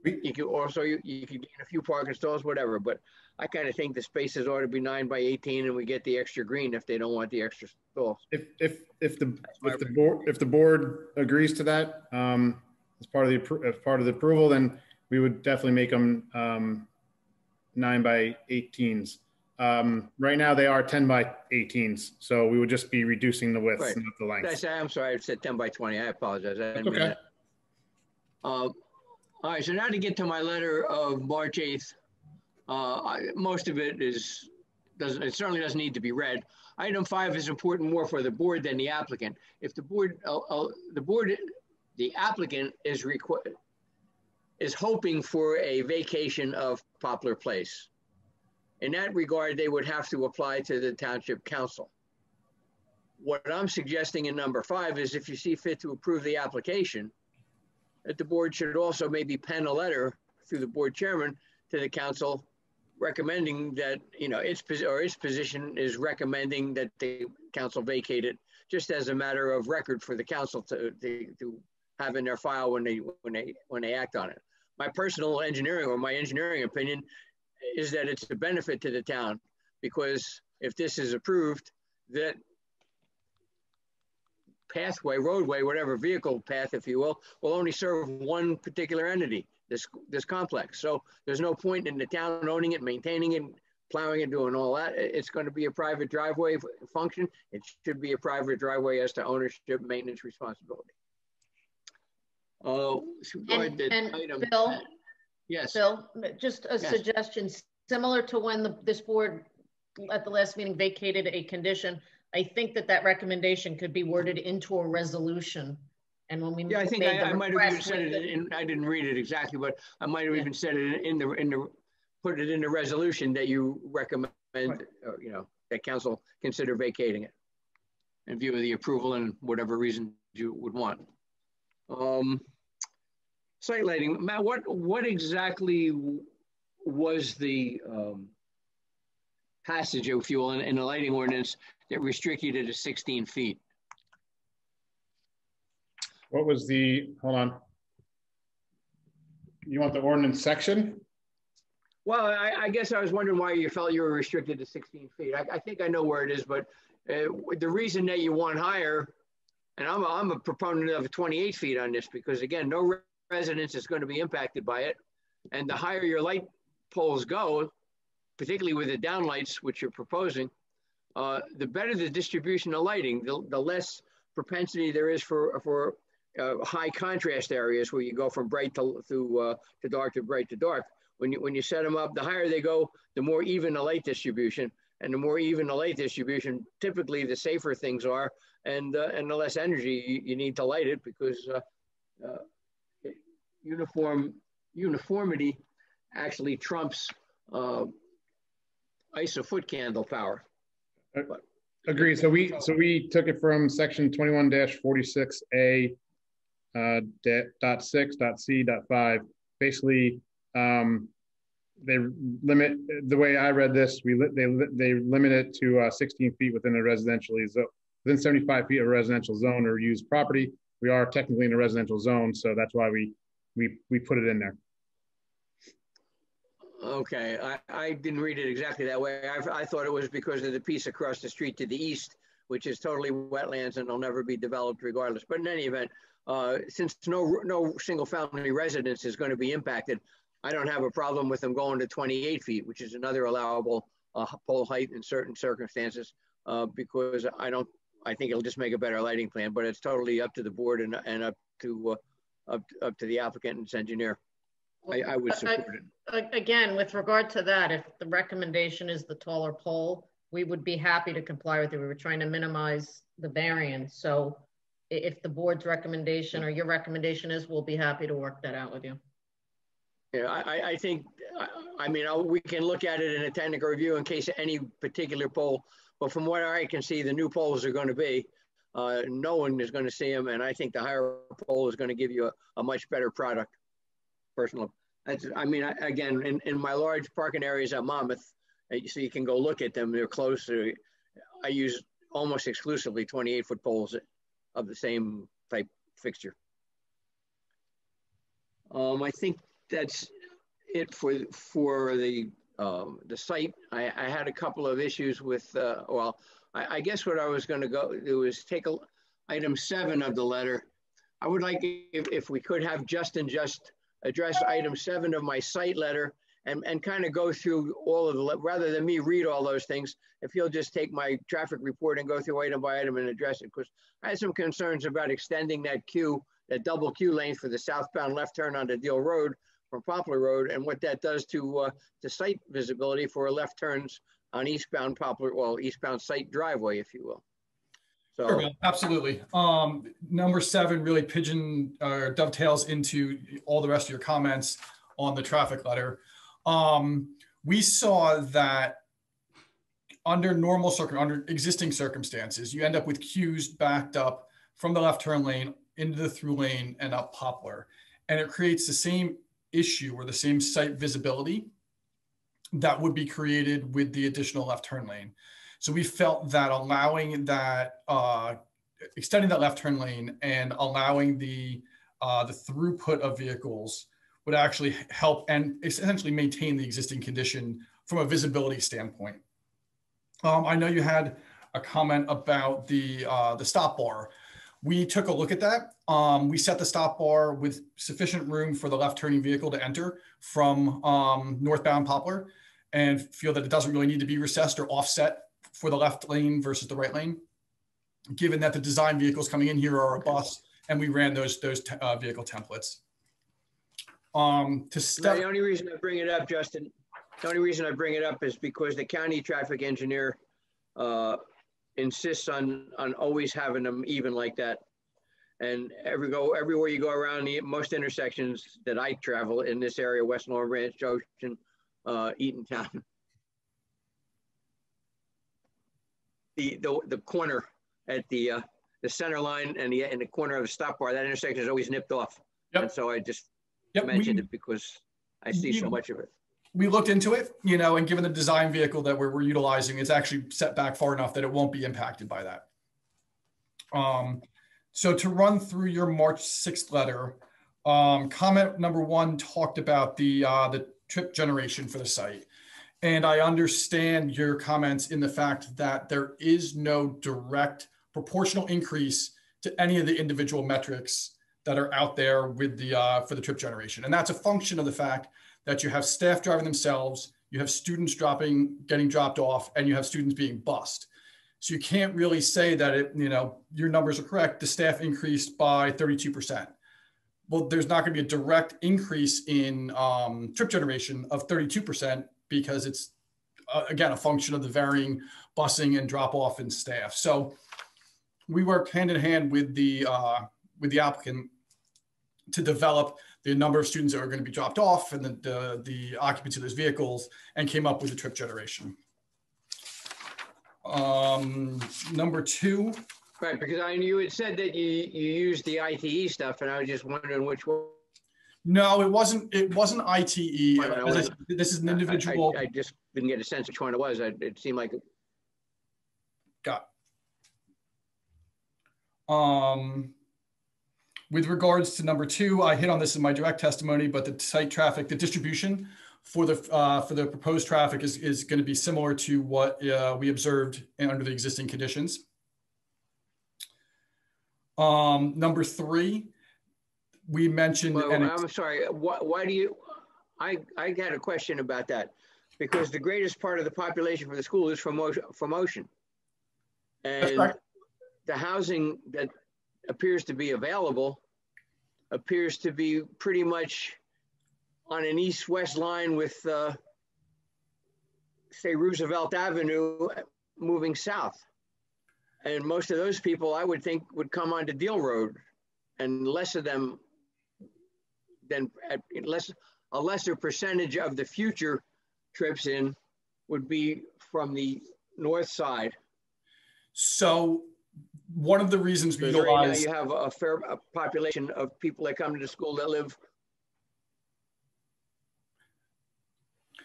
you could also, you could gain a few parking stalls, whatever. But I kind of think the spaces ought to be 9 by 18 and we get the extra green if they don't want the extra stalls. If the board agrees to that as part of the approval, then we would definitely make them 9 by 18s. Right now they are 10 by 18s, so we would just be reducing the width, right, not the length. I'm sorry, I said 10 by 20. I apologize. I didn't mean okay. that. All right, so now to get to my letter of March 8th, most of it it certainly doesn't need to be read. Item 5 is important more for the board than the applicant. If the applicant is hoping for a vacation of Poplar Place. In that regard, they would have to apply to the Township Council. What I'm suggesting in number 5 is, if you see fit to approve the application, that the board should also maybe pen a letter through the board chairman to the council recommending that, its position is recommending that the council vacate it, just as a matter of record for the council to have in their file when they act on it. My personal engineering, or my engineering opinion, is that it's a benefit to the town, because if this is approved, that pathway, roadway, whatever vehicle path, if you will only serve one particular entity, this complex. So there's no point in the town owning it, maintaining it, plowing it, doing all that. It's going to be a private driveway function. It should be a private driveway as to ownership, maintenance, responsibility. Bill, yes. Bill, just a suggestion, similar to when this board at the last meeting vacated a condition. I think that recommendation could be worded into a resolution And when we Yeah, I think made the I might have even request said with it in, I didn't read it exactly, but I might have even said it in the, put it in the resolution that you recommend, you know, that council consider vacating it in view of the approval and whatever reason you would want. Site lighting, Matt, what exactly was the passage, if you will, in the lighting ordinance that restricted it to 16 feet? What was the, hold on. You want the ordinance section? Well, I guess I was wondering why you felt you were restricted to 16 feet. I think I know where it is, but the reason that you want higher, and I'm a proponent of 28 feet on this because, again, no residence is going to be impacted by it. And the higher your light poles go, particularly with the downlights, which you're proposing, the better the distribution of lighting, the less propensity there is for high contrast areas where you go from bright to dark to bright to dark. When you set them up, the higher they go, the more even the light distribution, and the more even the light distribution, typically the safer things are, and the less energy you need to light it because uniformity actually trumps ISO foot candle power. Agreed. So we took it from section 21-46A .6.C.5. Basically, they limit, the way I read this, they limit it to 16 feet within a residentially zone, within 75 feet of a residential zone or used property. We are technically in a residential zone, so that's why we put it in there. Okay, I didn't read it exactly that way. I thought it was because of the piece across the street to the east, which is totally wetlands and will never be developed regardless. But in any event, since no single family residence is going to be impacted, I don't have a problem with them going to 28 feet, which is another allowable pole height in certain circumstances, because I think it'll just make a better lighting plan, but it's totally up to the board and up to the applicant and its engineer. I would support it. Again, with regard to that, if the recommendation is the taller pole, we would be happy to comply with it. We were trying to minimize the variance. So if the board's recommendation or your recommendation is, we'll be happy to work that out with you. Yeah, I think, I mean, we can look at it in a technical review in case of any particular pole, but from what I can see, the new poles are going to be, no one is going to see them, and I think the higher pole is going to give you a much better product. Personally, I mean, again, in my large parking areas at Monmouth, so you can go look at them, they're close to, I use almost exclusively 28-foot poles of the same type fixture. I think that's it for the site. I had a couple of issues with, well, I guess what I was going to go do is take item 7 of the letter. I would like if we could have Justin just address item 7 of my site letter and kind of go through all of the, rather than me read all those things, if he'll just take my traffic report and go through item by item and address it, because I had some concerns about extending that queue, that double queue lane for the southbound left turn onto Deal Road from Poplar Road, and what that does to site visibility for left turns on eastbound eastbound site driveway, if you will. So, sure, absolutely. Number 7 really dovetails into all the rest of your comments on the traffic letter. We saw that under existing circumstances, you end up with queues backed up from the left turn lane into the through lane and up Poplar, and it creates the same issue or the same site visibility that would be created with the additional left turn lane. So we felt that allowing that, extending that left turn lane and allowing the throughput of vehicles would actually help and essentially maintain the existing condition from a visibility standpoint. I know you had a comment about the stop bar. We took a look at that. We set the stop bar with sufficient room for the left turning vehicle to enter from northbound Poplar, and feel that it doesn't really need to be recessed or offset for the left lane versus the right lane, given that the design vehicles coming in here are a bus, and we ran those vehicle templates. The only reason I bring it up, Justin, the only reason I bring it up is because the county traffic engineer insists on always having them even like that. And everywhere you go around most intersections that I travel in this area, West Long Branch, Ocean, Eatontown, the corner at the center line and the corner of the stop bar, that intersection is always nipped off. Yep. And so I just mentioned it because I see so much of it. We looked into it, you know, and given the design vehicle that we're utilizing, it's actually set back far enough that it won't be impacted by that. So to run through your March 6th letter, comment number 1 talked about the trip generation for the site. And I understand your comments in the fact that there is no direct proportional increase to any of the individual metrics that are out there with the for the trip generation. And that's a function of the fact that you have staff driving themselves, you have students getting dropped off, and you have students being bused. So you can't really say that it, you know, your numbers are correct. The staff increased by 32%. Well, there's not going to be a direct increase in trip generation of 32% because it's again a function of the varying busing and drop off in staff. So we work hand in hand with the applicant to develop the number of students that are going to be dropped off and the occupancy of those vehicles, and came up with the trip generation. Number 2. Right, because you had said that you used the ITE stuff, and I was just wondering which one. No, it wasn't ITE. This is an individual. I just didn't get a sense which one it was. It seemed like. Got. With regards to number 2, I hit on this in my direct testimony, but the site traffic, the distribution for the proposed traffic is going to be similar to what we observed under the existing conditions. Number 3, we mentioned. Well, I'm sorry. Why do you? I got a question about that, because the greatest part of the population for the school is from Ocean, and the housing that appears to be available appears to be pretty much on an east-west line with, say, Roosevelt Avenue moving south. And most of those people, I would think, would come onto Deal Road, and less of them than a lesser percentage of the future trips in would be from the north side. So one of the reasons we utilize, right now you have a fair population of people that come to the school that live.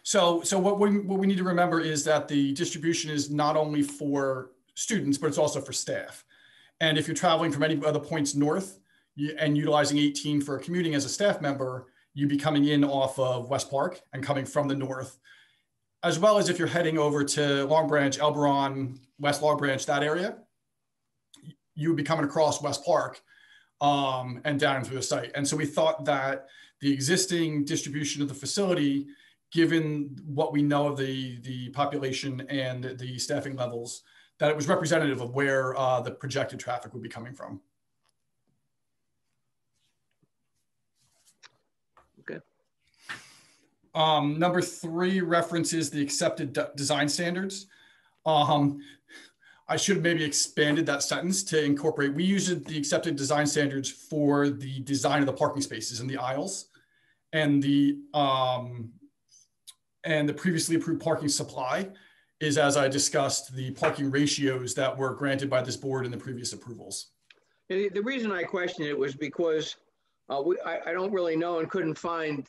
So what we need to remember is that the distribution is not only for students, but it's also for staff. And if you're traveling from any other points north and utilizing 18 for commuting as a staff member, you'd be coming in off of West Park and coming from the north, as well as if you're heading over to Long Branch, Elberon, West Long Branch, that area, you would be coming across West Park and down through the site. And so we thought that the existing distribution of the facility, given what we know of the population and the staffing levels, that it was representative of where the projected traffic would be coming from. Okay. Number 3 references the accepted design standards. I should have maybe expanded that sentence to incorporate. We use the accepted design standards for the design of the parking spaces and the aisles, and the previously approved parking supply is, as I discussed, the parking ratios that were granted by this board in the previous approvals. The reason I questioned it was because I don't really know and couldn't find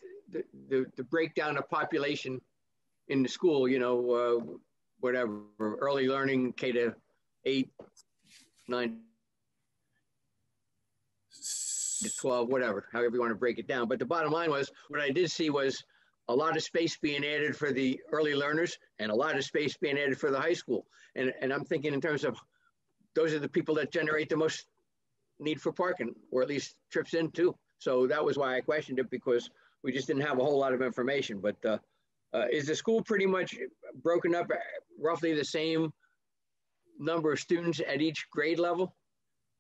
the breakdown of population in the school, you know, whatever, early learning, K to 8, 9, to 12, whatever, however you want to break it down. But the bottom line was, what I did see was a lot of space being added for the early learners and a lot of space being added for the high school. And I'm thinking in terms of, those are the people that generate the most need for parking, or at least trips in too. So that was why I questioned it, because we just didn't have a whole lot of information. But is the school pretty much broken up roughly the same number of students at each grade level?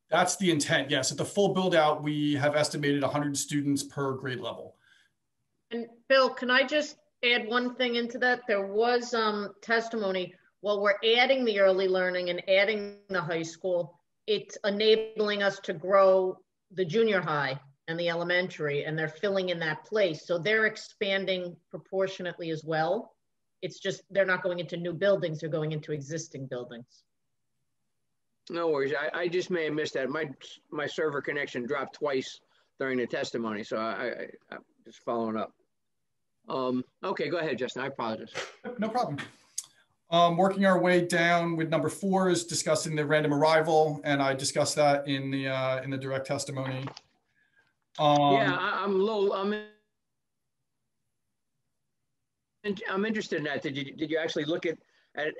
That's the intent, yes. At the full build out, we have estimated 100 students per grade level. And Bill, can I just add one thing into that? There was testimony, while we're adding the early learning and adding the high school, it's enabling us to grow the junior high and the elementary, and they're filling in that place. So they're expanding proportionately as well. It's just, they're not going into new buildings, they're going into existing buildings. No worries. I just may have missed that. My server connection dropped twice during the testimony, so I'm just following up. Okay, go ahead, Justin. I apologize. No problem. Working our way down with number 4 is discussing the random arrival, and I discussed that in the direct testimony. Yeah, I'm interested in that. Did you actually look at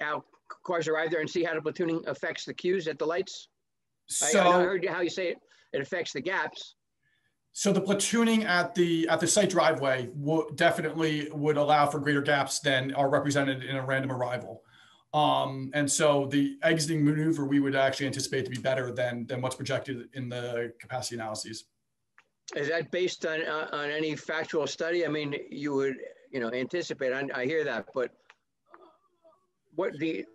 how cars arrive there and see how the platooning affects the queues at the lights? So I heard how you say it affects the gaps. So the platooning at the site driveway definitely would allow for greater gaps than are represented in a random arrival. And so the exiting maneuver we would actually anticipate to be better than what's projected in the capacity analyses. Is that based on any factual study? I mean, you would anticipate. I hear that, but what the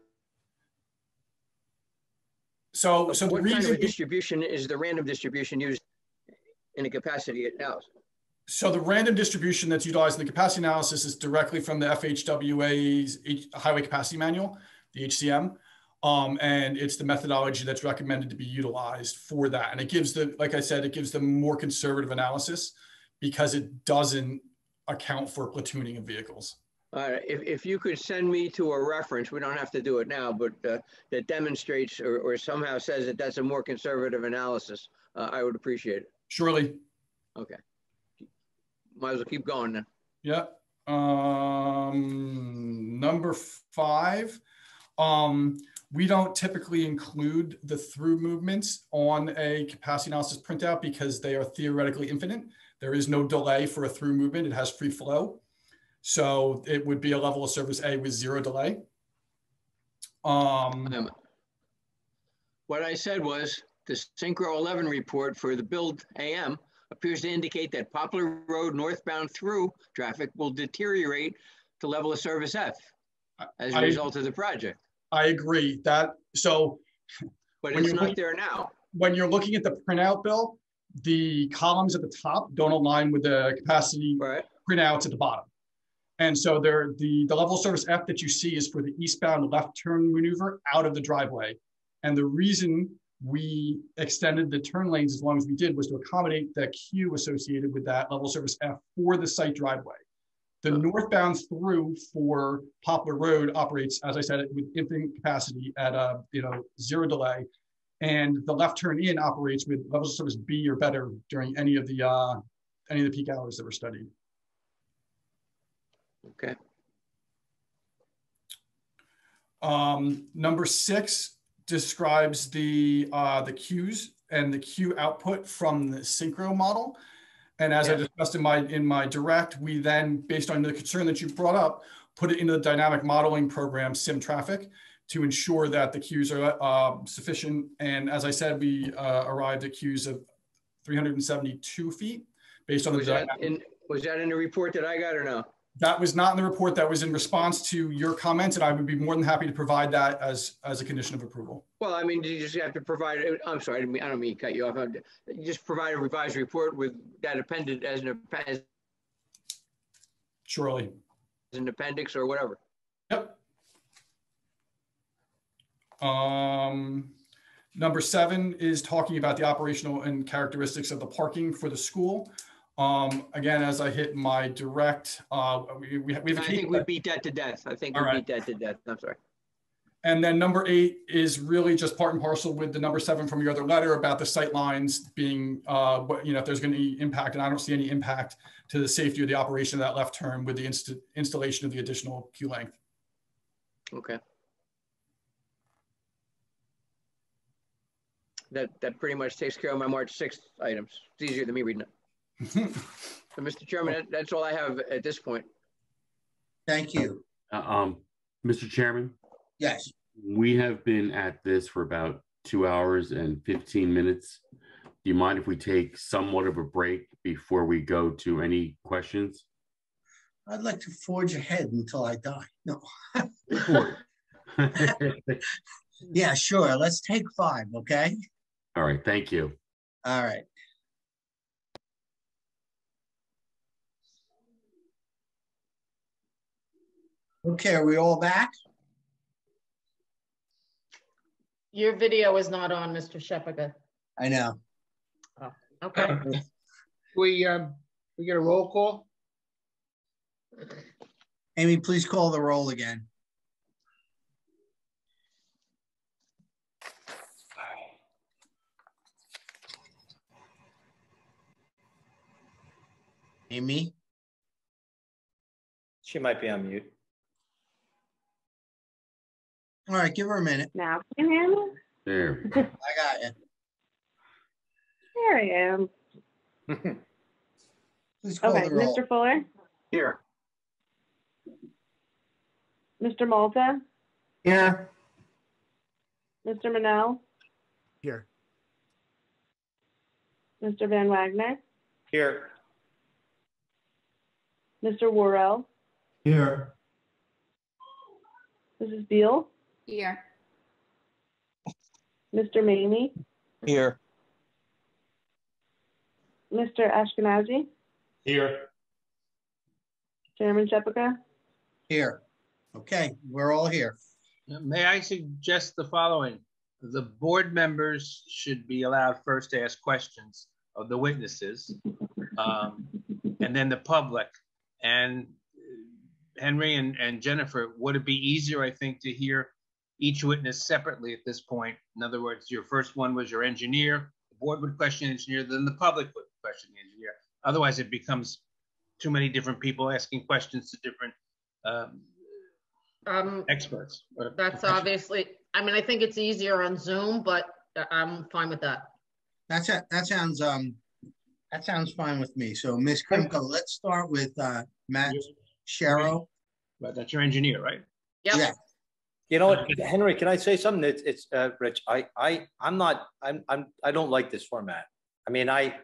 what kind of distribution is the random distribution used in the capacity analysis? So the random distribution that's utilized in the capacity analysis is directly from the FHWA's Highway Capacity Manual, the HCM. And it's the methodology that's recommended to be utilized for that. And it gives like I said, it gives the more conservative analysis because it doesn't account for platooning of vehicles. All right, if you could send me to a reference, we don't have to do it now, but that demonstrates or somehow says that that's a more conservative analysis, I would appreciate it. Surely. Okay. Might as well keep going then. Yeah. Number 5. We don't typically include the through movements on a capacity analysis printout because they are theoretically infinite. There is no delay for a through movement. It has free flow. So it would be a level of service A with 0 delay. What I said was the Synchro 11 report for the build AM appears to indicate that Poplar Road northbound through traffic will deteriorate to level of service F as a result of the project. I agree that. So, but it's not there now. When you're looking at the printout, Bill, the columns at the top don't align with the capacity printouts at the bottom. And so the level of service F that you see is for the eastbound left turn maneuver out of the driveway. And the reason we extended the turn lanes as long as we did was to accommodate the queue associated with that level of service F for the site driveway. The northbound through for Poplar Road operates, as I said, with infinite capacity at 0 delay, and the left turn in operates with levels of service B or better during any of the peak hours that were studied. Okay. Number 6 describes the queues and the queue output from the Synchro model. And as I discussed in my direct, we then, based on the concern that you brought up, put it into the dynamic modeling program, SimTraffic, to ensure that the queues are sufficient. And as I said, we arrived at queues of 372 feet based on was that in the report that I got or no? That was not in the report. That was in response to your comments, and I would be more than happy to provide that as a condition of approval. Well, I mean, you just have to provide. I'm sorry, I don't mean to cut you off. You just provide a revised report with that appended as surely as an appendix or whatever. Yep. Number 7 is talking about the operational and characteristics of the parking for the school. Again, as I hit my direct, we have I think we beat that to death. I think we beat that to death. I'm sorry. And then number 8 is really just part and parcel with the number 7 from your other letter about the sight lines being, if there's going to be impact, and I don't see any impact to the safety of the operation of that left turn with the installation of the additional queue length. Okay. That pretty much takes care of my March 6th items. It's easier than me reading it. So, Mr. Chairman, that's all I have at this point. Thank you. Mr. Chairman? Yes. We have been at this for about 2 hours and 15 minutes. Do you mind if we take somewhat of a break before we go to any questions? I'd like to forge ahead until I die. No. Yeah, sure. Let's take 5, okay? All right. Thank you. All right. Okay, are we all back? Your video is not on, Mr. Shepherd. I know. Oh, okay. We get a roll call? Amy, please call the roll again. Amy? She might be on mute. All right, give her a minute. Now, can you hear me? There. I got you. There I am. Please call Okay, the roll. Mr. Fuller, Here. Mr. Malta, Here. Mr. Manel, Here. Mr. Van Wagner, Here. Mr. Worrell, Here. Mrs. Beal, Here. Mr. Mamie, Here. Mr. Ashkenazi, Here. Chairman Shepherd. Here. Okay, we're all here. May I suggest the following? The board members should be allowed first to ask questions of the witnesses, and then the public. And Henry and Jennifer, would it be easier, I think, to hear each witness separately at this point? In other words, your first one was your engineer, the board would question the engineer, then the public would question the engineer. Otherwise, it becomes too many different people asking questions to different experts. That's obviously, I mean, I think it's easier on Zoom, but I'm fine with that. That sounds fine with me. So Ms. Krimko, let's start with Matt Sharrow. But that's your engineer, right? Yep. Yeah. You know what, Henry, can I say something? It's Rich, I don't like this format. I mean, I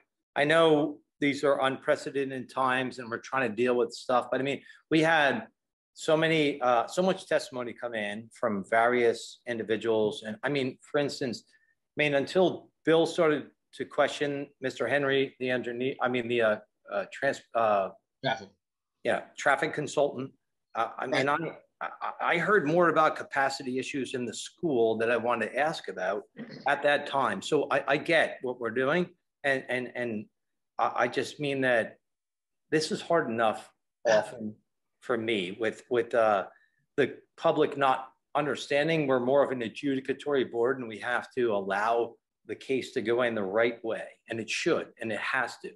know these are unprecedented times and we're trying to deal with stuff, but I mean, we had so much testimony come in from various individuals. And I mean, for instance, I mean, until Bill started to question Mr. Henry, the engineer, I mean, the traffic consultant. I mean, I heard more about capacity issues in the school that I wanted to ask about at that time. So I get what we're doing. And I just mean that this is hard enough often for me with the public not understanding. We're more of an adjudicatory board and we have to allow the case to go in the right way. And it should, and it has to.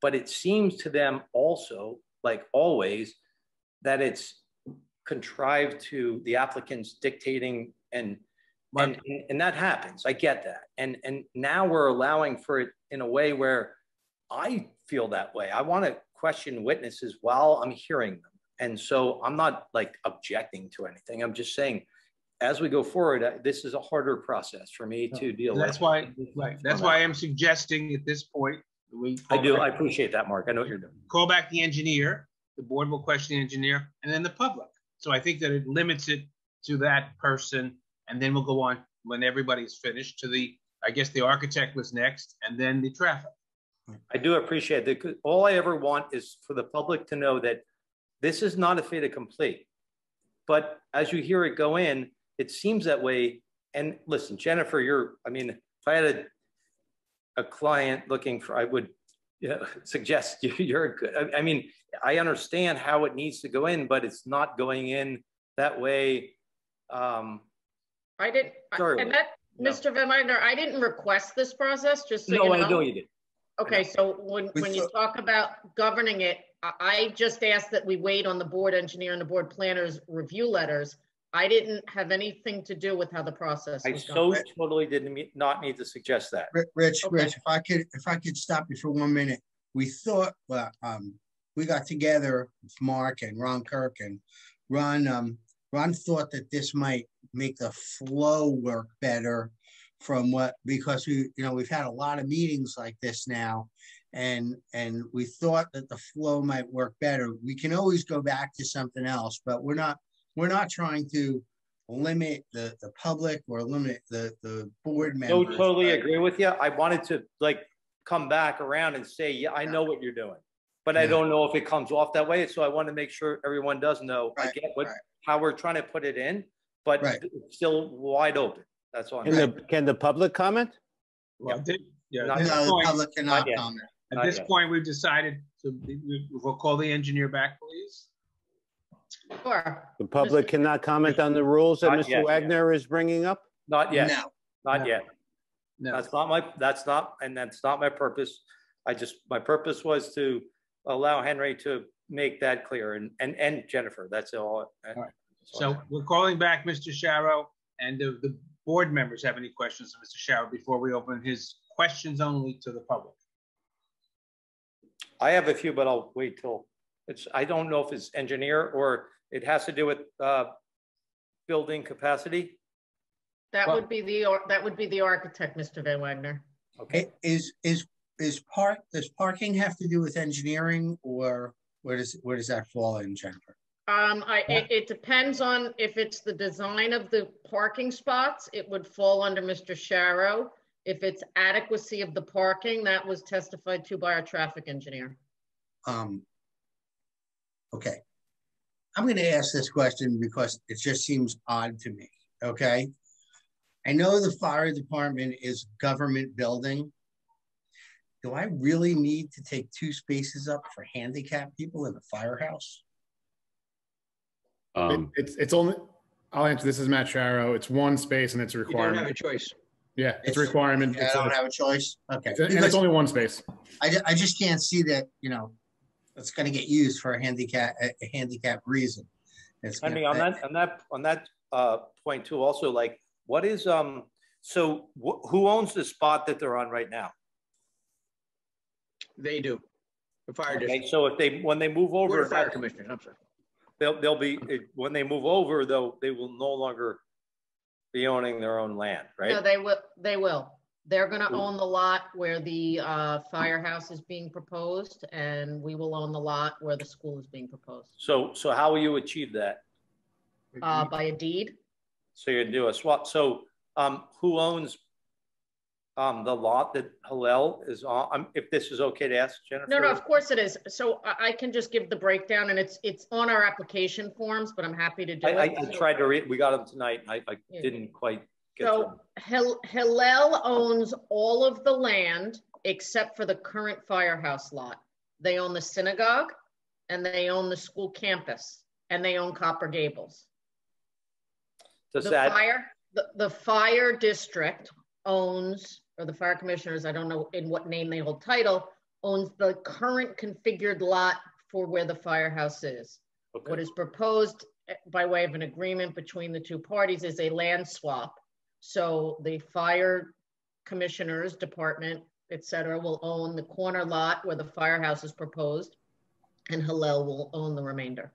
But it seems to them also, like always, that it's contrived to the applicants dictating and that happens. I get that. And now we're allowing for it in a way where I feel that way. I want to question witnesses while I'm hearing them. And so I'm not like objecting to anything. I'm just saying, as we go forward, this is a harder process for me to deal with. That's why I'm suggesting at this point, I appreciate that, Mark. I know what you're doing. Call back the engineer, the board will question the engineer, and then the public. So I think that it limits it to that person, and then we'll go on when everybody's finished to I guess the architect was next, and then the traffic. I do appreciate that. All I ever want is for the public to know that this is not a fait accompli. But as you hear it go in, it seems that way. And listen, Jennifer, I mean, if I had a client looking for, I would suggest you're good. I mean, I understand how it needs to go in, but it's not going in that way. Mr. Van Wagner, I didn't request this process, just so you know. No, I know you did. Okay, so when you talk about governing it, I just asked that we wait on the board engineer and the board planner's review letters. I didn't have anything to do with how the process was going. Totally did not need to suggest that. Rich, if I could stop you for 1 minute. We thought, we got together with Mark and Ron Kirk, and Ron thought that this might make the flow work better because we've had a lot of meetings like this now, and we thought that the flow might work better. We can always go back to something else, but we're not trying to limit the public or limit the board members. No, totally agree with you. I wanted to come back around and say, yeah, I know what you're doing, but I don't know if it comes off that way. So I want to make sure everyone does know. Right, I get what how we're trying to put it in, but Right. it's still wide open. That's all. Can the public comment? Yeah, yeah. Not At yet. this No, the point- public cannot yet. comment. At Not this yet. point, we've decided to, we'll call the engineer back, please. Sure. The public cannot comment on the rules that Not Mr. yet. Wagner is bringing up? Not yet. No. Not No. yet. No. That's not my purpose. My purpose was to allow Henry to make that clear and Jennifer, that's all. right. So we're calling back Mr. Sharrow, and the board members have any questions of Mr. Sharrow before we open his questions only to the public. I have a few, but I'll wait till I don't know if it's engineer or it has to do with building capacity. That Well- would be the architect, Mr. Van Wagner. Okay. Does parking have to do with engineering, or where does that fall in, Jennifer? It depends on if it's the design of the parking spots, it would fall under Mr. Sharrow. If it's adequacy of the parking, that was testified to by our traffic engineer. Okay. I'm going to ask this question because it just seems odd to me, okay? I know the fire department is a government building. Do I really need to take 2 spaces up for handicapped people in the firehouse? It's only, I'll answer, this is Matt Sharrow. It's 1 space and it's a You don't requirement. have a choice. Yeah, it's a requirement. I don't have a choice. Okay. And it's only 1 space. I just can't see that, it's going to get used for a handicap reason. I mean, on that point too, also, like, what is, who owns the spot that they're on right now? They do. The fire Okay, district. so when they move Board over, of Fire Commissioners, I'm sorry. they'll be, when they move over, though, they will no longer be owning their own land, right? No, they will. They're gonna own the lot where the firehouse is being proposed, and we will own the lot where the school is being proposed. So how will you achieve that? By a deed. So you're gonna do a swap. So who owns the lot that Hillel is on? If this is okay to ask, Jennifer? No, of course it is. So I can just give the breakdown, and it's on our application forms, but I'm happy to do it. I tried to read, we got them tonight. I didn't quite get So Hillel owns all of the land except for the current firehouse lot. They own the synagogue, and they own the school campus, and they own Copper Gables. The fire district owns, or the fire commissioners, I don't know in what name they hold title, owns the current configured lot for where the firehouse is. Okay. What is proposed by way of an agreement between the 2 parties is a land swap. So the fire commissioners department, et cetera, will own the corner lot where the firehouse is proposed, and Hillel will own the remainder.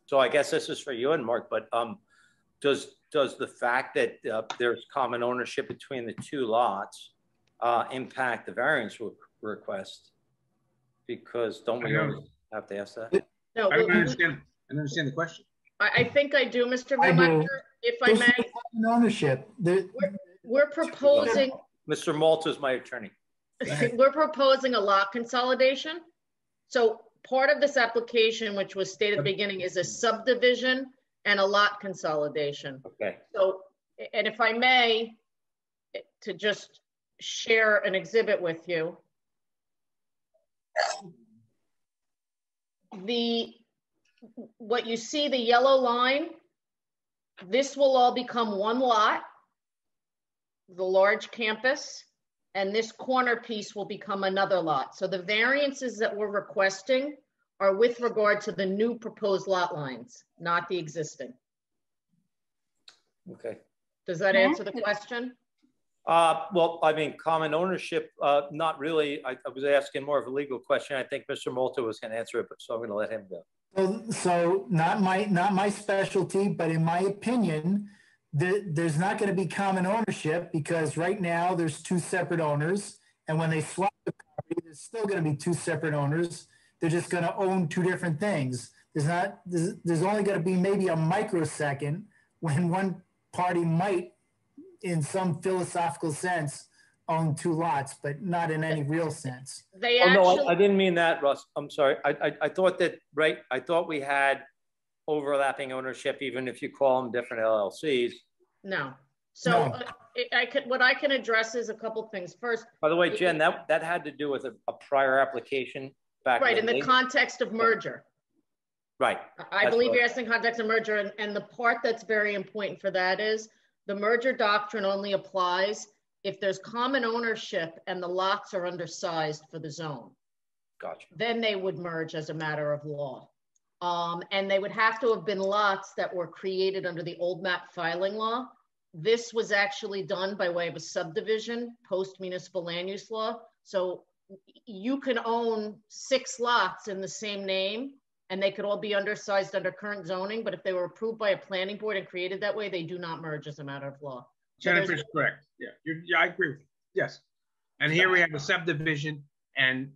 So I guess this is for you and Mark, but does the fact that there's common ownership between the 2 lots impact the variance request? Because don't we always have to ask that? No, I don't understand the question. I think I do, Mr. Van Wagner, if I may. Ownership. We're proposing. Mr. Malta is my attorney. We're proposing a lot consolidation. So part of this application, which was stated at the beginning, is a subdivision and a lot consolidation. Okay. So, and if I may, to just share an exhibit with you. What you see, the yellow line, this will all become 1 lot, the large campus, and this corner piece will become another lot. So the variances that we're requesting are with regard to the new proposed lot lines, not the existing. Okay. Does that answer the question? Well, I mean, common ownership, not really. I was asking more of a legal question. I think Mr. Malta was going to answer it, but so I'm going to let him go. So not my specialty, but in my opinion, there's not going to be common ownership because right now there's 2 separate owners, and when they swap the property, there's still going to be 2 separate owners. They're just going to own 2 different things. There's only going to be maybe a microsecond when one party might, in some philosophical sense, own 2 lots, but not in any real sense. No, I didn't mean that, Russ. I'm sorry. I thought that, right? I thought we had overlapping ownership, even if you call them different LLCs. No. So what I can address is a couple things. First, by the way, Jen, that had to do with a prior application back right in the context of merger. Right. I believe you're asking context of merger, and the part that's very important for that is the merger doctrine only applies if there's common ownership and the lots are undersized for the zone. Gotcha. Then they would merge as a matter of law. And they would have to have been lots that were created under the old map filing law. This was actually done by way of a subdivision post municipal land use law. So you can own 6 lots in the same name and they could all be undersized under current zoning, but if they were approved by a planning board and created that way, they do not merge as a matter of law. So Jennifer's correct. Yeah, I agree with you. Yes. And here we have a subdivision, and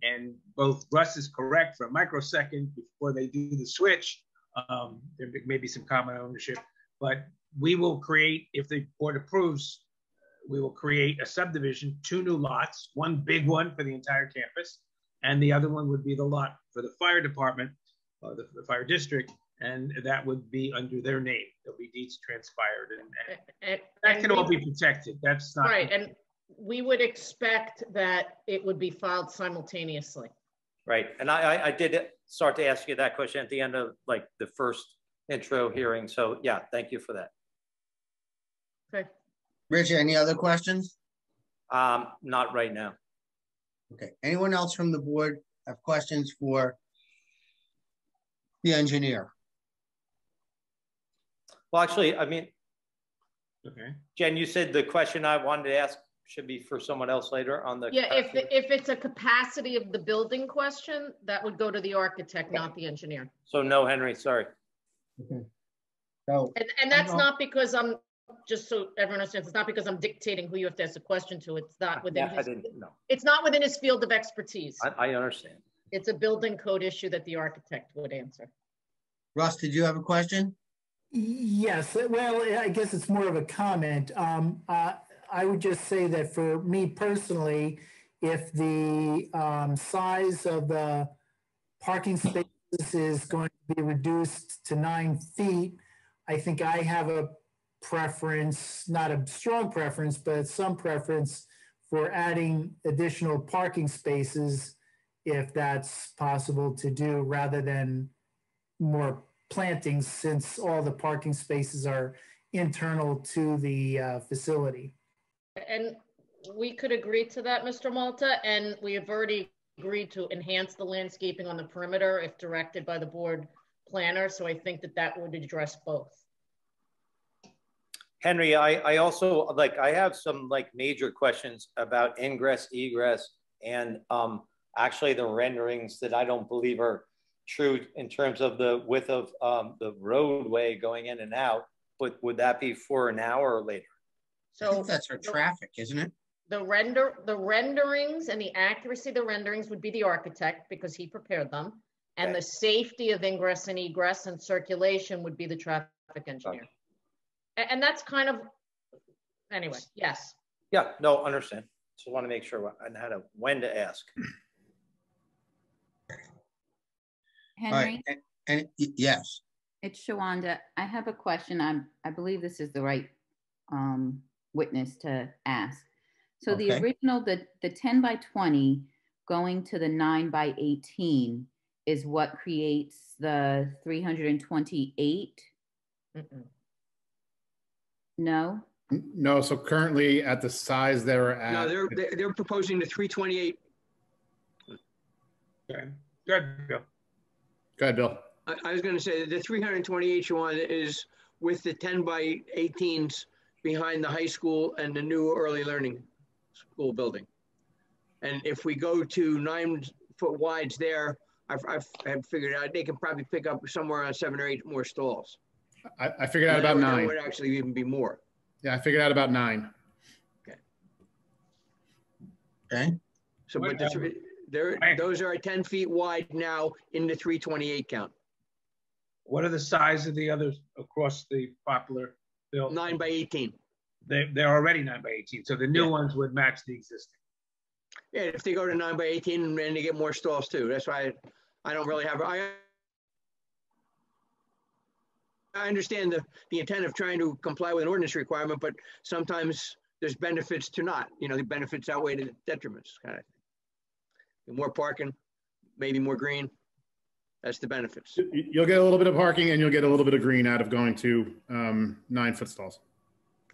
both Russ is correct for a microsecond before they do the switch. There may be some common ownership, but we will create, if the board approves, we will create a subdivision, 2 new lots, one big one for the entire campus, and the other one would be the lot for the fire department, the fire district, and that would be under their name. There'll be deeds transpired, and that can all be protected. That's not right. And we would expect that it would be filed simultaneously. Right. And I did start to ask you that question at the end of like the first intro hearing. So yeah, thank you for that. Okay. Richard, any other questions? Not right now. Okay. Anyone else from the board have questions for the engineer? Well, actually, I mean, okay. Jen, you said the question I wanted to ask should be for someone else later on the. Yeah, if it's a capacity of the building question, that would go to the architect, not the engineer. So no, Henry, sorry. Okay. So, and that's not because I'm, just so everyone understands, it's not because I'm dictating who you have to ask a question to. It's not within his, it's not within his field of expertise. I understand. It's a building code issue that the architect would answer. Russ, did you have a question? Yes, well, I guess it's more of a comment. I would just say that for me personally, if the size of the parking spaces is going to be reduced to 9 feet, I think I have a preference, not a strong preference, but some preference for adding additional parking spaces if that's possible to do, rather than more plantings, since all the parking spaces are internal to the facility. And we could agree to that, Mr. Malta, and we have already agreed to enhance the landscaping on the perimeter if directed by the board planner. So I think that that would address both. Henry, I also, I have some major questions about ingress, egress, and actually the renderings that I don't believe are true in terms of the width of the roadway going in and out. But would that be for an hour or later? So I think that's for traffic, isn't it? The renderings and the accuracy of the renderings would be the architect because he prepared them. And the safety of ingress and egress and circulation would be the traffic engineer. Okay. And that's kind of, anyway, yes. Yeah, no, understand. Just want to make sure I had when to ask. Henry? Right. And yes. It's Shawanda. I have a question. I believe this is the right witness to ask. So the original, the 10 by 20 going to the 9 by 18 is what creates the 328? No? No, so currently at the size they're at. No, they're proposing the 328. Okay. Go ahead, Bill. Go ahead, Bill. I was going to say the 328 one is with the 10 by 18s behind the high school and the new early learning school building. And if we go to 9 foot wides there, I've figured out they can probably pick up somewhere around 7 or 8 more stalls. I figured out about 9. It would actually even be more. Yeah, I figured out about 9. Okay. Okay. So, but those are 10 feet wide now in the 328 count. What are the size of the others across the Poplar Bill? 9 by 18. They're already 9 by 18, so the new ones would match the existing. Yeah, if they go to 9 by 18 and they get more stalls too. That's why I don't really have. I understand the intent of trying to comply with an ordinance requirement, but sometimes there's benefits to not, the benefits outweigh the detriments kind of thing. More parking, maybe more green. That's the benefits. You'll get a little bit of parking and you'll get a little bit of green out of going to 9-foot stalls.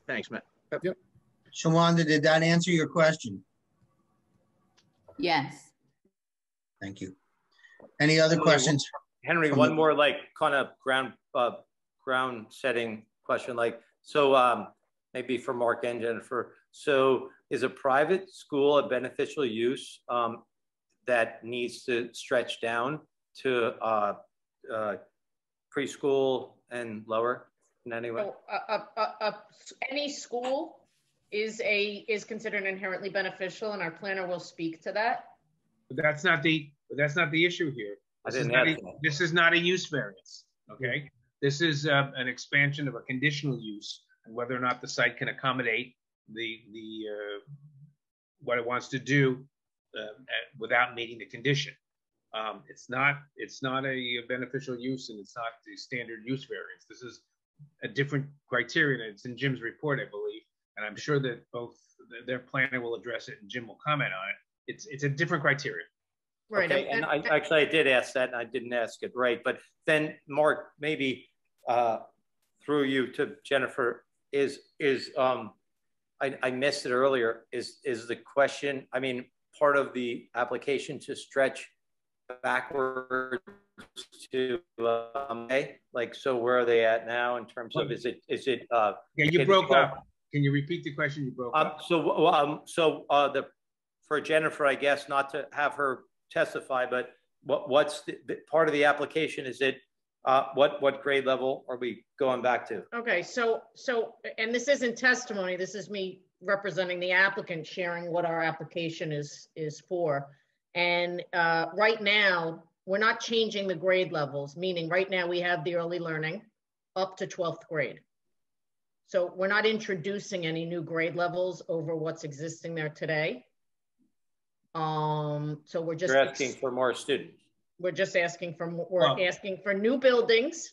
Thanks, Matt. Yep. Shawanda, did that answer your question? Yes. Thank you. Any other questions? Henry, one more like kind of ground setting question. So maybe for Mark and Jennifer. So is a private school a beneficial use that needs to stretch down to preschool and lower in any way? Any school is considered inherently beneficial, and our planner will speak to that. But that's not the issue here. This is not a use variance. Okay, this is an expansion of a conditional use, and whether or not the site can accommodate the what it wants to do without meeting the condition. It's not a beneficial use, and it's not the standard use variance. This is a different criterion. It's in Jim's report, I believe, and I'm sure that both their planner will address it and Jim will comment on it. It's a different criteria. Right. Okay, and I did ask that, and I didn't ask it right. But then, Mark, maybe through you to Jennifer, I missed it earlier. Is the question? I mean, part of the application to stretch backwards to so where are they at now in terms of is it yeah, you broke up. Can you repeat the question? You broke up. For Jennifer, I guess, not to have her testify, but what's the part of the application? Is it what grade level are we going back to? Okay, so and this isn't testimony, this is me representing the applicant, sharing what our application is for. And right now, we're not changing the grade levels, meaning right now we have the early learning up to 12th grade. So we're not introducing any new grade levels over what's existing there today. So we're just asking for more students. We're just asking for asking for new buildings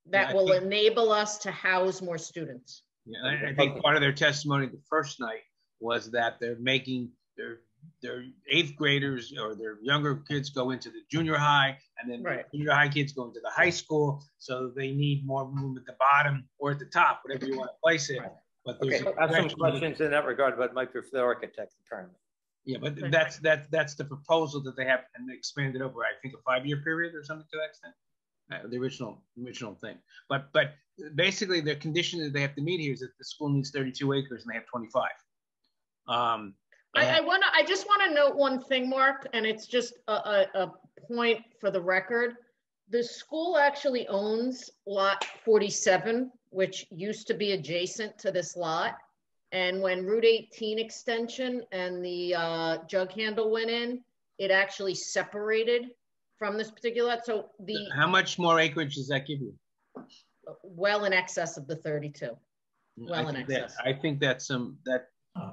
that will enable us to house more students. Yeah, I think part of their testimony the first night was that they're making their 8th graders or their younger kids go into the junior high, and then the junior high kids go into the high school. So they need more room at the bottom or at the top, whatever you want to place it. Right. But I have some questions in that regard, but might be for the architect apparently. Yeah, but that's the proposal that they have, and they expanded over, I think, a 5-year period or something to that extent. The original thing. But basically, the condition that they have to meet here is that the school needs 32 acres and they have 25. I just want to note one thing, Mark, and it's just a point for the record. The school actually owns lot 47, which used to be adjacent to this lot. And when Route 18 extension and the jug handle went in, it actually separated from this particular lot. So how much more acreage does that give you? Well in excess of the 32. Well in excess. I think that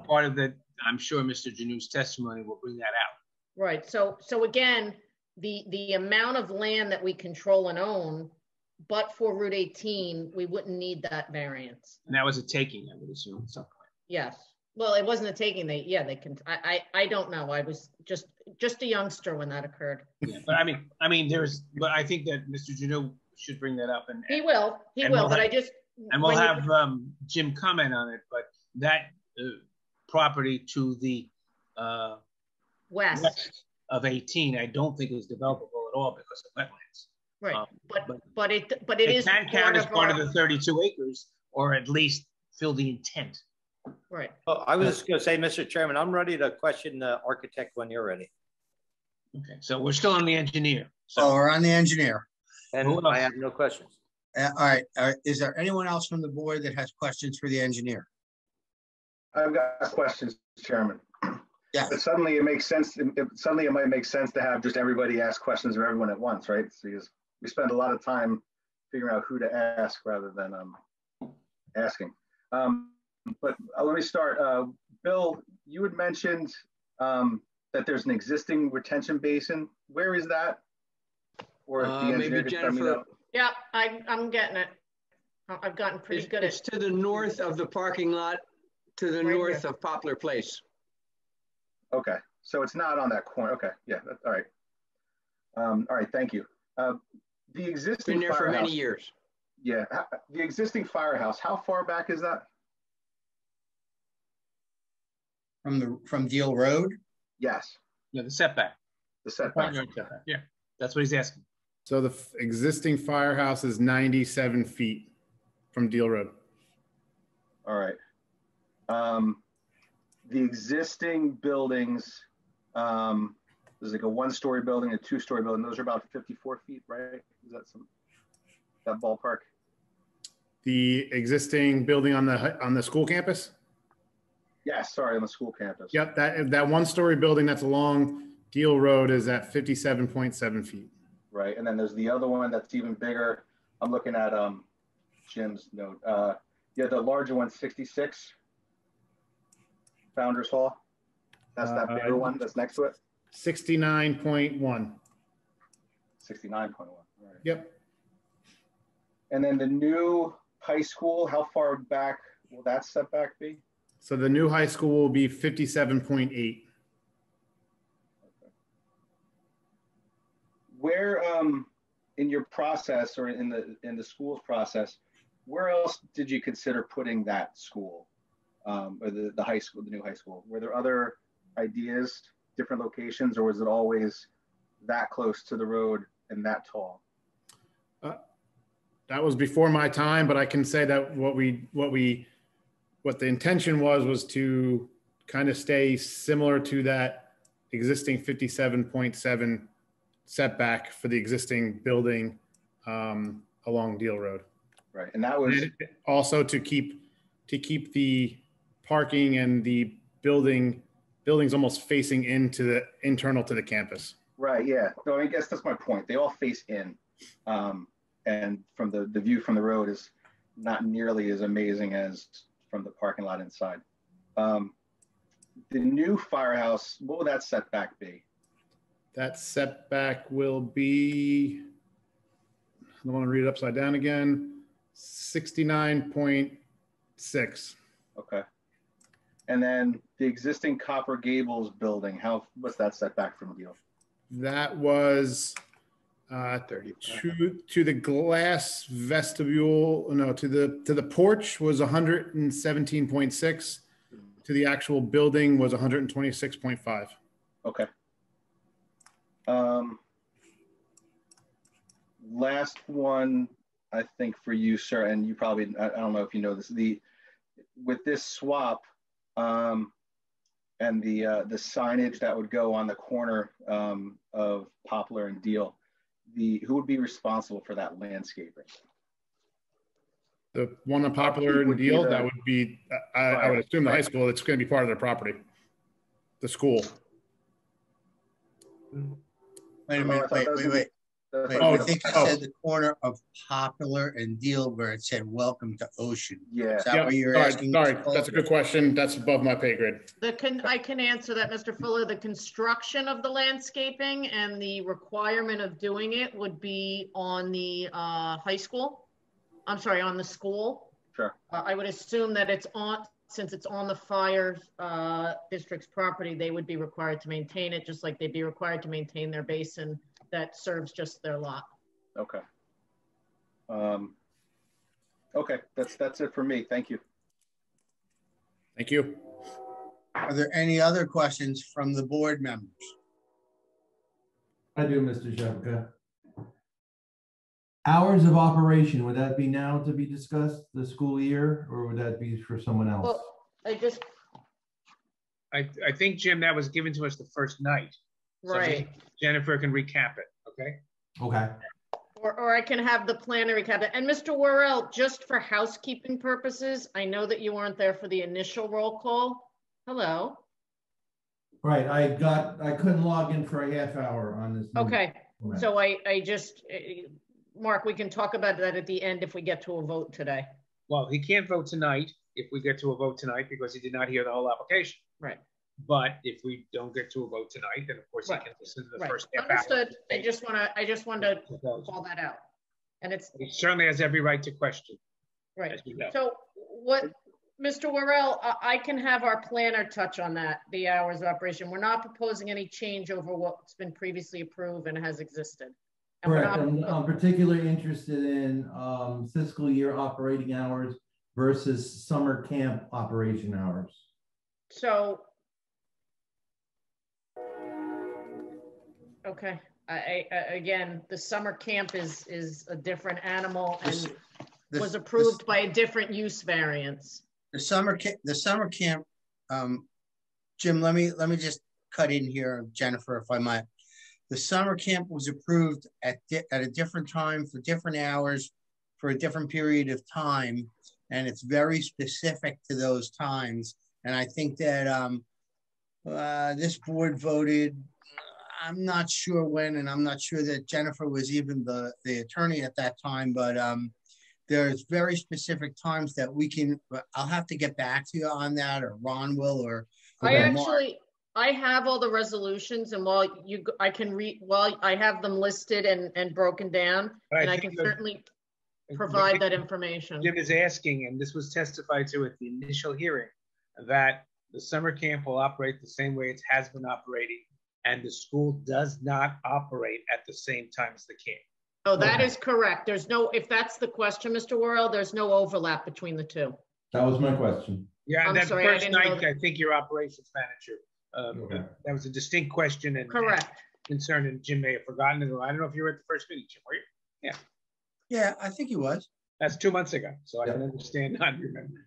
part of that, I'm sure Mr. Janew's testimony will bring that out. Right. So again, the amount of land that we control and own, but for Route 18, we wouldn't need that variance. And that was a taking, I would assume, at some point. Yes. Well, it wasn't a taking. They can. I don't know. I was just a youngster when that occurred. Yeah, but I think that Mr. Janeau should bring that up, and he will. We'll have Jim comment on it. But that property to the west of 18, I don't think is developable at all because of wetlands. Right. But it is can count as part of the 32 acres, or at least fill the intent. Right. Well, I was just going to say, Mr. Chairman, I'm ready to question the architect when you're ready. Okay, so we're still on the engineer. So we're on the engineer. And I have no questions. All right. Is there anyone else from the board that has questions for the engineer? I've got questions, Chairman. Yeah. But suddenly it makes sense. Suddenly it might make sense to have just everybody ask questions of everyone at once, right? Because we spend a lot of time figuring out who to ask rather than asking. But let me start. Bill, you had mentioned that there's an existing retention basin. Where is that? Or the engineer maybe Jennifer. Yeah, I'm getting it. I've gotten pretty good It's to the north of the parking lot, to the north of Poplar Place. Okay, so it's not on that corner. Okay, yeah, all right. All right, thank you. The existing Been there for firehouse, many years. yeah, the existing firehouse, how far back is that? From Deal Road? Yes. Yeah, the setback. The setback. Yeah, that's what he's asking. So the existing firehouse is 97 feet from Deal Road. All right. The existing buildings, there's like a 1-story building, a 2-story building. Those are about 54 feet, right? Is that that ballpark? The existing building on the school campus? Yeah, sorry, on the school campus. Yep, that 1-story building that's along Deal Road is at 57.7 feet. Right, and then there's the other one that's even bigger. I'm looking at Jim's note. Yeah, the larger one, 66. Founders Hall. That's that bigger one that's next to it. 69.1. 69.1. Right. Yep. And then the new high school, how far back will that setback be? So the new high school will be 57.8. Where in your process or in the school's process, where else did you consider putting that school or the high school, the new high school? Were there other ideas, different locations, or was it always that close to the road and that tall? That was before my time, but I can say that what the intention was to kind of stay similar to that existing 57.7 setback for the existing building along Deal Road. Right, and that was also to keep the parking and the buildings almost facing into the internal to the campus. Right, yeah. So I guess that's my point. They all face in, and from the view from the road is not nearly as amazing as from the parking lot inside. The new firehouse, what will that setback be? That setback will be, I don't want to read it upside down again, 69.6. Okay. And then the existing Copper Gables building, what's that setback from Deal? That was to the glass vestibule, no, to the porch was 117.6. To the actual building was 126.5. Okay. Last one, I think for you, sir, and you probably, I don't know if you know this, with this swap and the signage that would go on the corner of Poplar and Deal, who would be responsible for that landscaping? The one on Poplar and Deal, that would be, I would assume the high school, it's going to be part of their property, the school. Wait a minute, wait. I think you said the corner of Poplar and Deal where it said "Welcome to Ocean." Yeah. Is that what you're asking? Sorry, that's a good question. That's above my pay grade. I can answer that, Mr. Fuller. The construction of the landscaping and the requirement of doing it would be on the high school. I'm sorry, on the school. Sure. I would assume that since it's on the fire district's property, they would be required to maintain it, just like they'd be required to maintain their basin that serves just their lot. Okay. Okay, that's it for me. Thank you. Thank you. Are there any other questions from the board members? I do, Mr. Shevka. Hours of operation, would that be now to be discussed, the school year, or would that be for someone else? Well, I think, Jim, that was given to us the first night. Right. So Jennifer can recap it, okay? Okay. Or I can have the planner recap it. And Mr. Worrell, just for housekeeping purposes, I know that you weren't there for the initial roll call. Hello. Right, I couldn't log in for a half hour on this. Okay, so I just, Mark, we can talk about that at the end if we get to a vote today. Well, he can't vote tonight if we get to a vote tonight because he did not hear the whole application. Right. But if we don't get to a vote tonight, then of course he can listen to the first half hour. Understood. I just want to call that out. And it's He certainly has every right to question. right. As you know. So what, Mr. Worrell, I can have our planner touch on that, the hours of operation. We're not proposing any change over what's been previously approved and has existed. And Correct. I'm particularly interested in fiscal year operating hours versus summer camp operation hours. So, okay. I again, the summer camp is a different animal and was approved by a different use variance. The summer camp, Jim, let me just cut in here, Jennifer, if I might. The summer camp was approved at a different time for different hours for a different period of time, and it's very specific to those times. And I think that this board voted, I'm not sure when, and I'm not sure that Jennifer was even the attorney at that time, but there's very specific times that we can, I'll have to get back to you on that, or Ron will, or I have all the resolutions, and while I can read, I have them listed and broken down, and I can certainly provide that information. Jim is asking, and this was testified to at the initial hearing, that the summer camp will operate the same way it has been operating, and the school does not operate at the same time as the camp. Oh, that is correct. There's no, if that's the question, Mr. Worrell, there's no overlap between the two. That was my question. Yeah, I'm that sorry, first I didn't know night, I think your operations manager, that was a distinct question and correct concern, and Jim may have forgotten it. I don't know if you were at the first meeting, Jim, were you? Yeah. Yeah, I think he was. That's 2 months ago, so I can understand not remembering.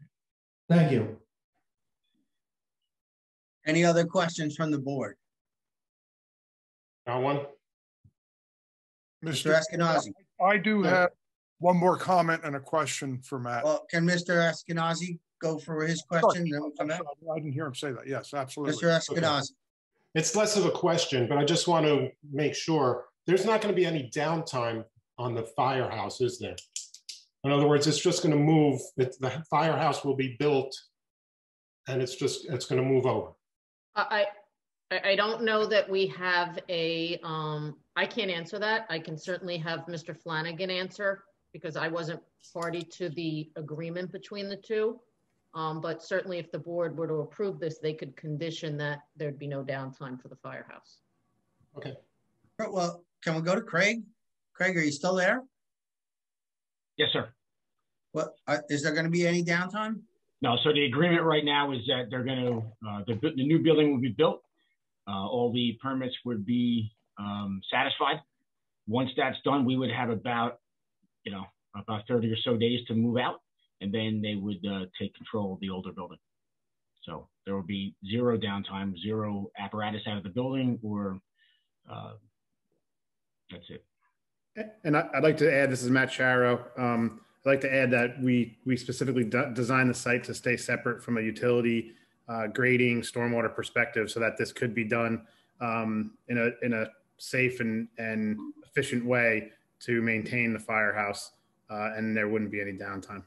Thank you. Any other questions from the board? One. Mr. Eskenazi. I do have one more comment and a question for Matt. Well, can Mr. Eskenazi go for his question? Then we'll come back. I didn't hear him say that. Yes, absolutely. Mr. Eskenazi. It's less of a question, but I just want to make sure there's not going to be any downtime on the firehouse, is there? In other words, it's just going to move. The firehouse will be built, and it's going to move over. I don't know that we have a, I can't answer that. I can certainly have Mr. Flanagan answer because I wasn't party to the agreement between the two. But certainly if the board were to approve this, they could condition that there'd be no downtime for the firehouse. Okay. Well, can we go to Craig? Craig, are you still there? Yes, sir. What, is there going to be any downtime? No, so the agreement right now is that they're going to, the new building will be built. All the permits would be satisfied. Once that's done, we would have about 30 or so days to move out, and then they would take control of the older building. So there will be zero downtime, zero apparatus out of the building, or that's it. And I'd like to add, this is Matt Sharrow. I'd like to add that we specifically designed the site to stay separate from a utility grading stormwater perspective, so that this could be done in a safe and efficient way to maintain the firehouse, and there wouldn't be any downtime.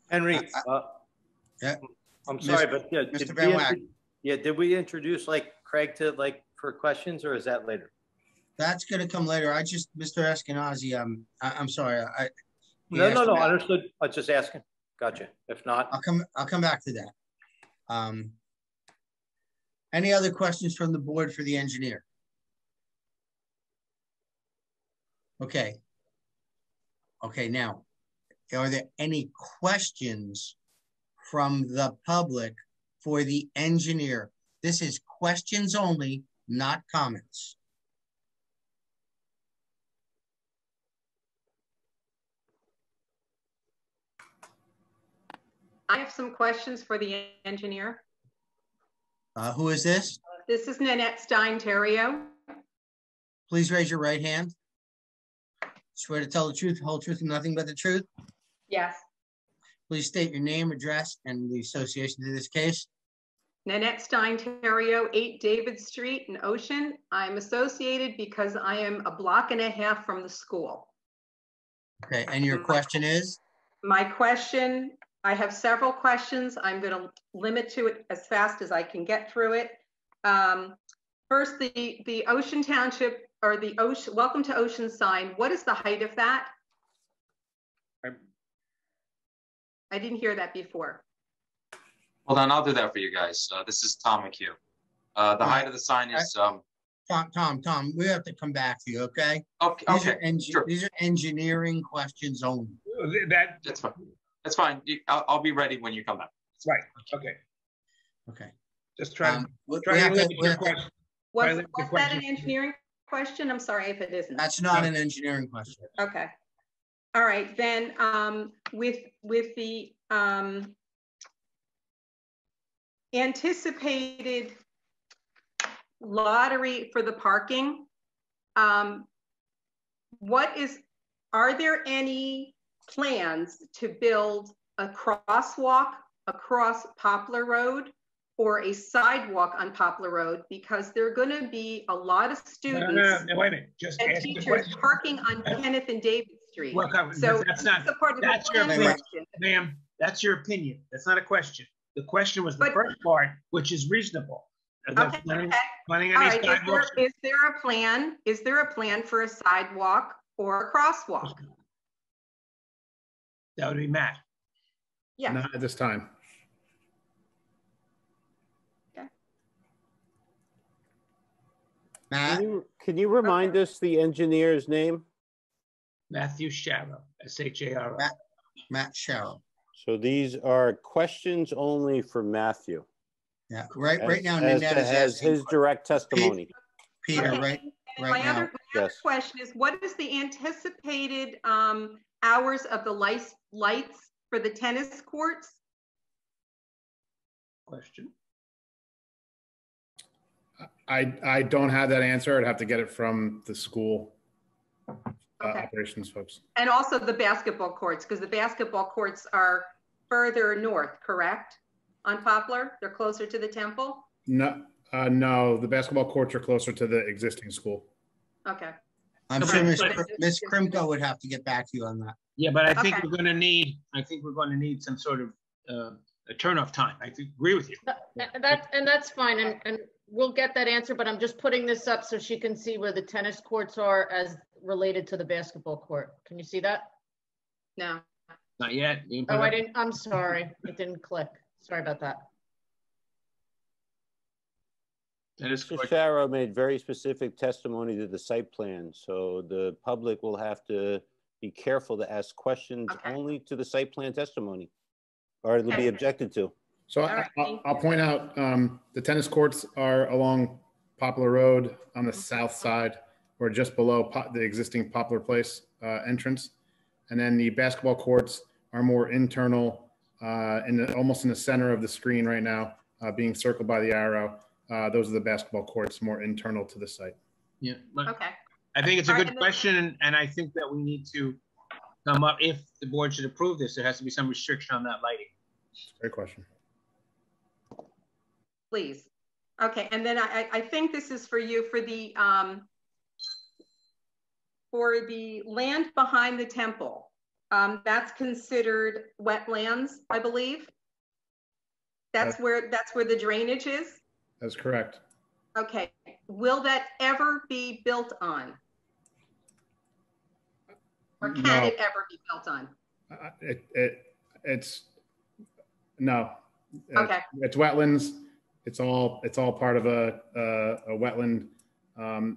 Henry, yeah, I'm sorry, but yeah, Mr. Van Wack. Did we introduce Craig to for questions, or is that later? That's going to come later. Mr. Eskenazi, I'm sorry. No, understood. I was just asking. Gotcha. If not, I'll come back to that. Any other questions from the board for the engineer? Okay. Okay, now, are there any questions from the public for the engineer? This is questions only, not comments. I have some questions for the engineer. Who is this? This is Nanette Stein-Terrio. Please raise your right hand. Swear to tell the truth, the whole truth, and nothing but the truth? Yes. Please state your name, address, and the association to this case. Nanette Stein-Terrio, 8 David Street in Ocean. I'm associated because I am a block and a half from the school. Okay, and your question is? My question, I have several questions. I'm going to limit to it as fast as I can get through it. First, the Ocean Township or the ocean, welcome to Ocean sign, what is the height of that? I didn't hear that before. Hold on, I'll do that for you guys. This is Tom McHugh. The height of the sign is Tom, we have to come back to you, okay? Okay. These are engineering questions only. That's fine. That's fine. I'll be ready when you come back. Right. Okay. Okay. Just try to Was that an engineering question? I'm sorry if it isn't. That's not an engineering question. Okay. All right, then with the anticipated lottery for the parking, are there any plans to build a crosswalk across Poplar Road or a sidewalk on Poplar Road? Because there are going to be a lot of students No, wait a minute. Just and ask the teachers question. parking on Kenneth and David Street. Well, so that's not, that's your opinion, ma'am. That's your opinion. That's not a question. The question was the first part, which is reasonable. Okay. Planning All any right. sidewalks? Is there a plan? Is there a plan for a sidewalk or a crosswalk? That would be Matt. Yes. Not at this time. Okay. Matt? Can you remind us the engineer's name? Matthew Sharrow, S-H-A-R-O. Matt Sharrow. So these are questions only for Matthew. Yeah, right now. As his direct testimony. Peter, okay. right my now. other question is, what is the anticipated hours of the lights for the tennis courts? Question. I don't have that answer. I'd have to get it from the school operations folks. And also the basketball courts, because the basketball courts are further north, correct? On Poplar, they're closer to the temple? No, no, the basketball courts are closer to the existing school. Okay. I'm sure Ms. Krimko would have to get back to you on that. Yeah, but I think we're going to need some sort of a turnoff time. I agree with you. That's fine, and we'll get that answer. But I'm just putting this up so she can see where the tennis courts are as related to the basketball court. Can you see that? No. Not yet. Oh, I didn't. I'm sorry. It didn't click. Sorry about that. Mr. Sharrow made very specific testimony to the site plan, so the public will have to be careful to ask questions only to the site plan testimony, or it'll be objected to. So I'll point out the tennis courts are along Poplar Road on the south side, or just below the existing Poplar Place entrance, and then the basketball courts are more internal, almost in the center of the screen right now, being circled by the arrow. Those are the basketball courts, more internal to the site. Yeah. Okay. I think it's a good question, and I think that we need to come up, if the board should approve this, there has to be some restriction on that lighting. Great question. Please. Okay, and then I think this is for you, for the land behind the temple. That's considered wetlands, I believe. That's where the drainage is. That's correct. Okay. Will that ever be built on? Or can it ever be built on? It's no. Okay. It's wetlands. It's all part of a wetland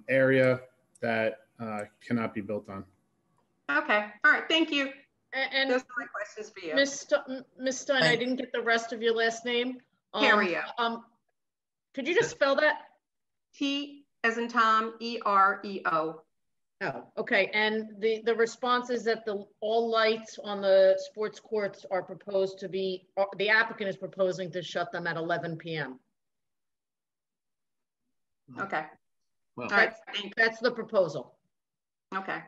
area that cannot be built on. Okay. All right. Thank you. And those are my questions for you. Ms. Stein, I didn't get the rest of your last name. Terrio. Could you just spell that? T as in Tom, E-R-E-O. Oh, okay. And the response is that all lights on the sports courts are proposed to be, the applicant is proposing to shut them at 11 p.m. Okay. Well, all right. That's the proposal. Okay.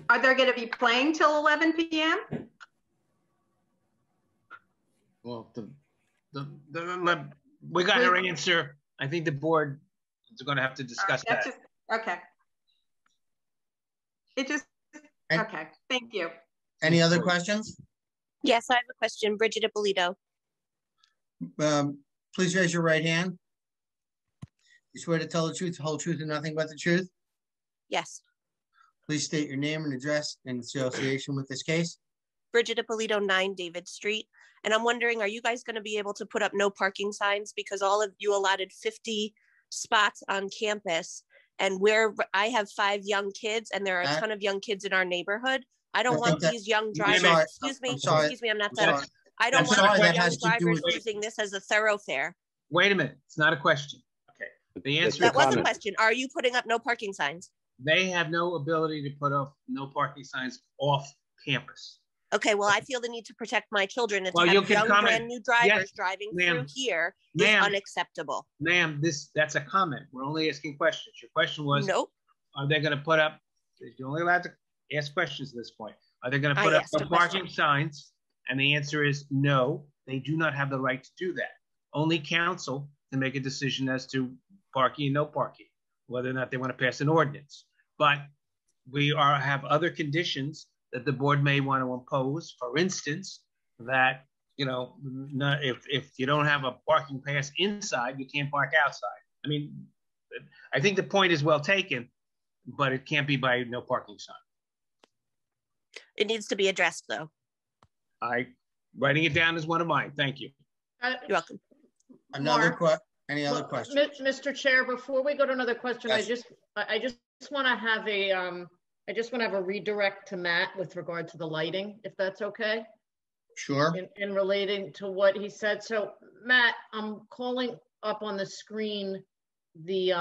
Are they going to be playing till 11 p.m.? Well, we got our answer. I think the board is going to have to discuss that. Okay. Okay. Thank you. Any other questions? Yes, I have a question. Bridget Ippolito. Please raise your right hand. You swear to tell the truth, the whole truth, and nothing but the truth? Yes. Please state your name and address in association with this case. Bridget Ippolito, 9 David Street. And I'm wondering, are you guys going to be able to put up no parking signs? Because all of you allotted 50 spots on campus. And I have 5 young kids, and there are a ton of young kids in our neighborhood. I don't want these young drivers, excuse me, I'm not done. I don't want these young drivers using this as a thoroughfare. Wait a minute, it's not a question. Okay, the answer. That was a question. Are you putting up no parking signs? They have no ability to put up no parking signs off campus. Okay, well, I feel the need to protect my children, and well, to have young brand new drivers driving through here is unacceptable. Ma'am, that's a comment. We're only asking questions. Your question was, nope. Are they going to put up, you're only allowed to ask questions at this point. Are they going to put up no parking signs? And the answer is no, they do not have the right to do that. Only council can make a decision as to parking and no parking, whether or not they want to pass an ordinance. But we have other conditions that the board may want to impose. For instance, that, you know, if you don't have a parking pass inside, you can't park outside. I mean, I think the point is well taken, but it can't be by no parking sign. It needs to be addressed, though. Writing it down is one of mine. Thank you. You're welcome. Any other questions? Mr. Chair, before we go to another question, yes. I just want to have a redirect to Matt with regard to the lighting, if that's okay. Sure. In relating to what he said. So Matt, I'm calling up on the screen the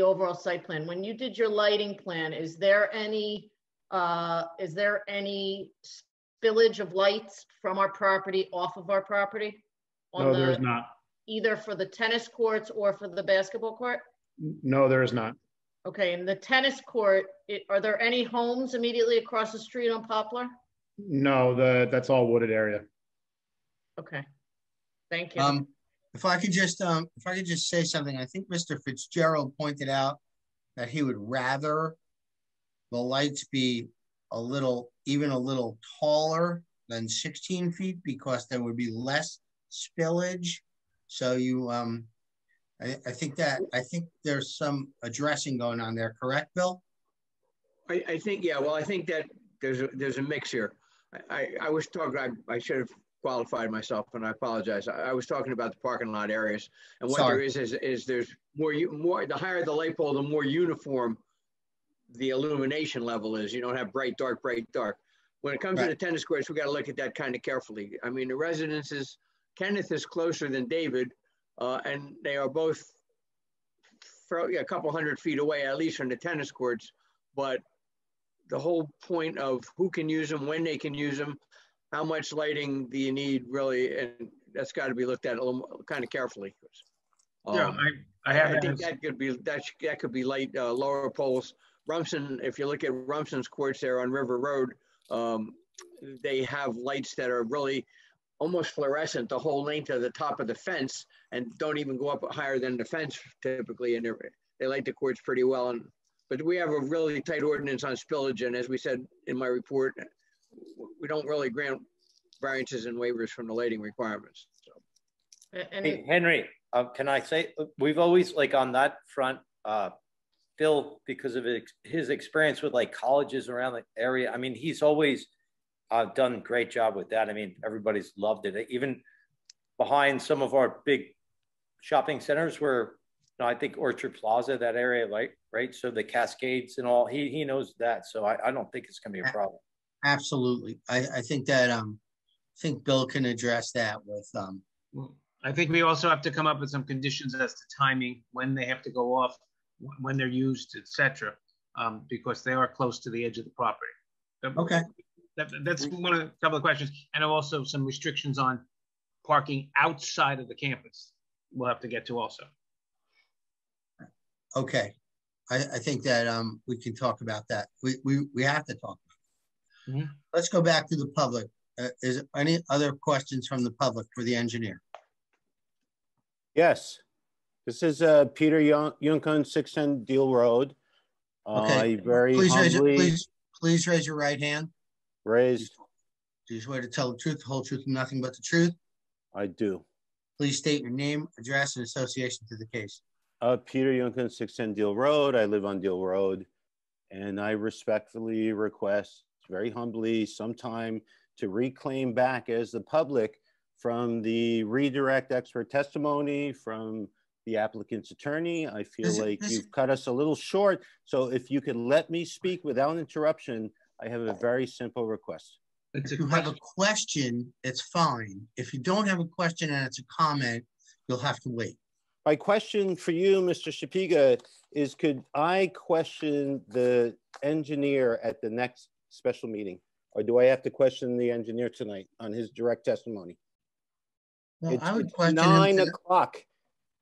overall site plan. When you did your lighting plan, is there any spillage of lights from our property off of our property? No, there is not. Either for the tennis courts or for the basketball court? No, there is not. Okay, and the tennis court, are there any homes immediately across the street on Poplar? No, that's all wooded area. Okay, thank you. If I could just say something, I think Mr. Fitzgerald pointed out that he would rather the lights be even a little taller than 16 feet because there would be less spillage. So you, I think there's some addressing going on there, correct, Bill? I think, yeah, well, I think that there's a mix here. I was talking, I should have qualified myself, and I apologize. I was talking about the parking lot areas, and what there is there's more, the higher the light pole, the more uniform the illumination level is. You don't have bright, dark, bright, dark. When it comes to the tennis courts, we got to look at that kind of carefully. I mean, the residences, Kenneth is closer than David, and they are both a couple hundred feet away, at least from the tennis courts. But the whole point of who can use them, when they can use them, how much lighting do you need, really, and that's got to be looked at a little kind of carefully. Yeah, I think that could be light lower poles. Rumson, if you look at Rumson's courts there on River Road, they have lights that are really almost fluorescent the whole length of the top of the fence and don't even go up higher than the fence typically, and they light the courts pretty well. But we have a really tight ordinance on spillage, and as we said in my report, we don't really grant variances and waivers from the lighting requirements. So. Hey, Henry, can I say, we've always, like, on that front, Phil, because of his experience with like colleges around the area, I mean, he's always done a great job with that. I mean, everybody's loved it. Even behind some of our big shopping centers where, I think Orchard Plaza, that area, like, right? So the Cascades and all, he knows that. So I don't think it's going to be a problem. Absolutely. I think that, I think Bill can address that with, I think we also have to come up with some conditions as to timing, when they have to go off, when they're used, etc., because they are close to the edge of the property. Okay. That's a couple of questions. And also some restrictions on parking outside of the campus we'll have to get to also. Okay. I think that we can talk about that. We have to talk about it. Mm-hmm. Let's go back to the public. Is there any other questions from the public for the engineer? Yes. This is Peter Yunkin, 610 Deal Road. Okay. Please raise your right hand. Raised. Do you swear to tell the truth, the whole truth, and nothing but the truth? I do. Please state your name, address, and association to the case. Peter Yunkin, 610 Deal Road. I live on Deal Road. And I respectfully request, very humbly, some time to reclaim back as the public from the redirect expert testimony from the applicant's attorney. I feel like you've cut us a little short. So if you could let me speak without interruption, I have a very simple request. If you have a question, it's fine. If you don't have a question and it's a comment, you'll have to wait. My question for you, Mr. Shapiga, is could I question the engineer at the next special meeting? Or do I have to question the engineer tonight on his direct testimony? Well, I would it's question 9 o'clock.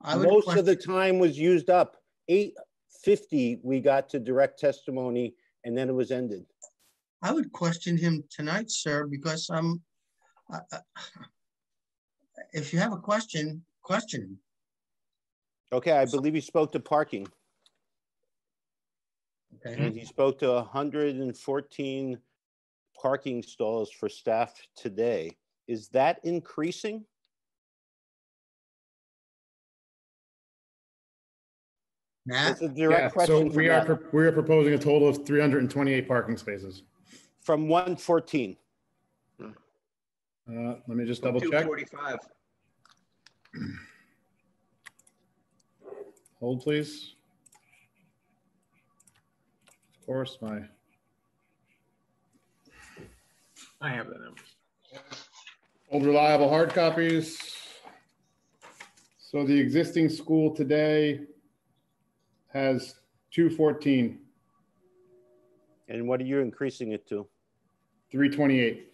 Most of the time was used up. 8:50 we got to direct testimony and then it was ended. I would question him tonight, sir, because if you have a question, question him. Okay, I believe he spoke to parking. Okay. And he spoke to 114 parking stalls for staff today. Is that increasing? Matt? That's a direct question. So we are proposing a total of 328 parking spaces. From 114. Let me just double check. 245. Hold, please. Of course, I have the numbers. old reliable hard copies. So the existing school today has 214. And what are you increasing it to? 328.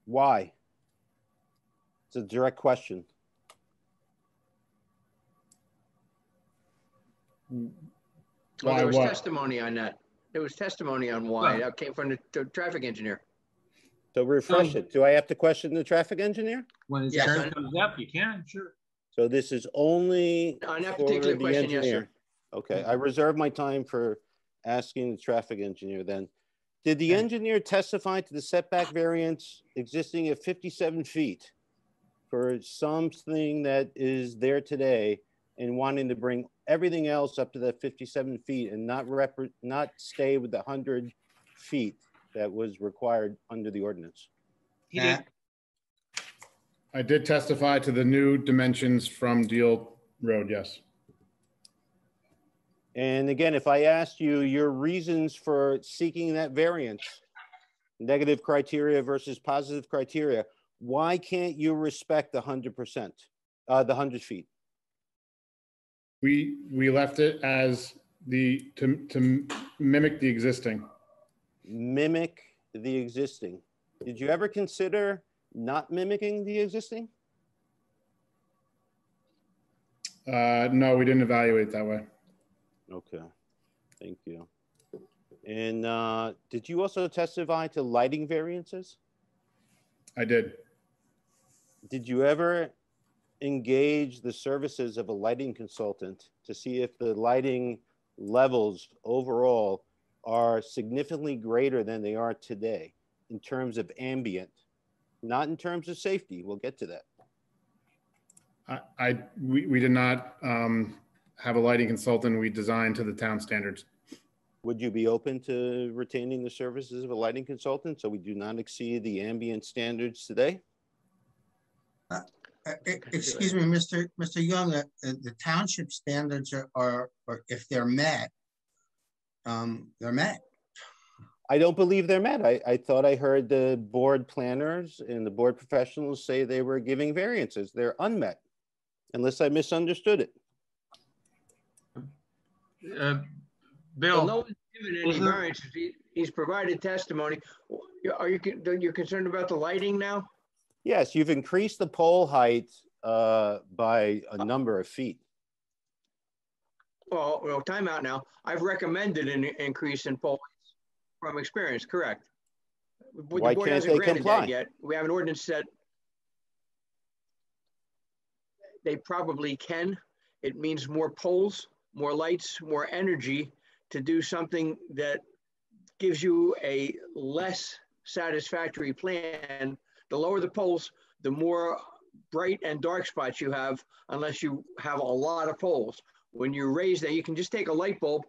Why? It's a direct question. Well, Why there was what? testimony on that. There was testimony on why. That came from the traffic engineer. So refresh it. Do I have to question the traffic engineer? When his turn comes up, you can, sure. So this is only On that for particular the question, yes, engineer. sir. Okay, I reserve my time for asking the traffic engineer then. Did the engineer testify to the setback variance existing at 57 feet for something that is there today and wanting to bring everything else up to that 57 feet and not stay with the 100 feet that was required under the ordinance? I did testify to the new dimensions from Deal Road, yes. And again, if I asked you your reasons for seeking that variance, negative criteria versus positive criteria, why can't you respect the 100%, the 100 feet? We left it as to mimic the existing. Mimic the existing. Did you ever consider not mimicking the existing? No, we didn't evaluate it that way. Okay, thank you. And did you also testify to lighting variances? I did. Did you ever engage the services of a lighting consultant to see if the lighting levels overall are significantly greater than they are today in terms of ambient, not in terms of safety? We'll get to that. We did not have a lighting consultant. We designed to the town standards. Would you be open to retaining the services of a lighting consultant so we do not exceed the ambient standards today? Excuse me, Mr. Young, the township standards are if they're met, they're met. I don't believe they're met. I thought I heard the board planners and the board professionals say they were giving variances. They're unmet, unless I misunderstood it. Bill, no one's given any variances. He's provided testimony. You're concerned about the lighting now? Yes, you've increased the pole height by a number of feet. Well, time out now. I've recommended an increase in pole heights from experience, correct? Why can't they comply? That yet. We have an ordinance that they probably can. It means more poles, more lights, more energy to do something that gives you a less satisfactory plan. The lower the poles, the more bright and dark spots you have unless you have a lot of poles. When you raise that, you can just take a light bulb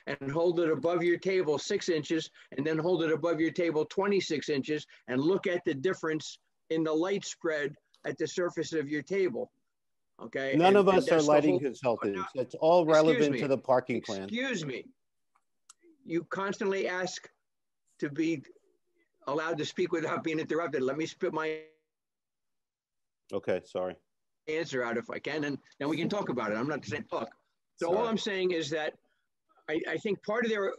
and hold it above your table 6 inches and then hold it above your table 26 inches and look at the difference in the light spread at the surface of your table. Okay. None of us are lighting consultants. It's all relevant to the parking plan. Excuse me. You constantly ask to be allowed to speak without being interrupted. Let me spit my sorry. Answer out if I can, and then we can talk about it. I'm not saying talk. So all I'm saying is that I think part of to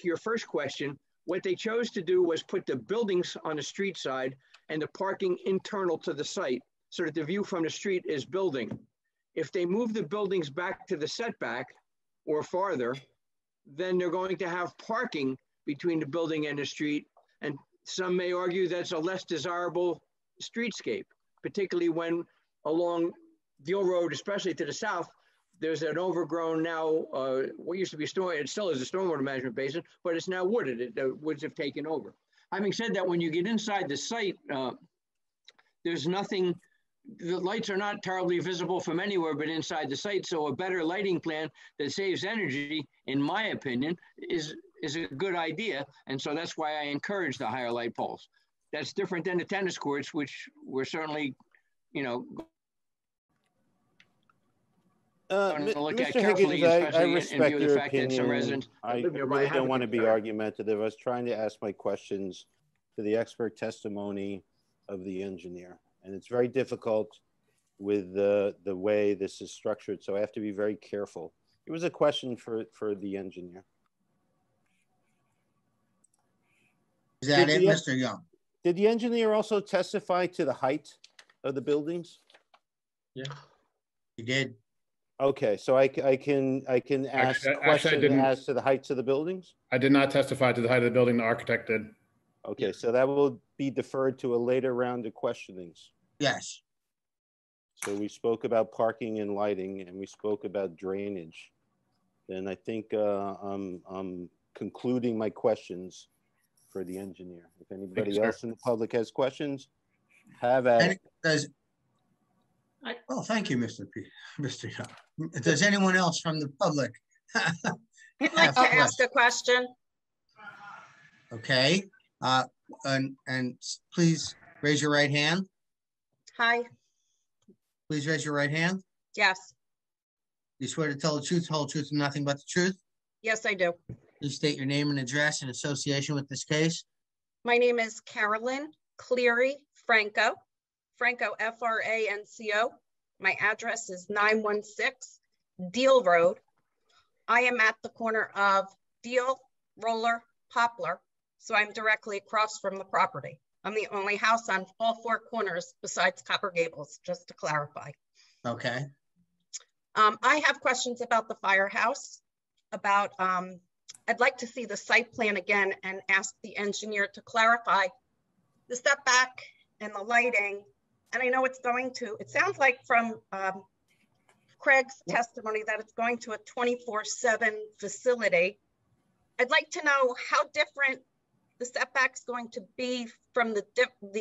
your first question, what they chose to do was put the buildings on the street side and the parking internal to the site so that the view from the street is building. If they move the buildings back to the setback or farther, then they're going to have parking between the building and the street. And some may argue that's a less desirable streetscape, particularly when along Deal Road, especially to the south, there's an overgrown now, what used to be it still is a stormwater management basin, but it's now wooded. The woods have taken over. Having said that, when you get inside the site, there's nothing, the lights are not terribly visible from anywhere but inside the site. So a better lighting plan that saves energy, in my opinion, is a good idea. And so that's why I encourage the higher light poles. That's different than the tennis courts, which we're certainly, Mr. Higgins, I respect your opinion. I really don't want to be argumentative. I was trying to ask my questions to the expert testimony of the engineer. And it's very difficult with the way this is structured. So I have to be very careful. It was a question for the engineer. Is that it, Mr. Young? Did the engineer also testify to the height of the buildings? Yeah, he did. Okay, so I can ask questions as to the heights of the buildings? I did not testify to the height of the building. The architect did. Okay, so that will be deferred to a later round of questionings. Yes. So we spoke about parking and lighting, and we spoke about drainage. Then I think I'm concluding my questions for the engineer. If anybody else in the public has questions, have at it. Oh, thank you, Mr. Young. Does anyone else from the public? I'd like to ask a question. Okay, and please raise your right hand. Hi. Please raise your right hand. Yes. You swear to tell the truth, whole truth, and nothing but the truth? Yes, I do. Please state your name and address in association with this case. My name is Carolyn Cleary Franco, Franco. My address is 916 Deal Road. I am at the corner of Deal, Roller, Poplar, so I'm directly across from the property. I'm the only house on all 4 corners besides Copper Gables, just to clarify. Okay. I have questions about the firehouse, I'd like to see the site plan again and ask the engineer to clarify the setback and the lighting. And I know it sounds like from Craig's testimony that it's going to a 24/7 facility. I'd like to know how different the setback's going to be from the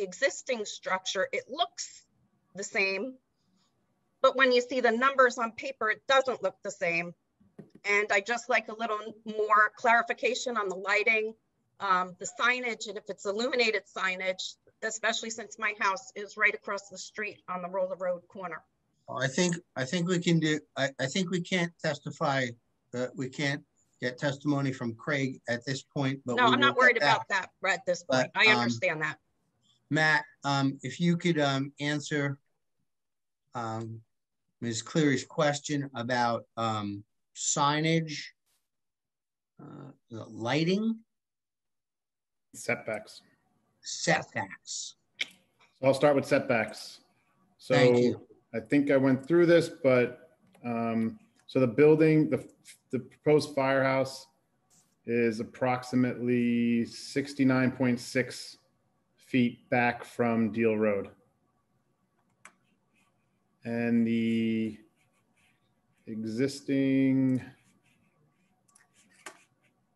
existing structure. It looks the same, but when you see the numbers on paper, it doesn't look the same. And I just like a little more clarification on the lighting, the signage, and if it's illuminated signage, especially since my house is right across the street on the Roller Road corner. I think we can do. I think we can't testify. We can't get testimony from Craig at this point. But no, I'm not worried about that at this point. I understand that. Matt, if you could answer Ms. Cleary's question about signage, lighting, setbacks. Setbacks. So I'll start with setbacks. So thank you. I think I went through this, but so the building, the proposed firehouse is approximately 69.6 feet back from Deal Road. And the existing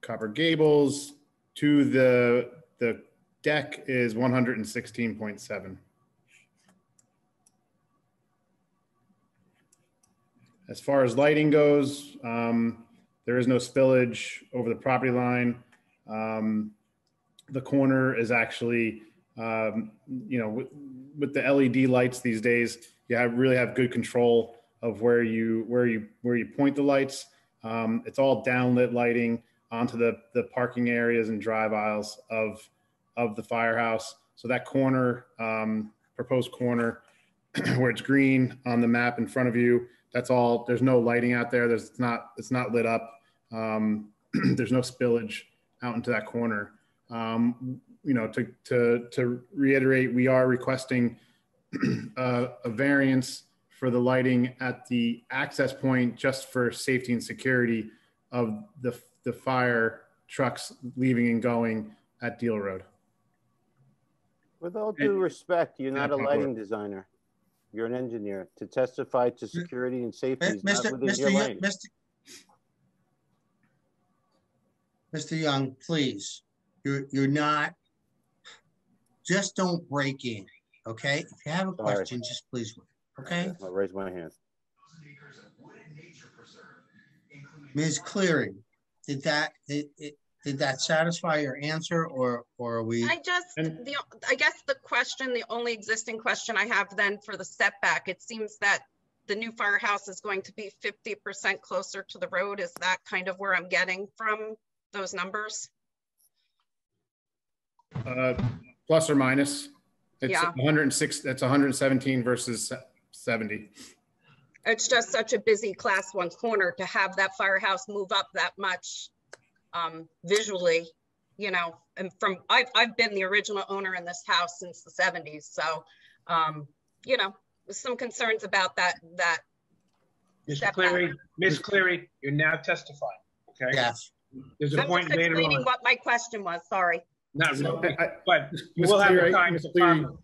Copper Gables to the deck is 116.7. As far as lighting goes, there is no spillage over the property line. The corner is actually, with the LED lights these days, you really have good control of where you point the lights. It's all downlit lighting onto the parking areas and drive aisles of the firehouse. So that corner, proposed corner, where it's green on the map in front of you, that's all. There's no lighting out there. It's not lit up. There's no spillage out into that corner. To reiterate, we are requesting a variance for the lighting at the access point, just for safety and security of the fire trucks leaving and going at Deal Road. With all due respect, you're not a lighting designer. You're an engineer. To testify to security and safety is not within your lane. Mr. Young, please, you're not, just don't break in, okay? If you have a question, just please wait, okay? I'll raise my hand. Ms. Cleary, did that satisfy your answer, or are we? I guess the only existing question I have then for the setback, it seems that the new firehouse is going to be 50% closer to the road. Is that kind of where I'm getting from those numbers? Plus or minus. It's 106. That's 117 versus 70. It's just such a busy class 1 corner to have that firehouse move up that much visually, and I've been the original owner in this house since the 70s. So, some concerns about that. Ms. Cleary, you're now testifying, okay? Yes. There's a point later on. Explaining what my question was, sorry. Not really, but we'll have the time to comment.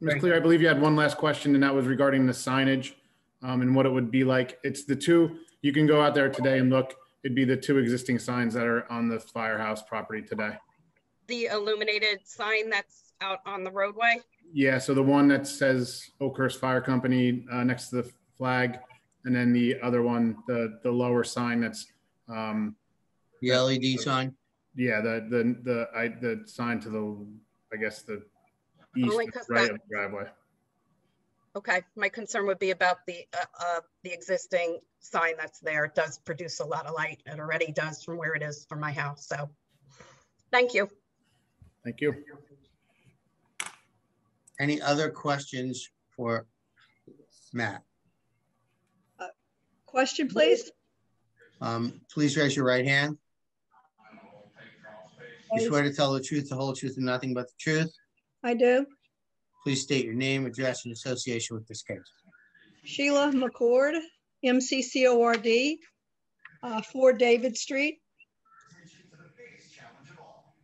Ms. Cleary, I believe you had one last question, and that was regarding the signage and what it would be like. It's the two, you can go out there today and look, it'd be the 2 existing signs that are on the firehouse property today. The illuminated sign that's out on the roadway? Yeah, so the one that says Oakhurst Fire Company next to the flag, and then the other one, the lower sign that's the LED sign. Yeah, the sign to the, I guess, the east right of the driveway. Okay, my concern would be about the existing sign that's there. It does produce a lot of light. It already does from where it is from my house. So, thank you. Thank you. Any other questions for Matt? Question, please. Please raise your right hand. You swear to tell the truth, the whole truth, and nothing but the truth? I do. Please state your name, address, and association with this case. Sheila McCord, MCCORD, 4 David Street.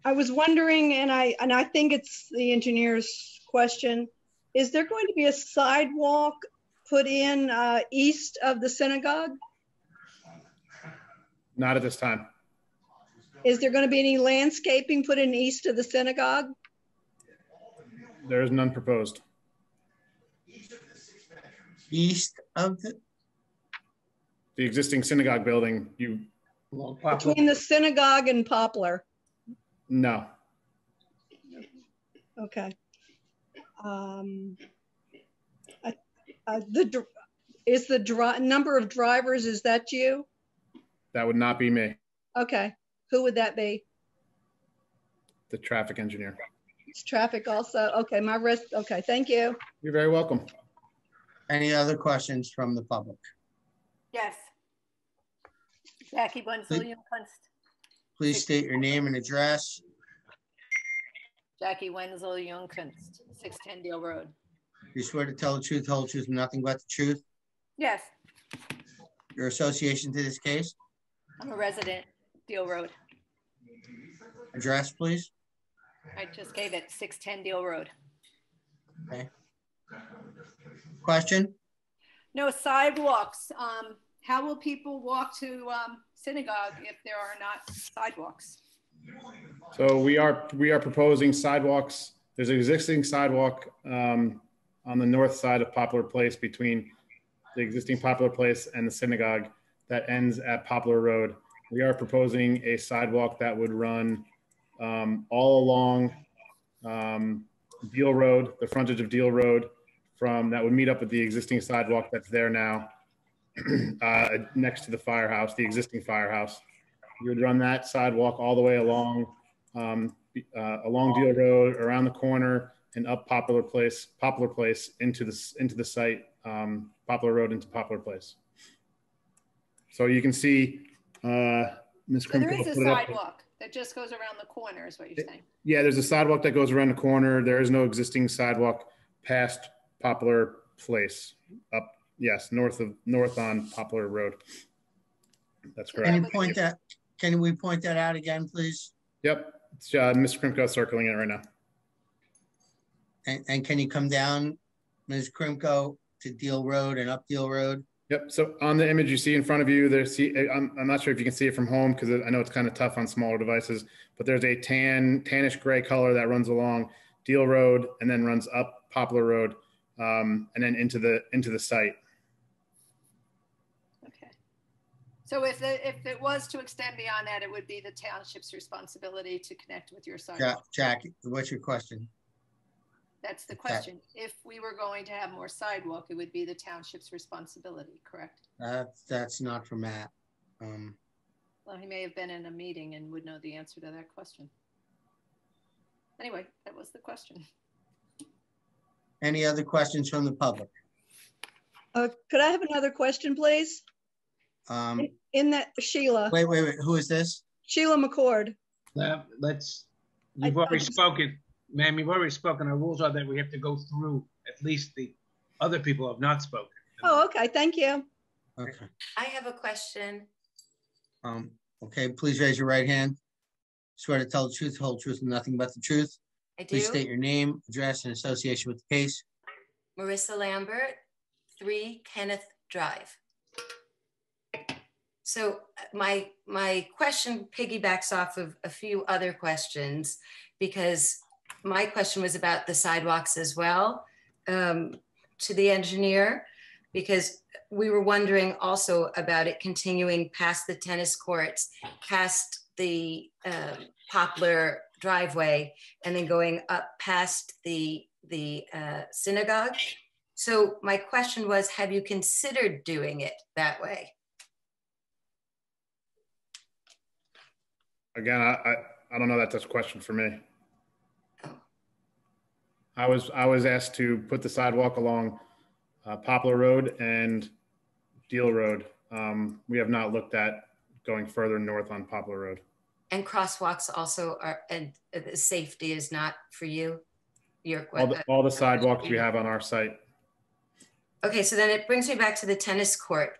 I was wondering, and I think it's the engineer's question, is there going to be a sidewalk put in east of the synagogue? Not at this time. Is there going to be any landscaping put in east of the synagogue? There is none proposed. East of the existing synagogue building, between the synagogue and Poplar? No. Okay. Is the number of drivers, is that you? That would not be me. Okay. Who would that be? The traffic engineer. It's traffic also. Okay, okay, thank you. You're very welcome. Any other questions from the public? Yes. Jackie Wenzel, Please state your name and address. Jackie Wenzel, Jungkunst, 610 Deal Road. You swear to tell the truth, the whole truth, and nothing but the truth? Yes. Your association to this case? I'm a resident, Deal Road. Address, please. I just gave it, 610 Deal Road. Okay. Question? No sidewalks. How will people walk to synagogue if there are not sidewalks? So we are proposing sidewalks. There's an existing sidewalk on the north side of Poplar Place between the existing Poplar Place and the synagogue that ends at Poplar Road. We are proposing a sidewalk that would run all along Deal Road, the frontage of Deal Road, that would meet up with the existing sidewalk that's there now, next to the firehouse, the existing firehouse. You would run that sidewalk all the way along Deal Road, around the corner, and up Poplar Place into the site, Poplar Road into Poplar Place. So you can see, Ms. So there is a sidewalk that just goes around the corner, is what you're saying? Yeah, there's a sidewalk that goes around the corner. There is no existing sidewalk past Poplar Place, up, yes, north on Poplar Road. That's correct. Can we point that out again, please? Yep, it's Mr. Krimko circling it right now. And can you come down, Ms. Krimko, to Deal Road and up Deal Road? Yep. So on the image you see in front of you, I'm not sure if you can see it from home because I know it's kind of tough on smaller devices, but there's a tannish gray color that runs along Deal Road and then runs up Poplar Road, and then into the site. Okay. So if it was to extend beyond that, it would be the township's responsibility to connect with your sidewalk. Jack, what's your question? That's the question. If we were going to have more sidewalk, it would be the township's responsibility, correct? That's not for Matt. Well, he may have been in a meeting and would know the answer to that question. Anyway, that was the question. Any other questions from the public? Could I have another question, please? In that, Sheila. Wait. Who is this? Sheila McCord. You've already spoken. Ma'am, you've already spoken. Our rules are that we have to go through at least the other people who have not spoken. Oh, okay. Thank you. Okay. I have a question. Okay, please raise your right hand. Swear to tell the truth, whole truth, and nothing but the truth. I do. Please state your name, address, and association with the case. Marissa Lambert, 3 Kenneth Drive. So my question piggybacks off of a few other questions, because my question was about the sidewalks as well, to the engineer, because we were wondering also about it continuing past the tennis courts, past the Poplar driveway, and then going up past the synagogue. So my question was, have you considered doing it that way? Again, I don't know that that's a question for me. I was asked to put the sidewalk along Poplar Road and Deal Road. We have not looked at going further north on Poplar Road. And crosswalks also are, and safety is not for you? All the sidewalks we have on our site. Okay, so then it brings me back to the tennis court.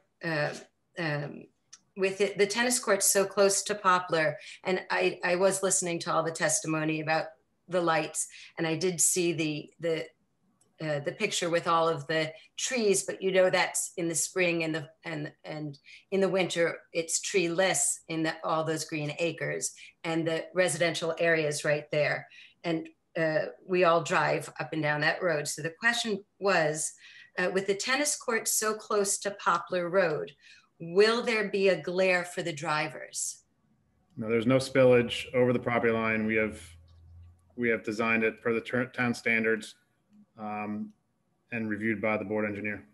With the tennis court so close to Poplar, and I was listening to all the testimony about the lights, and I did see the picture with all of the trees, but you know that's in the spring and in the winter it's treeless in all those green acres and the residential areas right there, and we all drive up and down that road. So the question was, with the tennis court so close to Poplar Road, will there be a glare for the drivers? No, there's no spillage over the property line. We have designed it per the town standards and reviewed by the board engineer.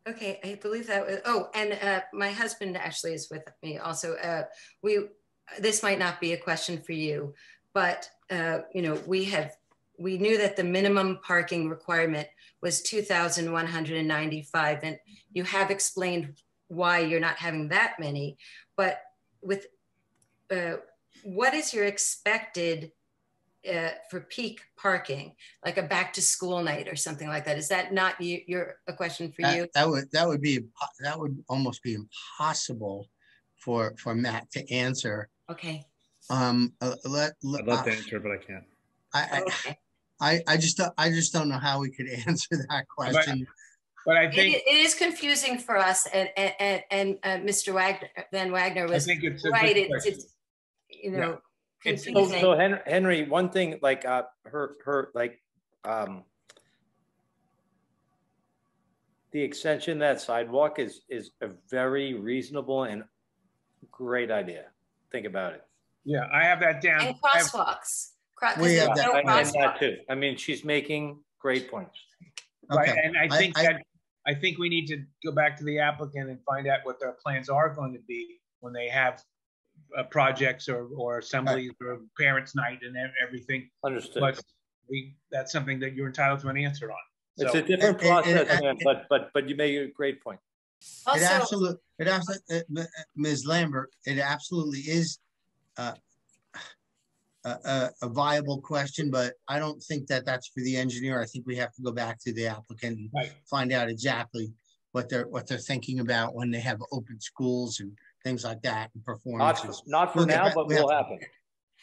Okay, I believe that was, oh, and my husband actually is with me also. This might not be a question for you, but you know, we knew that the minimum parking requirement was 2,195, and you have explained why you're not having that many, but with what is your expected for peak parking, like a back to school night or something like that? Is that not a question for you? That would almost be impossible for Matt to answer. Okay. I'd love to answer, but I can't. I just don't know how we could answer that question. But I think it is confusing for us, and Mr. Van Wagner was right. It's you know, confusing. So Henry, one thing, like the extension of that sidewalk is a very reasonable and great idea. Think about it. Yeah, I have that down. And crosswalks. We have no and that crosswalk. too. I mean, she's making great points. Right, and I think we need to go back to the applicant and find out what their plans are going to be when they have projects or assemblies or parents' night and everything. Understood. But that's something that you're entitled to an answer on. It's So, a different process, man, but you made a great point. It absolutely, Ms. Lambert, it absolutely is a viable question, but I don't think that that's for the engineer. I think we have to go back to the applicant and find out exactly what they're thinking about when they have open schools and things like that and performances. Not for now, but will happen.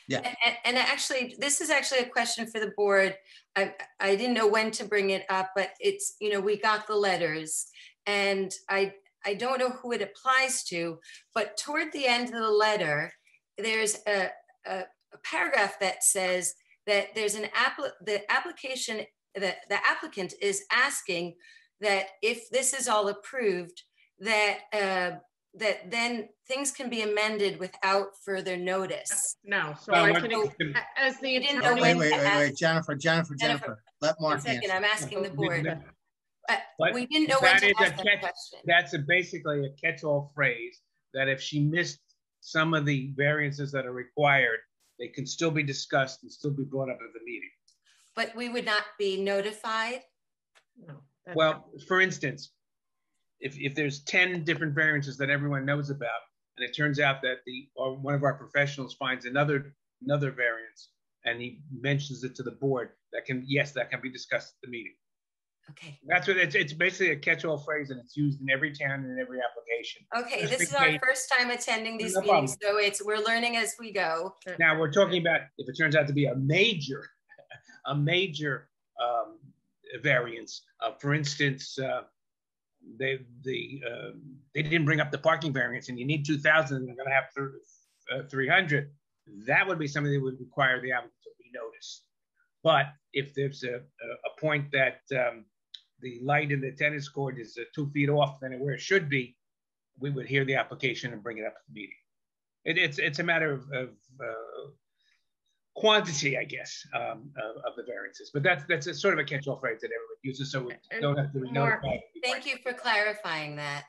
Yeah. And actually, this is actually a question for the board. I didn't know when to bring it up, but it's, you know, we got the letters and I don't know who it applies to, but toward the end of the letter, there's a paragraph that says that there's the applicant is asking that if this is all approved, that that then things can be amended without further notice. No, so I can, as the attorney. Wait, Jennifer, let Mark answer. I'm asking the board. We didn't know when to ask that question. That's basically a catch-all phrase that if she missed some of the variances that are required, they can still be discussed and still be brought up at the meeting. But we would not be notified? No. Well, for instance, if there's 10 different variances that everyone knows about, and it turns out that one of our professionals finds another variance and he mentions it to the board, that can be discussed at the meeting. Okay. That's what it's basically a catch-all phrase, and it's used in every town and in every application. Okay, this is our first time attending these meetings, so we're learning as we go. Now we're talking about if it turns out to be a major variance. For instance, they didn't bring up the parking variance, and you need 2,000, and they're going to have 300. That would be something that would require the applicant to be noticed. But if there's a point that the light in the tennis court is 2 feet off than where it should be, we would hear the application and bring it up at the meeting. It's a matter of quantity, I guess, of the variances. But that's a sort of a catch-all phrase that everybody uses, so we don't have to be notified. Thank you for clarifying that.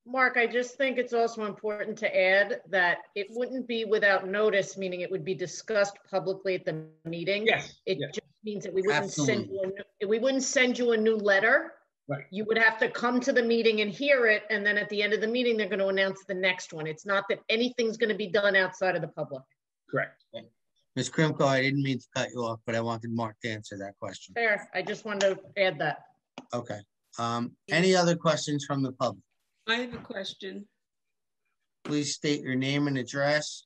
Mark, I just think it's also important to add that it wouldn't be without notice, meaning it would be discussed publicly at the meeting. Yes. It just means that we wouldn't send you a new letter. Right. You would have to come to the meeting and hear it, and then at the end of the meeting, they're going to announce the next one. It's not that anything's going to be done outside of the public. Correct. Ms. Krimko, I didn't mean to cut you off, but I wanted Mark to answer that question. Fair. I just wanted to add that. Okay. Any other questions from the public? I have a question. Please state your name and address.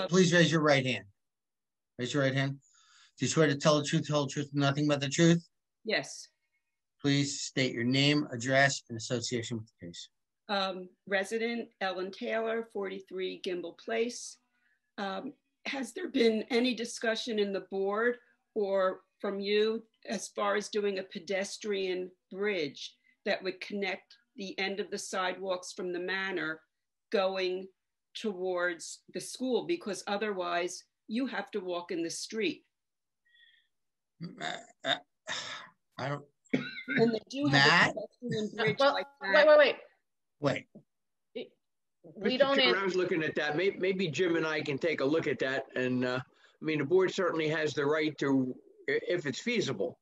Please raise your right hand. Raise your right hand. Do you swear to tell the truth, and nothing but the truth? Yes. Please state your name, address, and association with the case. Resident Ellen Taylor, 43 Gimble Place. Has there been any discussion in the board or from you as far as doing a pedestrian bridge that would connect the end of the sidewalks from the manor going towards the school? Because otherwise you have to walk in the street. I don't. And they do have a pedestrian bridge like that. Wait. We don't. I was looking at that. Maybe Jim and I can take a look at that. And I mean, the board certainly has the right to, if it's feasible,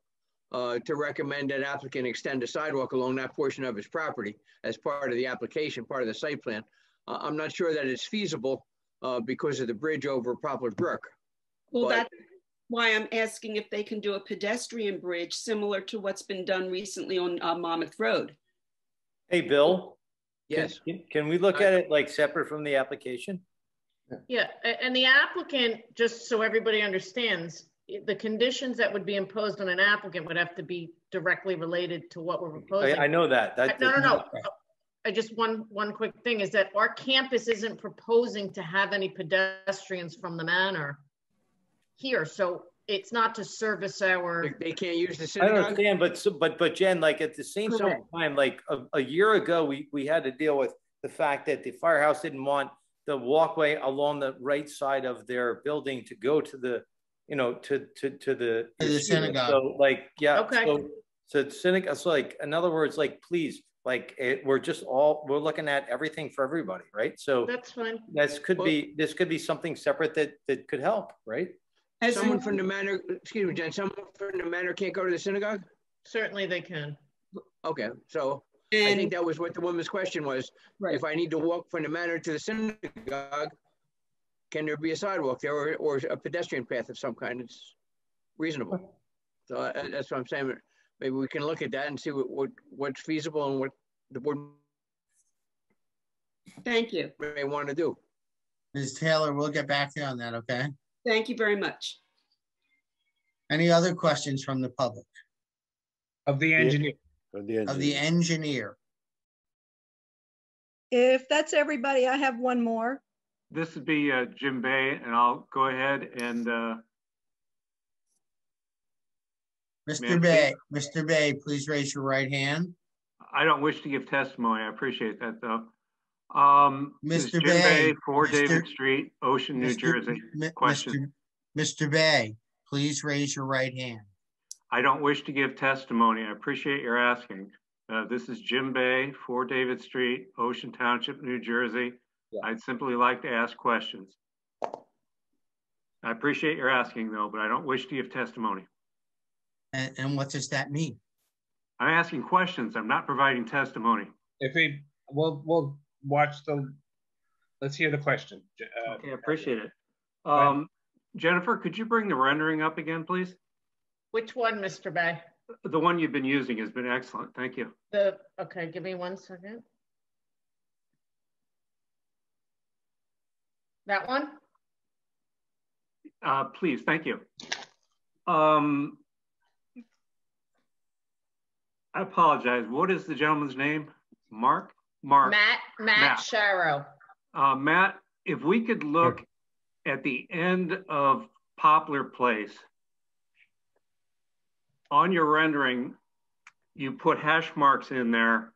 to recommend that applicant extend a sidewalk along that portion of his property as part of the application, part of the site plan. I'm not sure that it's feasible because of the bridge over Poplar Brook. Well, that's why I'm asking if they can do a pedestrian bridge similar to what's been done recently on Monmouth Road. Hey, Bill. Yes. Can we look at it like separate from the application? Yeah, and the applicant, just so everybody understands, the conditions that would be imposed on an applicant would have to be directly related to what we're proposing. I know that. No. I just one quick thing is that our campus isn't proposing to have any pedestrians from the manor here. So it's not to service our. They can't use the I synagogue? understand, but Jen, like at the same Correct. time, like a year ago, we had to deal with the fact that the firehouse didn't want the walkway along the right side of their building to go to the, you know, to the synagogue. So like, yeah. Okay. So synagogue. So like, in other words, like, please, like, we're looking at everything for everybody, right? So that's fine. This could be something separate that could help, right? Someone from the manor, excuse me, Jen, someone from the manor can't go to the synagogue? Certainly they can. Okay, so I think that was what the woman's question was. Right. If I need to walk from the manor to the synagogue, can there be a sidewalk there or a pedestrian path of some kind? It's reasonable. So that's what I'm saying. Maybe we can look at that and see what's feasible and what the board Thank you. may want to do. Ms. Taylor, we'll get back to you on that, okay? Thank you very much. Any other questions from the public? Of the engineer. Of the engineer. If that's everybody, I have one more. This would be Jim Bay, and I'll go ahead and Mr. Bay, please raise your right hand. I don't wish to give testimony. I appreciate that, though. Mr. Jim Bay, 4 David Street, Ocean, New Jersey. Question. Mr. Bay, please raise your right hand. I don't wish to give testimony. I appreciate your asking. This is Jim Bay, 4 David Street, Ocean Township, New Jersey. Yeah. I'd simply like to ask questions. I appreciate your asking, though, but I don't wish to give testimony. And what does that mean? I'm asking questions. I'm not providing testimony. We'll watch let's hear the question. Okay, I appreciate it. Jennifer, could you bring the rendering up again, please? Which one, Mr. Bay? The one you've been using has been excellent. Thank you. Okay, give me 1 second. That one? Please, thank you. I apologize. What is the gentleman's name? Mark? Matt Sharrow. Matt, if we could look at the end of Poplar Place, on your rendering, you put hash marks in there,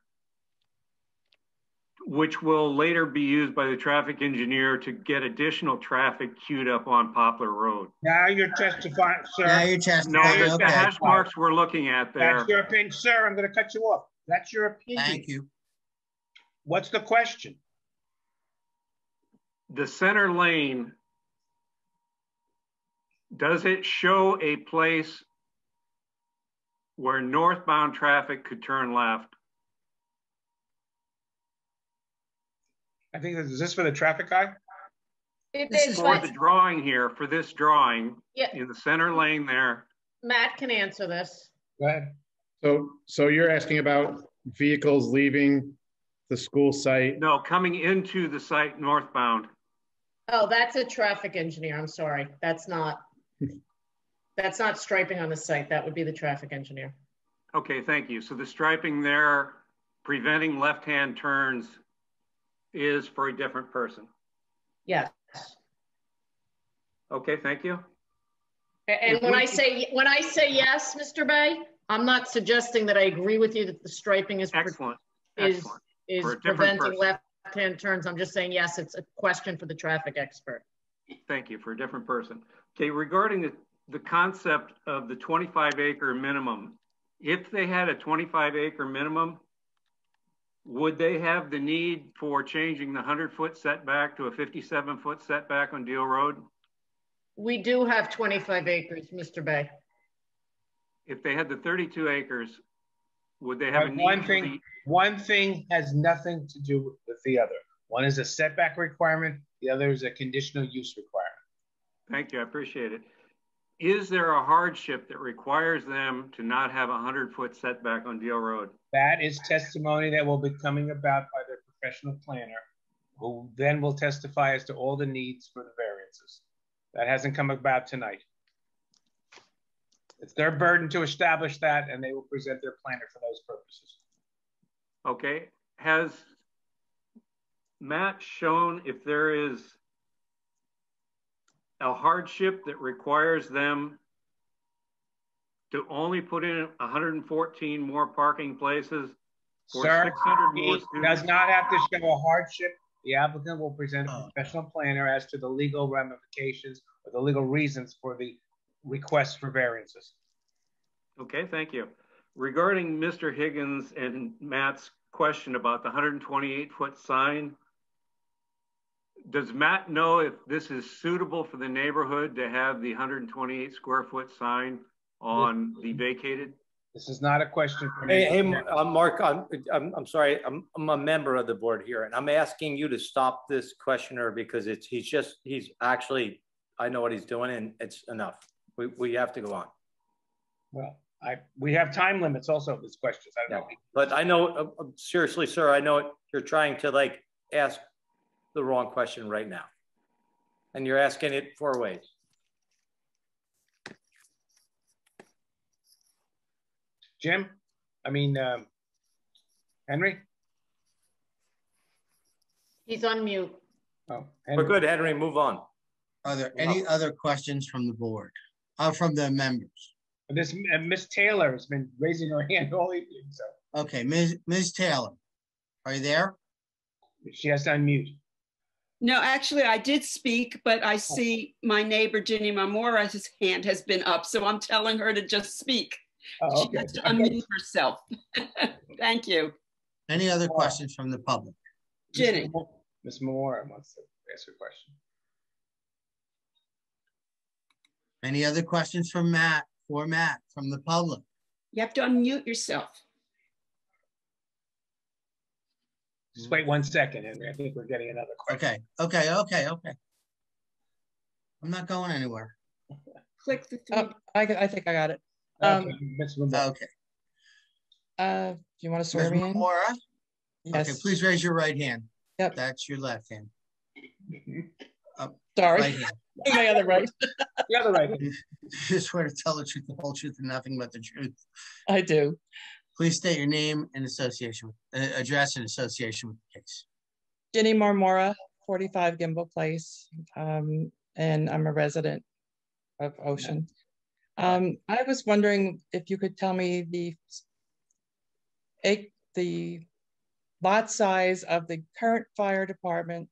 which will later be used by the traffic engineer to get additional traffic queued up on Poplar Road. Now you're testifying, sir. Now you're testifying. No, the hash marks we're looking at there. That's your opinion, sir. I'm going to cut you off. That's your opinion. Thank you. What's the question? The center lane, does it show a place where northbound traffic could turn left? I think is this for the traffic guy? This is for the drawing here, for this drawing, yeah. In the center lane there. Matt can answer this. Go ahead. So you're asking about vehicles leaving the school site? No, coming into the site northbound. Oh, that's a traffic engineer. I'm sorry. That's not striping on the site. That would be the traffic engineer. Okay, thank you. So the striping there, preventing left-hand turns, is for a different person. Yes. Okay, thank you. And when I say yes, Mr. Bay, I'm not suggesting that I agree with you that the striping is excellent. Is preventing left-hand turns. I'm just saying yes, it's a question for the traffic expert. Thank you, for a different person. Okay, regarding the concept of the 25-acre minimum, if they had a 25-acre minimum, would they have the need for changing the 100-foot setback to a 57-foot setback on Deal Road? We do have 25 acres, Mr. Bay. If they had the 32 acres, would they have a need? One thing has nothing to do with the other. One is a setback requirement. The other is a conditional use requirement. Thank you, I appreciate it. Is there a hardship that requires them to not have a 100-foot setback on Deal Road? That is testimony that will be coming about by their professional planner, who then will testify as to all the needs for the variances. That hasn't come about tonight. It's their burden to establish that, and they will present their planner for those purposes. Okay, has Matt shown if there is a hardship that requires them to only put in 114 more parking places for Sir, 600 more he students? does not have to show a hardship. The applicant will present a professional planner as to the legal ramifications or the legal reasons for the request for variances. Okay, thank you. Regarding Mr. Higgins and Matt's question about the 128-foot sign, does Matt know if this is suitable for the neighborhood to have the 128 square foot sign on the vacated? This is not a question for me. Hey, Mark, I'm sorry. I'm a member of the board here, and I'm asking you to stop this questioner because he's actually, I know what he's doing, and it's enough. We have to go on. Well, we have time limits also of these questions. I don't know. But I know, seriously, sir, I know you're trying to like ask the wrong question right now. And you're asking it 4 ways. Jim, Henry? He's on mute. Oh, Henry. We're good, Henry, move on. Are there any other questions from the board? From the members? Miss Taylor has been raising her hand all evening. So. Okay, Ms. Taylor, are you there? She has to unmute. No, actually, I did speak, but I see my neighbor, Ginny Marmora's hand has been up, so I'm telling her to just speak. Oh, okay. She has to unmute herself. Thank you. Any other questions from the public? Ginny. Ms. Marmora wants to ask a question. Any other questions from Matt from the public? You have to unmute yourself. Just wait 1 second, Henry. I think we're getting another question. Okay. I'm not going anywhere. Click the three. Oh, I think I got it. Okay. Do you want to swear me in? Yes. Okay, please raise your right hand. Yep. That's your left hand. Sorry. Right hand. My other right. The other right. You swear to tell the truth, the whole truth, and nothing but the truth. I do. Please state your name and association, address and association with the case. Ginny Marmora, 45 Gimble Place, and I'm a resident of Ocean. I was wondering if you could tell me the lot size of the current fire department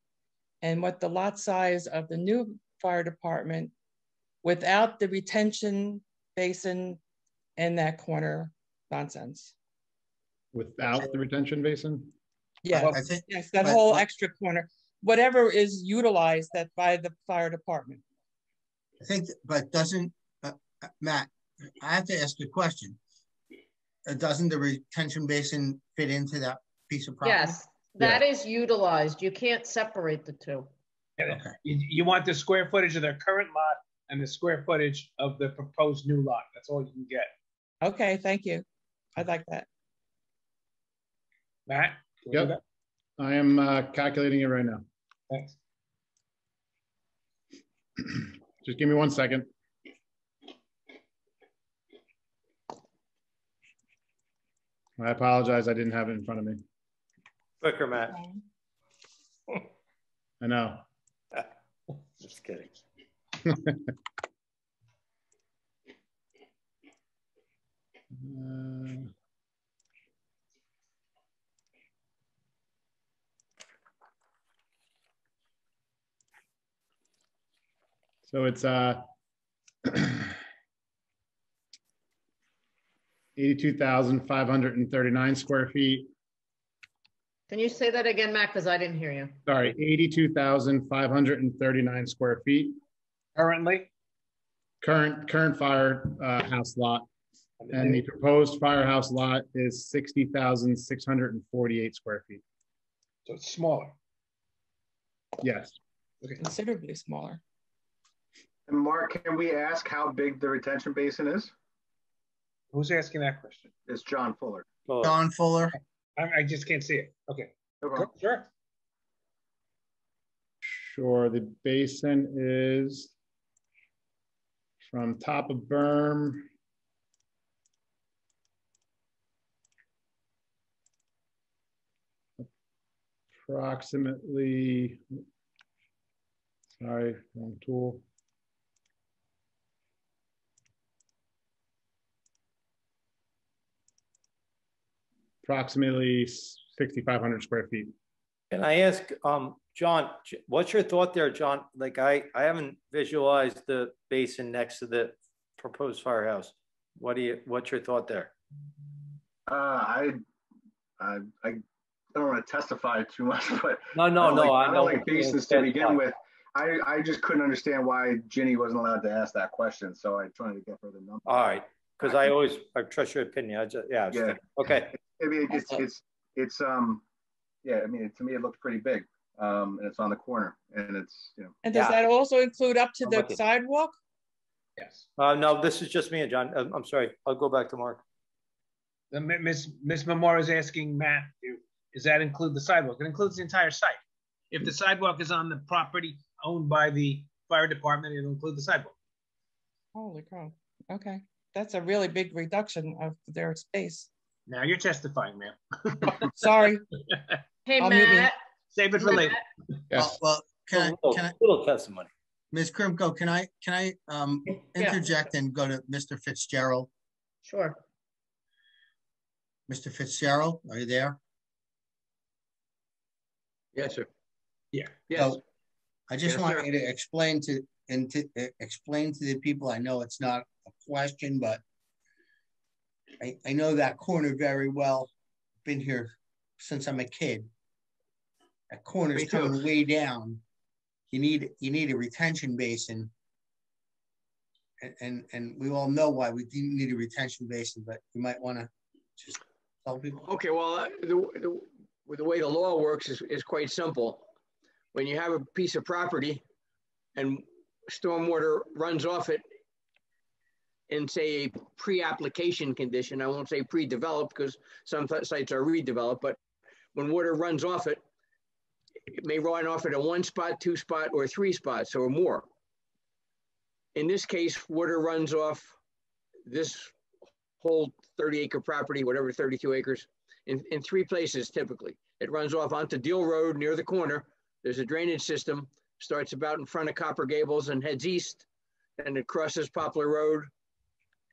and what the lot size of the new fire department without the retention basin in that corner nonsense. Without the retention basin? Yes, yes, that whole extra corner, whatever is utilized by the fire department. I think, but doesn't, Matt, I have to ask you a question. Doesn't the retention basin fit into that piece of property? Yes, that is utilized. You can't separate the two. Okay. You want the square footage of their current lot and the square footage of the proposed new lot. That's all you can get. Okay, thank you. I'd like that. Matt? Yep. I am calculating it right now. Thanks. Just give me 1 second. I apologize. I didn't have it in front of me. Quicker, Matt. I know. Just kidding. So it's 82,539 square feet. Can you say that again, Matt? Because I didn't hear you. Sorry, 82,539 square feet. Currently? Current firehouse lot. And the proposed firehouse lot is 60,648 square feet. So it's smaller. Yes. Okay. Considerably smaller. And Mark, can we ask how big the retention basin is? Who's asking that question? It's John Fuller. John Fuller. I just can't see it. Okay. Sure. Sure. The basin is from top of berm approximately, sorry, wrong tool. approximately 6,500 square feet. Can I ask, John, what's your thought there, John? Like I haven't visualized the basin next to the proposed firehouse. What's your thought there? I don't want to testify too much, but no, I know don't like basins to begin with. I just couldn't understand why Ginny wasn't allowed to ask that question, so I tried to get her the number. All right, because I trust your opinion. Yeah. Okay. I mean, it's yeah. I mean, to me, it looks pretty big, and it's on the corner, and it's And does that also include up to the sidewalk? Yes. No, this is just me and John. I'm sorry. I'll go back to Mark. Miss Memora is asking Matt, does that include the sidewalk? It includes the entire site. If the sidewalk is on the property owned by the fire department, it'll include the sidewalk. Holy cow. Okay. That's a really big reduction of their space. Now you're testifying, ma'am. Sorry. Hey, Matt. Save it for later. Yes. Well, can I little testimony. Ms. Krimko, can I interject and go to Mr. Fitzgerald? Sure. Mr. Fitzgerald, are you there? Yes, sir. Yeah. Yes. So I just want you to explain to the people. I know it's not a question, but I know that corner very well. Been here since I'm a kid. That corner's coming way down. You need a retention basin. And we all know why we do need a retention basin, but you might want to just tell people. Okay, well, the way the law works is quite simple. When you have a piece of property and stormwater runs off it in, say, a pre-application condition, I won't say pre-developed because some sites are redeveloped, but when water runs off it, it may run off it in 1 spot, 2 spot, or 3 spots or more. In this case, water runs off this whole 30-acre property, whatever, 32 acres, in 3 places typically. It runs off onto Deal Road near the corner. There's a drainage system, starts about in front of Copper Gables and heads east, and it crosses Poplar Road,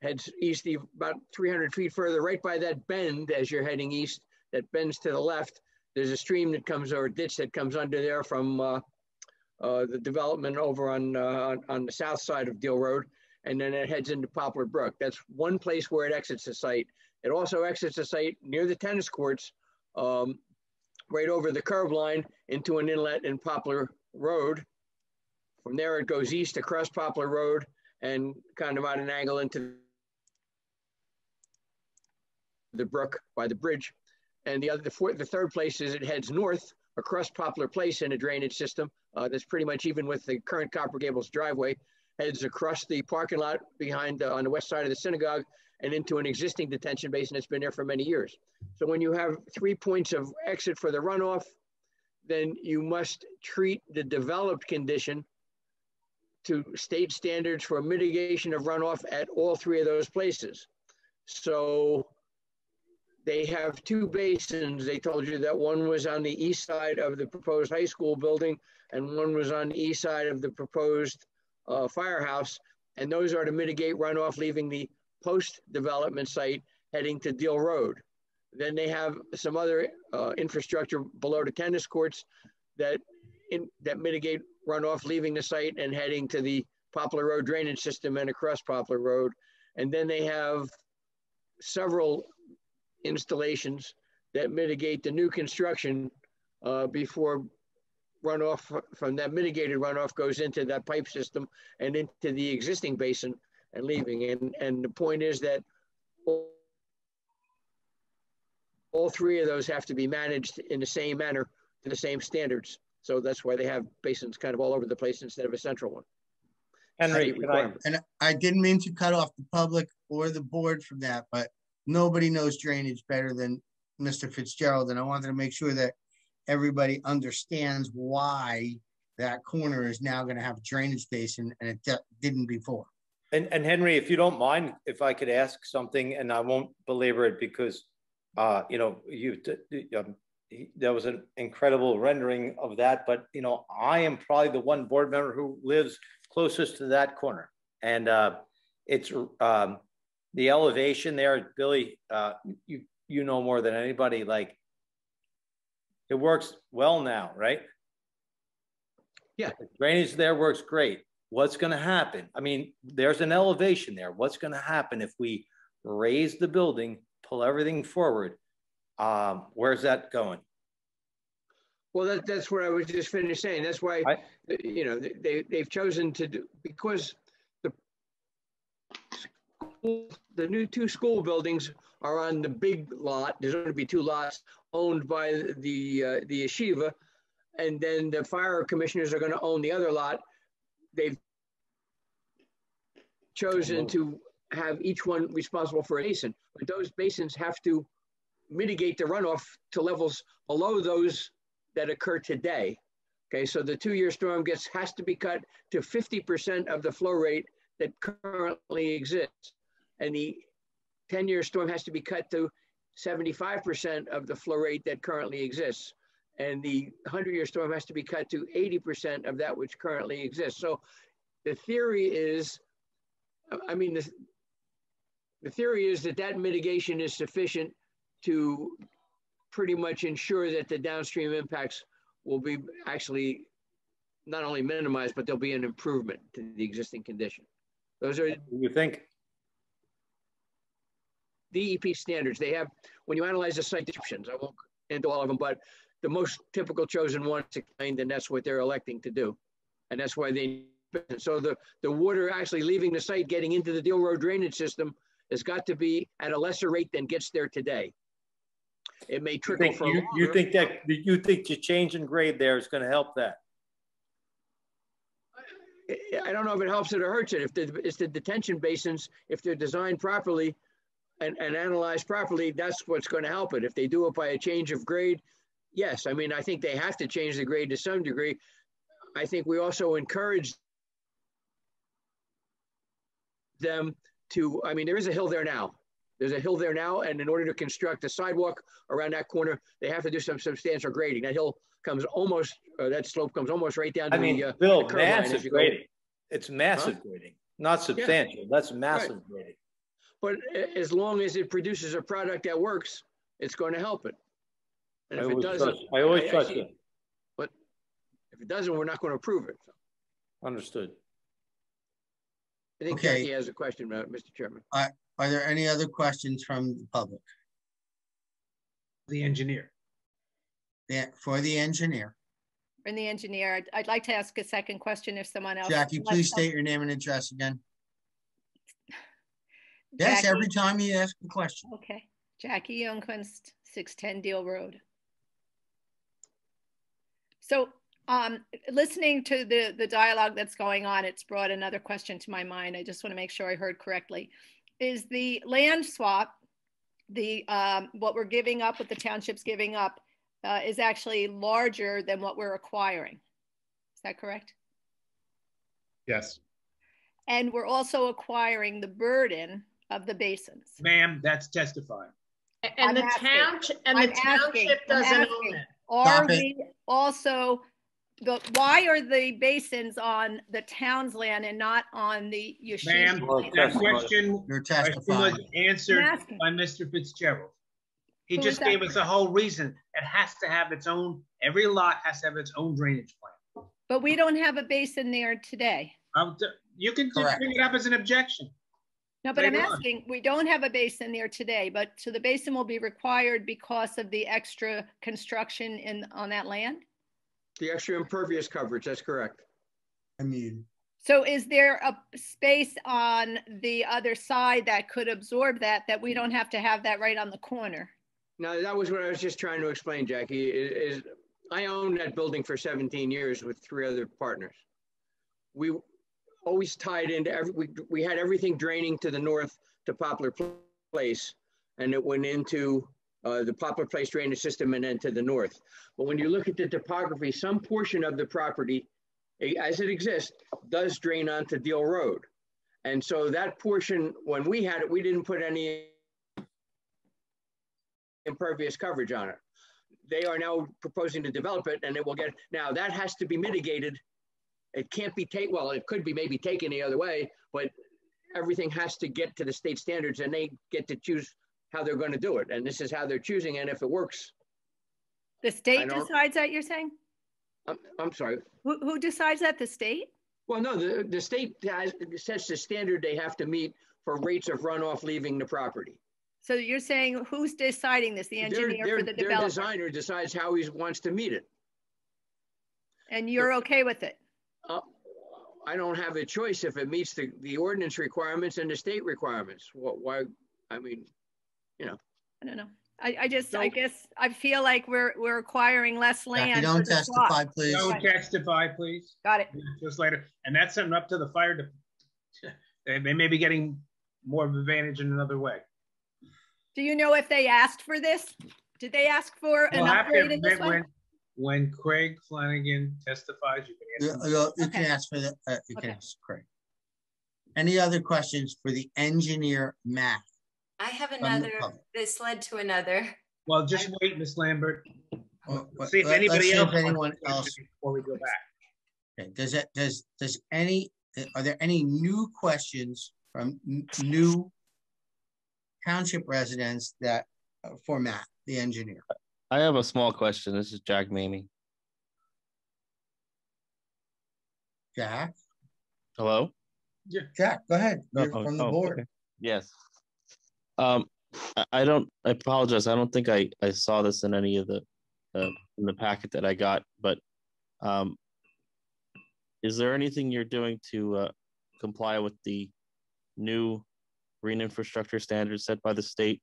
heads east about 300 feet further, right by that bend as you're heading east, that bends to the left. There's a stream that comes, or a ditch that comes under there from the development over on the south side of Deal Road, and then it heads into Poplar Brook. That's one place where it exits the site. It also exits the site near the tennis courts, right over the curb line into an inlet in Poplar Road. From there, it goes east across Poplar Road and kind of at an angle into the brook by the bridge. And the third place is it heads north across Poplar Place in a drainage system that's pretty much even with the current Copper Gables driveway, heads across the parking lot behind on the west side of the synagogue and into an existing detention basin that's been there for many years. So when you have 3 points of exit for the runoff, then you must treat the developed condition to state standards for mitigation of runoff at all 3 of those places. So they have 2 basins. They told you that one was on the east side of the proposed high school building and one was on the east side of the proposed firehouse. And those are to mitigate runoff leaving the post-development site heading to Deal Road. Then they have some other infrastructure below the tennis courts that mitigate runoff leaving the site and heading to the Poplar Road drainage system and across Poplar Road. And then they have several installations that mitigate the new construction before runoff from that mitigated runoff goes into that pipe system and into the existing basin and leaving. And the point is that all 3 of those have to be managed in the same manner to the same standards. So that's why they have basins kind of all over the place instead of a central one. Henry, and I didn't mean to cut off the public or the board from that, but nobody knows drainage better than Mr. Fitzgerald. And I wanted to make sure that everybody understands why that corner is now going to have a drainage basin and it didn't before. And Henry, if you don't mind, if I could ask something, and I won't belabor it because, you know, there was an incredible rendering of that, but, you know, I am probably the one board member who lives closest to that corner. And it's the elevation there, Billy, you you know more than anybody, like it works well now, right? Yeah. The drainage there works great. What's going to happen? I mean, there's an elevation there. What's going to happen if we raise the building, pull everything forward? Where's that going? Well, that's what I was just finished saying. That's why, you know, they've chosen to do, because the new 2 school buildings are on the big lot. There's going to be 2 lots owned by the yeshiva, and then the fire commissioners are going to own the other lot. They've chosen to have each one responsible for a basin, but those basins have to mitigate the runoff to levels below those that occur today. Okay, so the 2-year storm has to be cut to 50% of the flow rate that currently exists, and the 10-year storm has to be cut to 75% of the flow rate that currently exists, and the 100-year storm has to be cut to 80% of that which currently exists. So the theory is, I mean, the theory is that mitigation is sufficient to pretty much ensure that the downstream impacts will be actually not only minimized, but there'll be an improvement to the existing condition. Those are, you think? DEP standards. They have, when you analyze the site descriptions, I won't into all of them, but the most typical chosen one is explained, and that's what they're electing to do. And that's why so the water actually leaving the site, getting into the Deal Road drainage system has got to be at a lesser rate than gets there today. It may trickle for you think the change in grade there is going to help that? I don't know if it helps it or hurts it. If it's the detention basins, if they're designed properly and analyzed properly, that's what's going to help it. If they do it by a change of grade, yes. I mean, I think they have to change the grade to some degree. I think we also encourage them to, I mean, there is a hill there now. There's a hill there now, and in order to construct a sidewalk around that corner, they have to do some substantial grading. That hill comes almost, that slope comes almost right down to Bill, the massive grading. It's massive grading, not substantial. Yeah. That's massive grading. But as long as it produces a product that works, it's going to help it. And if it doesn't, I always trust you. But if it doesn't, we're not going to approve it. Understood. I think Jackie has a question, Mr. Chairman. Are there any other questions from the public? The engineer. Yeah, for the engineer. For the engineer, I'd like to ask a second question if someone else. Jackie, please state your name and address again. Yes, every time you ask a question. Okay. Jackie Youngquist, 610 Deal Road. So listening to the dialogue that's going on, it's brought another question to my mind. I just want to make sure I heard correctly. Is the land swap, what we're giving up, what the township's giving up, is actually larger than what we're acquiring? Is that correct? Yes. And we're also acquiring the burden of the basins. Ma'am, that's testifying. And the township doesn't own it. Are we also, why are the basins on the town's land and not on the yeshiva? Ma'am, that question was answered by Mr. Fitzgerald. He just gave us a whole reason. It has to have its own, every lot has to have its own drainage plan. But we don't have a basin there today. You can bring it up as an objection. No, but I'm asking, we don't have a basin there today, but so the basin will be required because of the extra construction on that land? The extra impervious coverage, that's correct. I mean. So is there a space on the other side that could absorb that we don't have to have that right on the corner? No, that was what I was just trying to explain, Jackie. I owned that building for 17 years with 3 other partners. We always tied into we had everything draining to the north to Poplar Place, and it went into the Poplar Place drainage system and then to the north. But when you look at the topography, some portion of the property, as it exists, does drain onto Deal Road. And so that portion, when we had it, we didn't put any impervious coverage on it. They are now proposing to develop it, and it will get, now that has to be mitigated. It can't be taken, well, it could be maybe taken the other way, but everything has to get to the state standards, and they get to choose how they're going to do it. And this is how they're choosing. And if it works. The state decides that, you're saying? I'm sorry. Who decides that? The state? Well, no, the state sets the standard they have to meet for rates of runoff leaving the property. So you're saying who's deciding this? The engineer for the developer? Their designer decides how he wants to meet it. And you're okay with it? I don't have a choice if it meets the ordinance requirements and the state requirements. Why? I mean, you know. I don't know. I guess I feel like we're acquiring less land. Jackie, don't testify, please. Don't testify, please. Got it. Just later. And that's something up to the fire department. They may be getting more of an advantage in another way. Do you know if they asked for this? Did they ask for an upgrade in this one? When Craig Flanagan testifies, you can ask. You can ask for the. You can ask Craig. Any other questions for the engineer, Matt? I have another. This led to another. Well, just wait, Miss Lambert. See if anybody else. Anyone else before we go back. Okay. Are there any new questions from new township residents that for Matt, the engineer? I have a small question. This is Jack Mamie. Jack? Hello? Yeah. Jack, go ahead. You're from the board. Okay. Yes. I apologize. I don't think I saw this in any of the in the packet that I got, but is there anything you're doing to comply with the new green infrastructure standards set by the state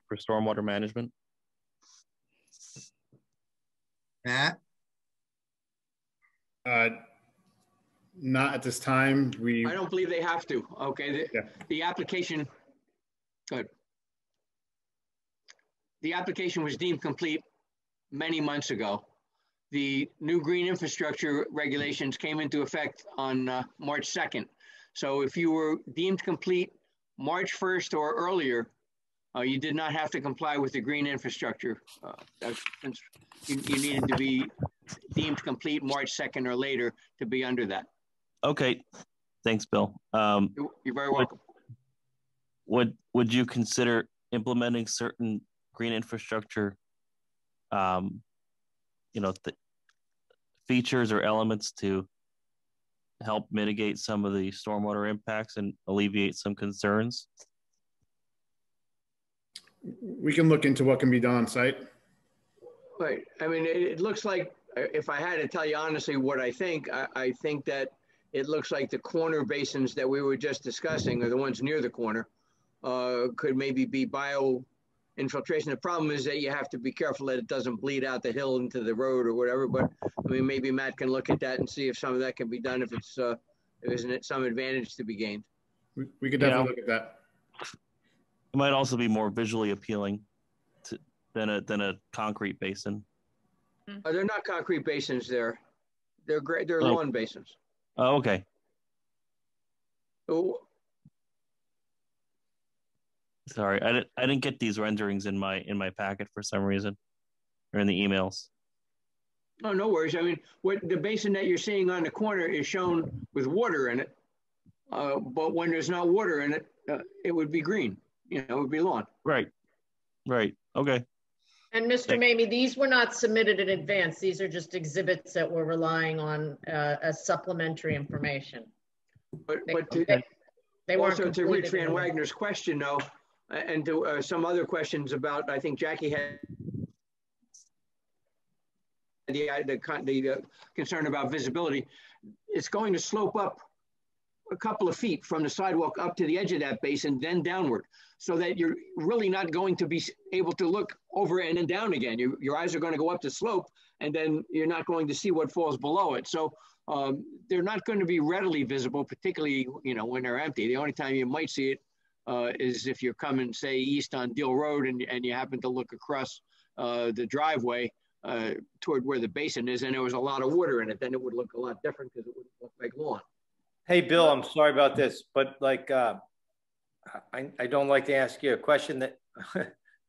for stormwater management? Matt? Not at this time. I don't believe they have to. Okay. The application. Good. The application was deemed complete many months ago. The new green infrastructure regulations came into effect on March 2nd. So if you were deemed complete March 1st or earlier, you did not have to comply with the green infrastructure. You needed to be deemed complete March 2nd or later to be under that. Okay, thanks, Bill. You're very welcome. Would you consider implementing certain green infrastructure, features or elements to help mitigate some of the stormwater impacts and alleviate some concerns? We can look into what can be done on site. Right. I mean, it looks like, if I had to tell you honestly what I think that it looks like the corner basins that we were just discussing, or the ones near the corner, could maybe be bio infiltration. The problem is that you have to be careful that it doesn't bleed out the hill into the road or whatever. But I mean, maybe Matt can look at that and see if some of that can be done, if isn't some advantage to be gained. We could definitely look at that. It might also be more visually appealing than a concrete basin. They're not concrete basins. They're lawn basins. Oh, okay. Oh. Sorry, I didn't get these renderings in my packet for some reason, or in the emails. Oh, no worries. I mean, what the basin that you're seeing on the corner is shown with water in it, but when there's not water in it, it would be green. It would be lawn. Right. Okay. And Mr. Mamie, these were not submitted in advance. These are just exhibits that we're relying on as supplementary information. But they weren't also to Rich Van completed. Wagner's question, though, and to some other questions about, I think Jackie had the concern about visibility. It's going to slope up a couple of feet from the sidewalk up to the edge of that basin, then downward, so that you're really not going to be able to look over and then down again. Your eyes are going to go up the slope, and then you're not going to see what falls below it. So they're not going to be readily visible, particularly when they're empty. The only time you might see it is if you're coming, say, east on Deal Road and you happen to look across the driveway toward where the basin is, and there was a lot of water in it. Then it would look a lot different because it would look like lawn. Hey, Bill, I'm sorry about this, but I don't like to ask you a question that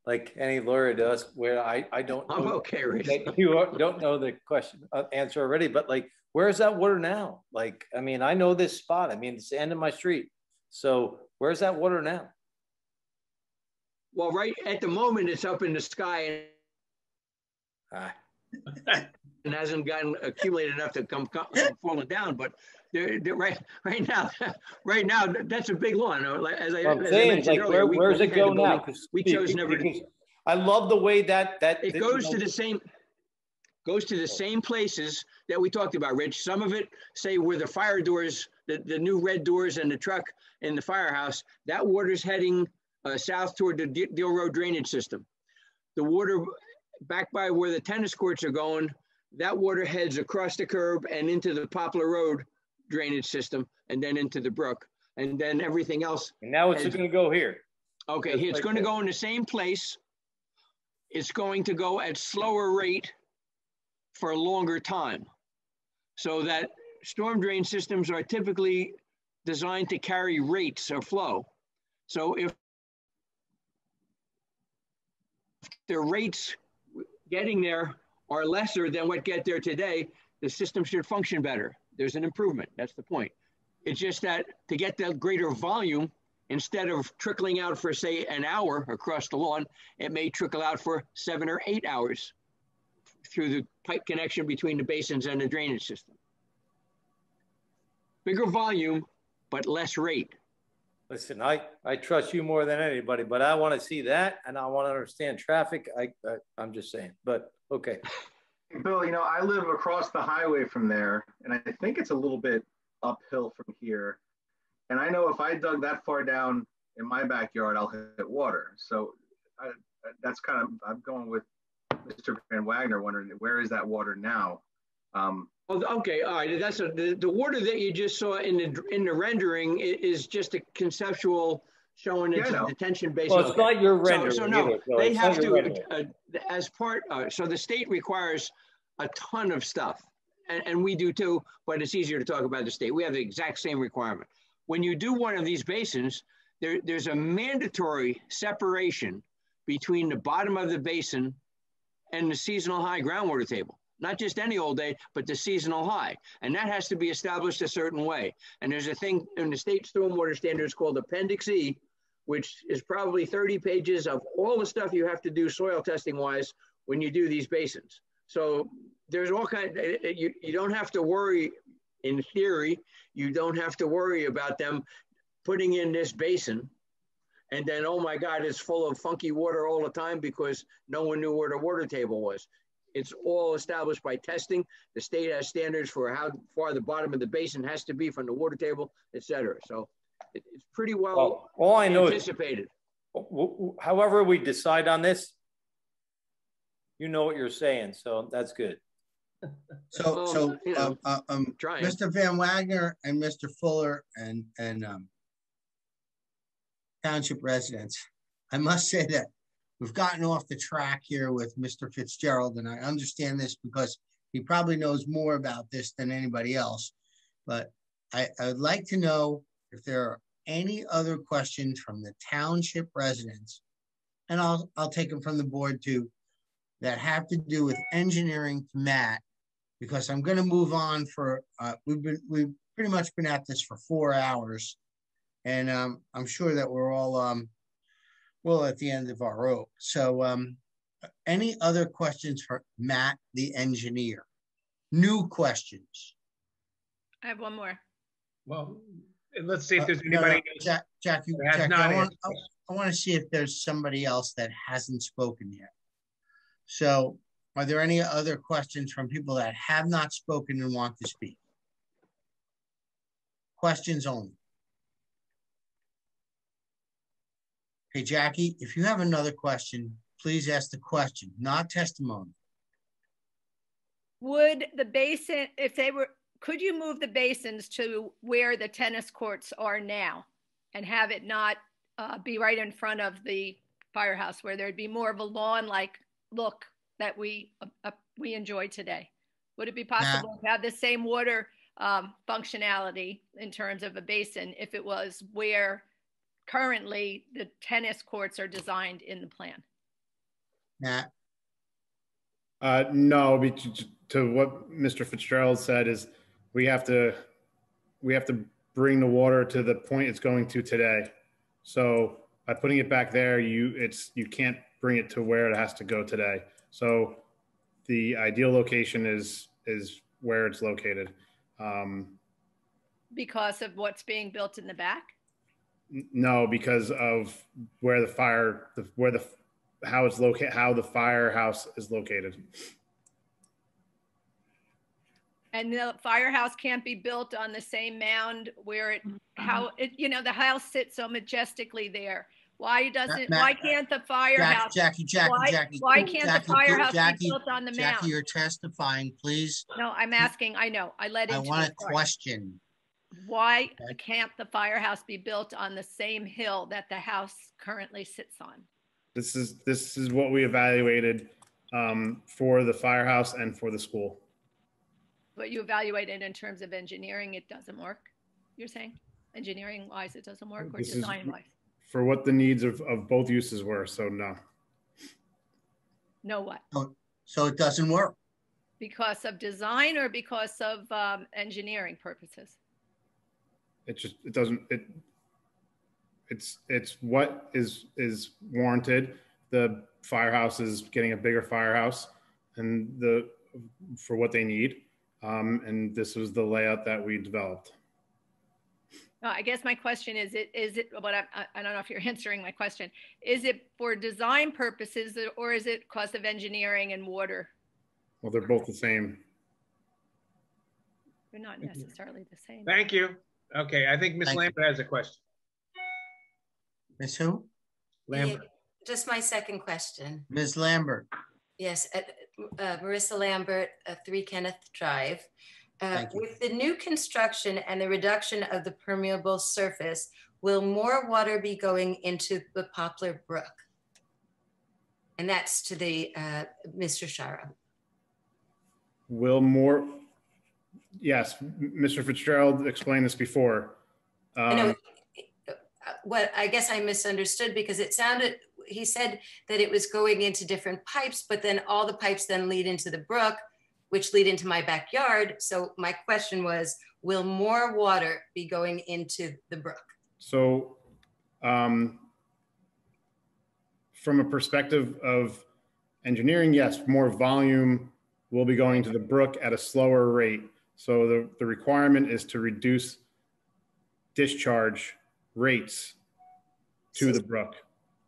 like any lawyer does, where I don't know. I'm okay, Rich. You don't know the question answer already, but where's that water now? I mean, I know this spot. I mean, it's the end of my street. So where's that water now? Well, right at the moment, it's up in the sky and hasn't gotten accumulated enough to come falling down. But they're right now, that's a big lawn. As I mentioned earlier, where's it go now? We chose never to. I love the way that it goes to the same. Goes to the same places that we talked about, Rich. Some of it, say where the fire doors, the new red doors and the truck in the firehouse, that water's heading south toward the Deal Road drainage system. The water back by where the tennis courts are going, that water heads across the curb and into the Poplar Road drainage system and then into the brook. And then everything else. And now it's going to go here. Okay, it's going to go in the same place. It's going to go at slower rate for a longer time, so that storm drain systems are typically designed to carry rates of flow. So if the rates getting there are lesser than what get there today, the system should function better. There's an improvement. That's the point. It's just that to get the greater volume, instead of trickling out for, say, an hour across the lawn, it may trickle out for 7 or 8 hours through the pipe connection between the basins and the drainage system. Bigger volume, but less rate. Listen, I trust you more than anybody, but I want to see that, and I want to understand traffic. I'm just saying, but okay. Bill, you know, I live across the highway from there, and I think it's a little bit uphill from here. And I know if I dug that far down in my backyard, I'll hit water. So that's kind of, I'm going with Mr. Van Wagner, wondering where is that water now? Okay, all right. That's the water that you just saw in the rendering is just a conceptual showing it's a detention basin. Well, it's not your rendering. So no, they have to, as part, so the state requires a ton of stuff, and we do too, but it's easier to talk about the state. We have the exact same requirement. When you do one of these basins, there's a mandatory separation between the bottom of the basin and the seasonal high groundwater table. Not just any old day, but the seasonal high. And that has to be established a certain way. And there's a thing in the state stormwater standards called Appendix E, which is probably 30 pages of all the stuff you have to do soil testing wise when you do these basins. So there's all kinds, you don't have to worry, in theory, you don't have to worry about them putting in this basin and then, oh my God, it's full of funky water all the time because no one knew where the water table was. It's all established by testing. The state has standards for how far the bottom of the basin has to be from the water table, et cetera. So it's pretty well all I know anticipated. However we decide on this, you know what you're saying, so that's good. So Mr. Van Wagner and Mr. Fuller and Township residents, I must say that we've gotten off the track here with Mr. Fitzgerald, and I understand this because he probably knows more about this than anybody else. But I would like to know if there are any other questions from the township residents, and I'll take them from the board too, that have to do with engineering to Matt, because I'm going to move on for we've pretty much been at this for 4 hours, and I'm sure that we're all well at the end of our rope. So any other questions for Matt, the engineer? New questions? I have one more. Well, let's see if there's anybody else. Jackie, I want to see if there's somebody else that hasn't spoken yet. So are there any other questions from people that have not spoken and want to speak? Questions only. Okay, Jackie, if you have another question, please ask the question, not testimony. Would the basin, if they were, could you move the basins to where the tennis courts are now and have it not be right in front of the firehouse, where there'd be more of a lawn-like look that we enjoy today? Would it be possible to have the same water functionality in terms of a basin if it was where currently the tennis courts are designed in the plan? Matt? No, to what Mr. Fitzgerald said is we have to bring the water to the point it's going to today. So by putting it back there, you can't bring it to where it has to go today. So the ideal location is where it's located. Because of what's being built in the back? No, because of where the how the firehouse is located. And the firehouse can't be built on the same mound where the house sits so majestically there. Why can't the firehouse? Jackie. Why can't the firehouse be built on the mound? Jackie, you're testifying, please. No, I'm asking. I know. I let into I want a question. Why can't the firehouse be built on the same hill that the house currently sits on? This is what we evaluated for the firehouse and for the school. But you evaluated in terms of engineering, it doesn't work. You're saying engineering wise, it doesn't work, or design wise? For what the needs of both uses were, so no. No what? So it doesn't work. Because of design or because of engineering purposes? It's what is warranted. The firehouse is getting a bigger firehouse and for what they need. And this was the layout that we developed. I guess my question is but I don't know if you're answering my question. Is it for design purposes or is it because of engineering and water? Well, they're both the same. They're not necessarily the same. Thank you. Okay, I think Ms. Lambert has a question. Ms. who? Lambert. Yeah, just my second question. Ms. Lambert. Yes, Marissa Lambert, 3 Kenneth Drive. With the new construction and the reduction of the permeable surface, will more water be going into the Poplar Brook? And that's to the Mr. Shara. Yes, Mr. Fitzgerald explained this before. I know. What I guess I misunderstood because he said that it was going into different pipes, but then all the pipes then lead into the brook, which lead into my backyard. So my question was, will more water be going into the brook? So from a perspective of engineering, yes, more volume will be going to the brook at a slower rate. So the requirement is to reduce discharge rates to the brook.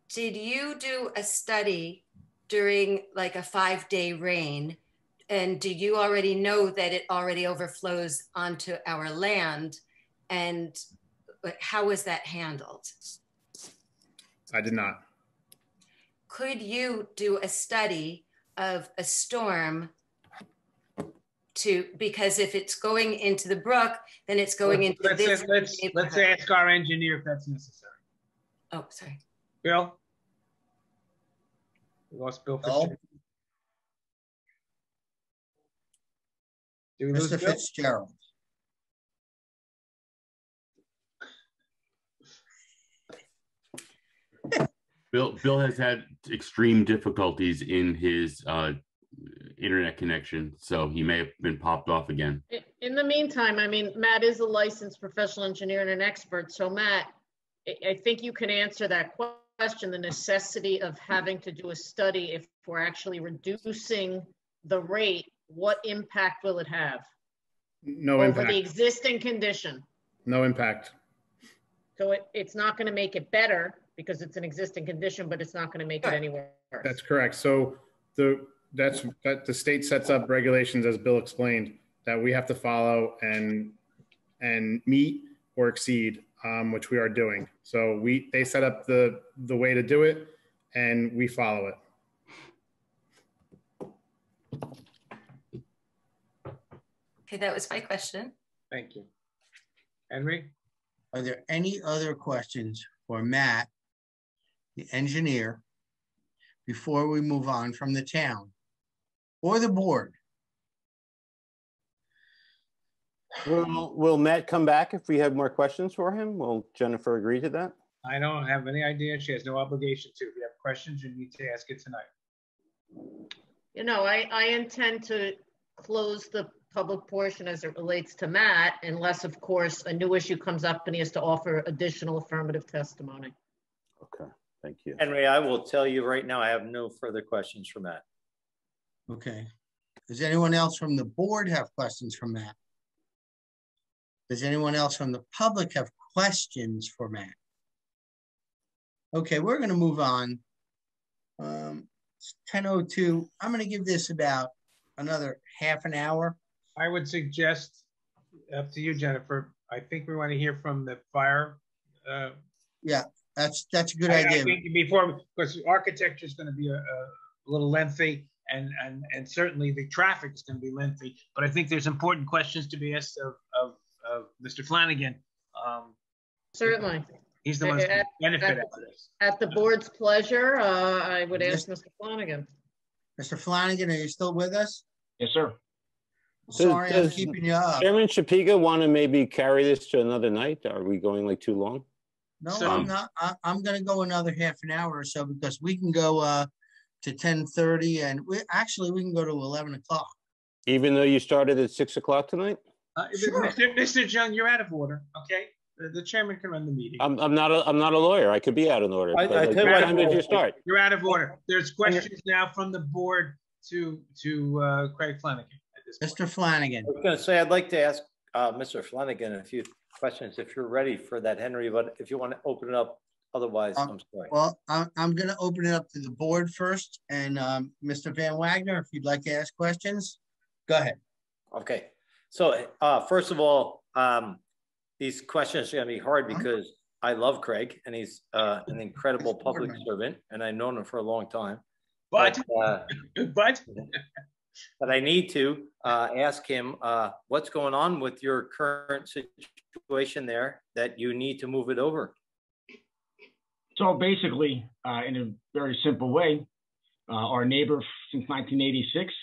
Did you do a study during like a 5-day rain? And do you already know that it already overflows onto our land? And how was that handled? I did not. Could you do a study of a storm because if it's going into the brook, then it's going into this. Let's ask our engineer if that's necessary. Oh, sorry. Bill? We lost Bill. Mr. Fitzgerald. Bill has had extreme difficulties in his internet connection, so he may have been popped off again. In the meantime, I mean, Matt is a licensed professional engineer and an expert. So Matt, I think you can answer that question, the necessity of having to do a study if we're actually reducing the rate, what impact will it have? No impact. Over the existing condition? No impact. So it's not going to make it better because it's an existing condition, but it's not going to make it any worse. That's correct. So the state sets up regulations, as Bill explained, that we have to follow and meet or exceed, which we are doing. So they set up the way to do it, and we follow it. Okay, that was my question. Thank you. Henry? Are there any other questions for Matt, the engineer, before we move on from the town or the board? Will Matt come back if we have more questions for him? Will Jennifer agree to that? I don't have any idea. She has no obligation to. If you have questions, you need to ask it tonight. You know, I intend to close the public portion as it relates to Matt, unless, of course, a new issue comes up and he has to offer additional affirmative testimony. Okay. Henry, I will tell you right now, I have no further questions for Matt. Okay. Does anyone else from the board have questions for Matt? Does anyone else from the public have questions for Matt? Okay, we're going to move on. It's 10:02. I'm going to give this about another half an hour. I would suggest, up to you, Jennifer. I think we want to hear from the fire. Yeah, that's a good idea. I think before, because architecture is going to be a little lengthy, and certainly the traffic is going to be lengthy. But I think there's important questions to be asked of Mr. Flanagan. Certainly. He's the most benefit out of this. At the board's pleasure, I would ask Mr. Flanagan. Mr. Flanagan, are you still with us? Yes, sir. Sorry, I'm keeping you up. Chairman Shapiga want to maybe carry this to another night? Are we going like too long? No, I'm not. I'm going to go another half an hour or so, because we can go to 10:30, and we can go to 11 o'clock. Even though you started at 6 o'clock tonight? Sure. Mr. Jung, you're out of order. Okay, the chairman can run the meeting. I'm not a lawyer. I could be out of order. I What time did you start? You're out of order. There's questions now from the board to Craig Flanagan. Mr. Flanagan. I was going to say, I'd like to ask Mr. Flanagan a few questions if you're ready for that, Henry, but if you want to open it up, otherwise, I'm sorry. Well, I'm going to open it up to the board first, and Mr. Van Wagner, if you'd like to ask questions, go ahead. Okay. So first of all, these questions are going to be hard because I love Craig, and he's an incredible public servant, and I've known him for a long time. But I need to ask him what's going on with your current situation there that you need to move it over. So basically, in a very simple way, our neighbor since 1986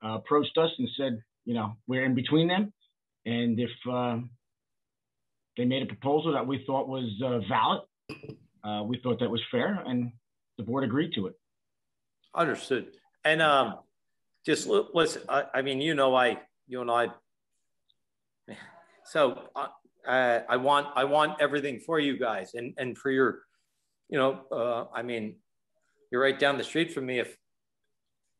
approached us and said, you know, we're in between them. And if they made a proposal that we thought was valid, we thought that was fair, and the board agreed to it. Understood. And just listen, I mean, you and I, so I want everything for you guys and for your, I mean, you're right down the street from me. If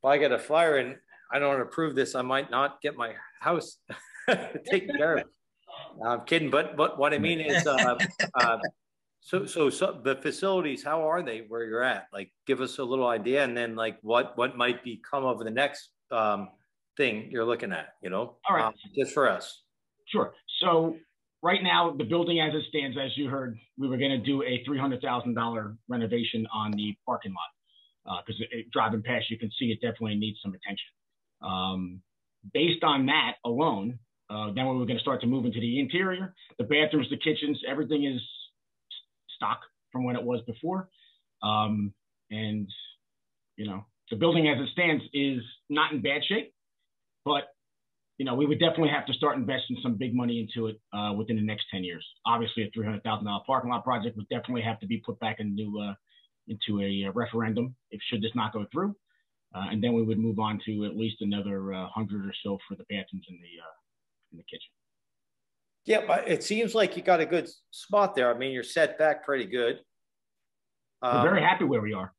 I get a fire and I don't approve this, I might not get my house taken care of. I'm kidding, but what I mean is, so the facilities, how are they where you're at? Like, give us a little idea, and then like what might become of the next thing you're looking at, All right. Just for us. Sure. So right now, the building as it stands, as you heard, we were going to do a $300,000 renovation on the parking lot because driving past, you can see it definitely needs some attention. Based on that alone, then we were going to start to move into the interior, the bathrooms, the kitchens, everything is stock from when it was before. And, the building as it stands is not in bad shape, but, we would definitely have to start investing some big money into it within the next 10 years. Obviously, a $300,000 parking lot project would definitely have to be put back into a referendum should this not go through. And then we would move on to at least another 100 or so for the bathrooms in the kitchen. Yeah, but it seems like you got a good spot there. I mean, you're set back pretty good. We're very happy where we are.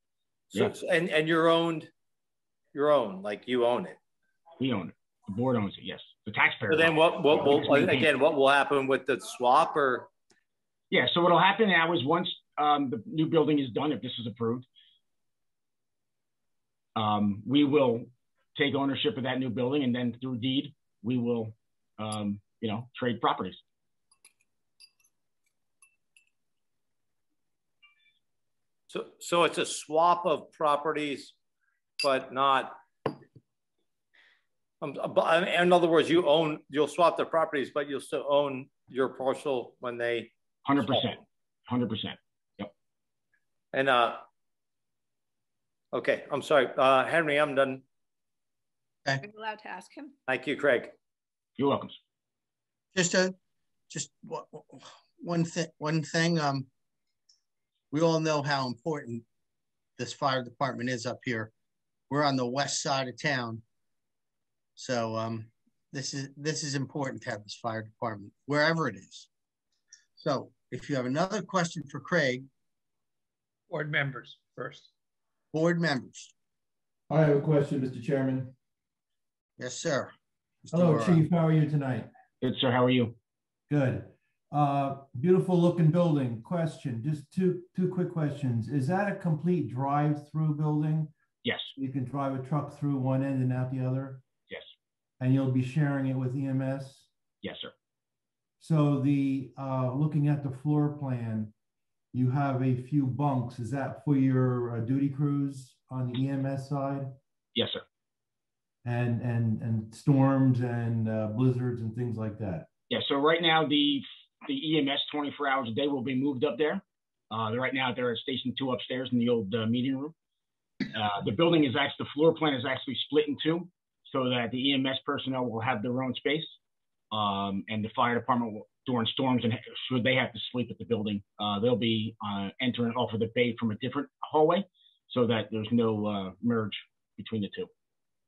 So, yeah. And you're owned, like you own it. We own it. The board owns it. Yes, the taxpayer. So then what will happen with the swap or? Yeah, so what'll happen now is once the new building is done, if this is approved, we will take ownership of that new building, and then through deed, we will, trade properties. So it's a swap of properties, but not. In other words, you'll swap the properties, but you'll still own your parcel when they. 100%. 100%. Yep. And okay, I'm sorry, Henry, I'm done. Okay. Are you allowed to ask him? Thank you, Craig. You're welcome. Just one thing. We all know how important this fire department is up here. We're on the west side of town, so this is important to have this fire department wherever it is. So if you have another question for Craig, Board members first. Board members. I have a question, Mr. Chairman. Yes, sir. Hello, Chief. How are you tonight? Good, sir. How are you? Good. Beautiful looking building. Question, just two quick questions. Is that a complete drive-through building? Yes. You can drive a truck through one end and out the other? Yes. And you'll be sharing it with EMS? Yes, sir. So the looking at the floor plan, you have a few bunks. Is that for your duty crews on the EMS side? Yes, sir. And storms and blizzards and things like that? Yeah, so right now the EMS 24 hours a day will be moved up there. Right now they're at Station 2 upstairs in the old meeting room. The building is actually, the floor plan is actually split in two so that the EMS personnel will have their own space. And the fire department will, during storms and should they have to sleep at the building, they'll be entering off of the bay from a different hallway so that there's no merge between the two.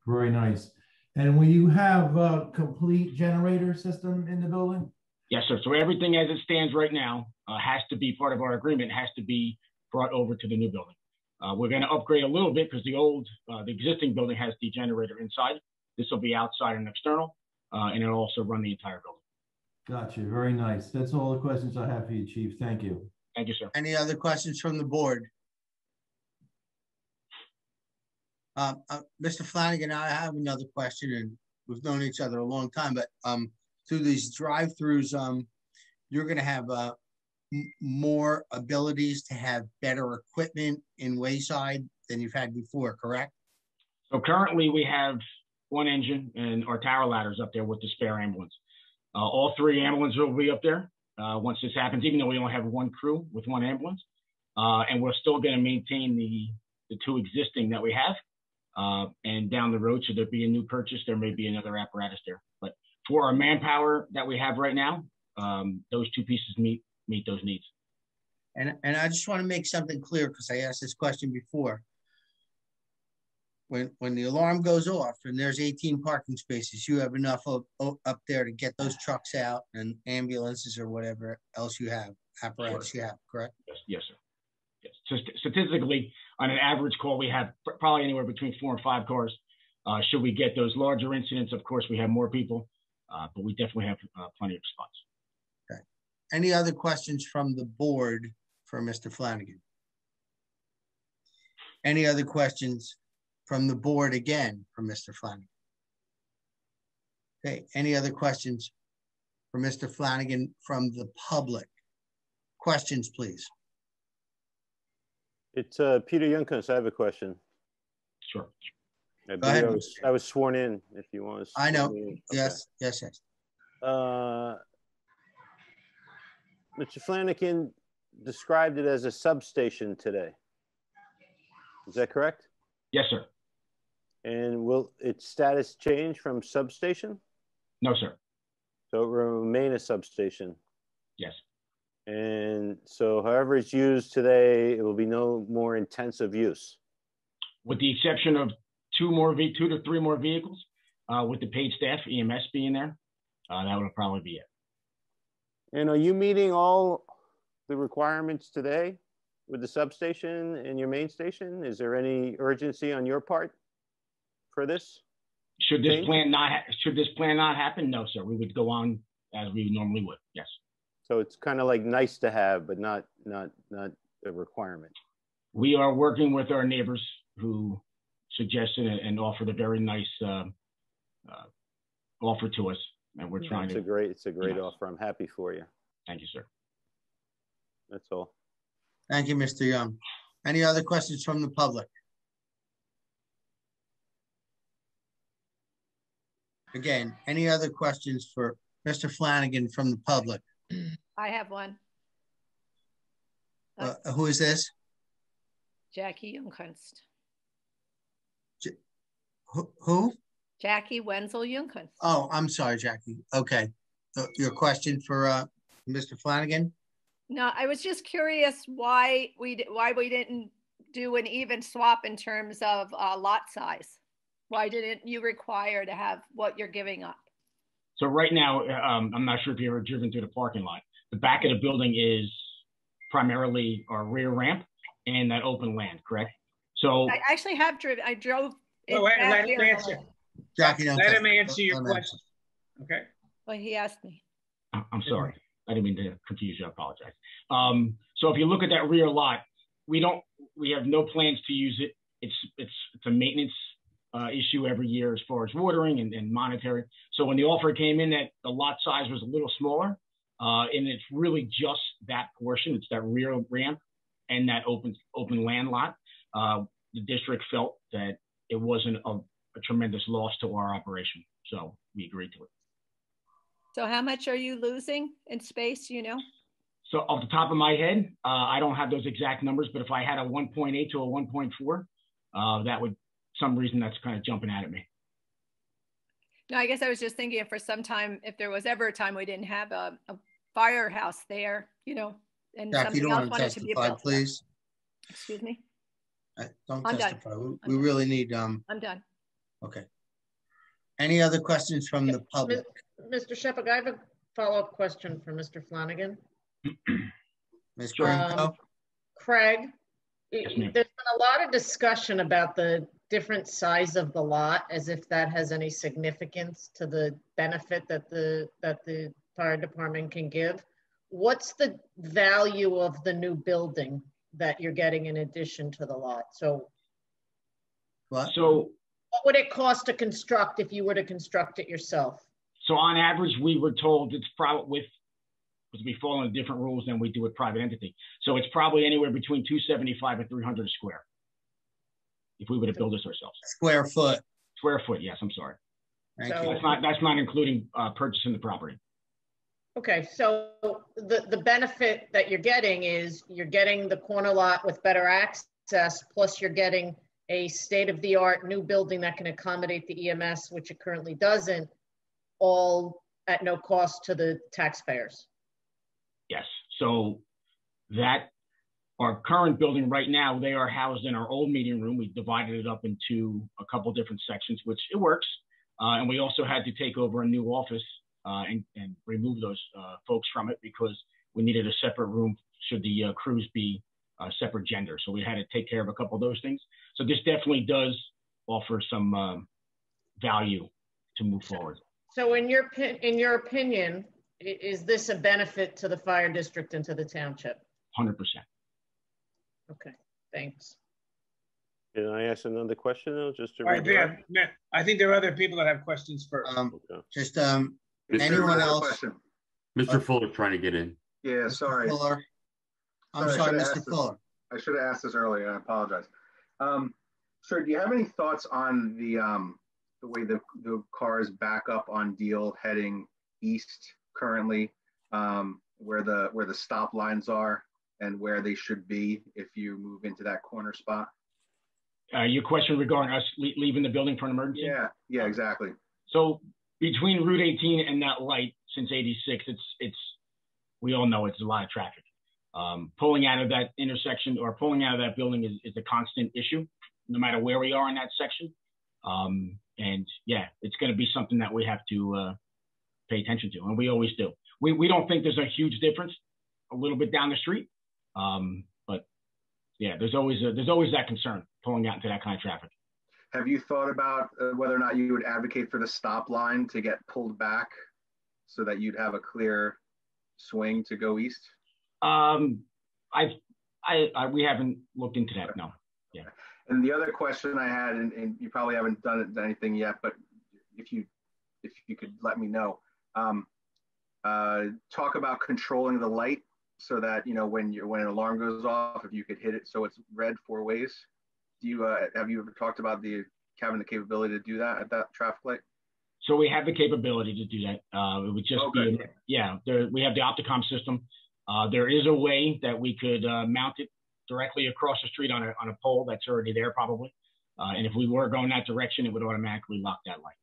Very nice. And will you have a complete generator system in the building? Yes, sir. So everything as it stands right now has to be part of our agreement, has to be brought over to the new building. We're going to upgrade a little bit because the existing building has the generator inside. This will be outside and external, and it'll also run the entire building. Gotcha. Very nice. That's all the questions I have for you, Chief. Thank you. Thank you, sir. Any other questions from the board? Mr. Flanagan, I have another question, and we've known each other a long time, but through these drive-throughs, you're going to have more abilities to have better equipment in Wayside than you've had before, correct? So currently we have one engine and our tower ladders up there with the spare ambulance. All three ambulances will be up there once this happens, even though we only have one crew with one ambulance. And we're still going to maintain the two existing that we have. And down the road, should there be a new purchase, there may be another apparatus there. But for our manpower that we have right now, those two pieces meet those needs. And I just want to make something clear because I asked this question before. When the alarm goes off and there's 18 parking spaces, you have enough up there to get those trucks out and ambulances or whatever else you have, apparatus you have, correct? Yes, sir. Yes. So statistically, on an average call, we have probably anywhere between 4 and 5 cars. Should we get those larger incidents, of course, we have more people, but we definitely have plenty of spots. Okay. Any other questions from the board for Mr. Flanagan? Any other questions from the board again for Mr. Flanagan? Okay. Any other questions for Mr. Flanagan from the public? Questions, please. It's Peter Junkus. I have a question. Sure. I was sworn in, if you want to. I know. Okay. Yes. Mr. Flanagan described it as a substation today. Is that correct? Yes, sir. And will its status change from substation? No, sir. So it will remain a substation? Yes. And so however it's used today, it will be no more intensive use? With the exception of 2 to 3 more vehicles, with the paid staff, EMS being there, that would probably be it. And are you meeting all the requirements today with the substation and your main station? Is there any urgency on your part for this? Should this plan not happen? No, sir. We would go on as we normally would. Yes. So it's kind of like nice to have, but not a requirement. We are working with our neighbors who suggested and offered a very nice offer to us, and we're trying to. It's a great offer. I'm happy for you. Thank you, sir. That's all. Thank you, Mr. Young. Any other questions from the public? Again, any other questions for Mr. Flanagan from the public? I have one. Who is this? Jackie Junkunst. Who? Jackie Wenzel Junkunst. Oh, I'm sorry, Jackie. Okay. Your question for Mr. Flanagan? No, I was just curious why we didn't do an even swap in terms of lot size. Why didn't you require to have what you're giving up? So right now, I'm not sure if you've ever driven through the parking lot. The back of the building is primarily our rear ramp, and that open land, correct? So I actually have driven. I drove. Well, let him answer. Jackie, let him answer your question. Okay. Well, he asked me. I'm sorry. I didn't mean to confuse you. I apologize. So if you look at that rear lot, we have no plans to use it. It's a maintenance issue every year as far as watering and monitoring. So when the offer came in that the lot size was a little smaller, and it's really just that portion, it's that rear ramp and that open land lot, the district felt that it wasn't a tremendous loss to our operation. So we agreed to it. So how much are you losing in space, you know? So off the top of my head, I don't have those exact numbers, but if I had a 1.8 to a 1.4, that would, some reason that's kind of jumping out at me. No, I guess I was just thinking if for some time, if there was ever a time we didn't have a firehouse there, you know, and Jack, something you don't else want to wanted to be testify, built. please. Excuse me? Don't I'm testify. done. We really need, I'm done. okay. Any other questions from the public? Mr. Shepherd, I have a follow-up question for Mr. Flanagan. Ms. Grimko? Craig, Yes, there's been a lot of discussion about the different size of the lot, as if that has any significance to the benefit that the fire department can give. What's the value of the new building that you're getting in addition to the lot? So what would it cost to construct if you were to construct it yourself? So on average, we were told it's probably because we fall under different rules than we do with private entity. So it's probably anywhere between 275 and 300 a square if we were to build this ourselves. Square foot. Square foot, yes, I'm sorry. Thank you. That's not including purchasing the property. Okay, so the benefit that you're getting is you're getting the corner lot with better access, plus you're getting a state-of-the-art new building that can accommodate the EMS, which it currently doesn't, all at no cost to the taxpayers. Yes, so that our current building right now, they are housed in our old meeting room. We divided it up into a couple different sections, which it works. And we also had to take over a new office and remove those folks from it because we needed a separate room should the crews be separate gender. So we had to take care of a couple of those things. So this definitely does offer some value to move forward. So in your opinion, is this a benefit to the fire district and to the township? 100%. Okay, thanks. Can I ask another question though, just to I think there are other people that have questions first. Just anyone else? Mr. Fuller trying to get in. Yeah, sorry. Fuller. I'm sorry, Mr. Fuller. I should have asked this earlier. I apologize. Sir, do you have any thoughts on the way the cars back up on Deal heading east currently, where the stop lines are and where they should be if you move into that corner spot? Your question regarding us leaving the building for an emergency? Yeah, exactly. So between Route 18 and that light since 86, it's we all know it's a lot of traffic. Pulling out of that intersection or pulling out of that building is a constant issue, no matter where we are in that section. And yeah, it's going to be something that we have to pay attention to, and we always do. We don't think there's a huge difference a little bit down the street, but yeah, there's always that concern pulling out into that kind of traffic. Have you thought about whether or not you would advocate for the stop line to get pulled back so that you'd have a clear swing to go east? We haven't looked into that. No. Yeah. And the other question I had, and you probably haven't done anything yet, but if you could let me know, talk about controlling the light so that, you know, when an alarm goes off, if you could hit it so it's red 4 ways. Do you have you ever talked about having the capability to do that at that traffic light? So we have the capability to do that. It would just be, yeah, we have the Opticom system. There is a way that we could mount it directly across the street on a pole that's already there probably. And if we were going that direction, it would automatically lock that light.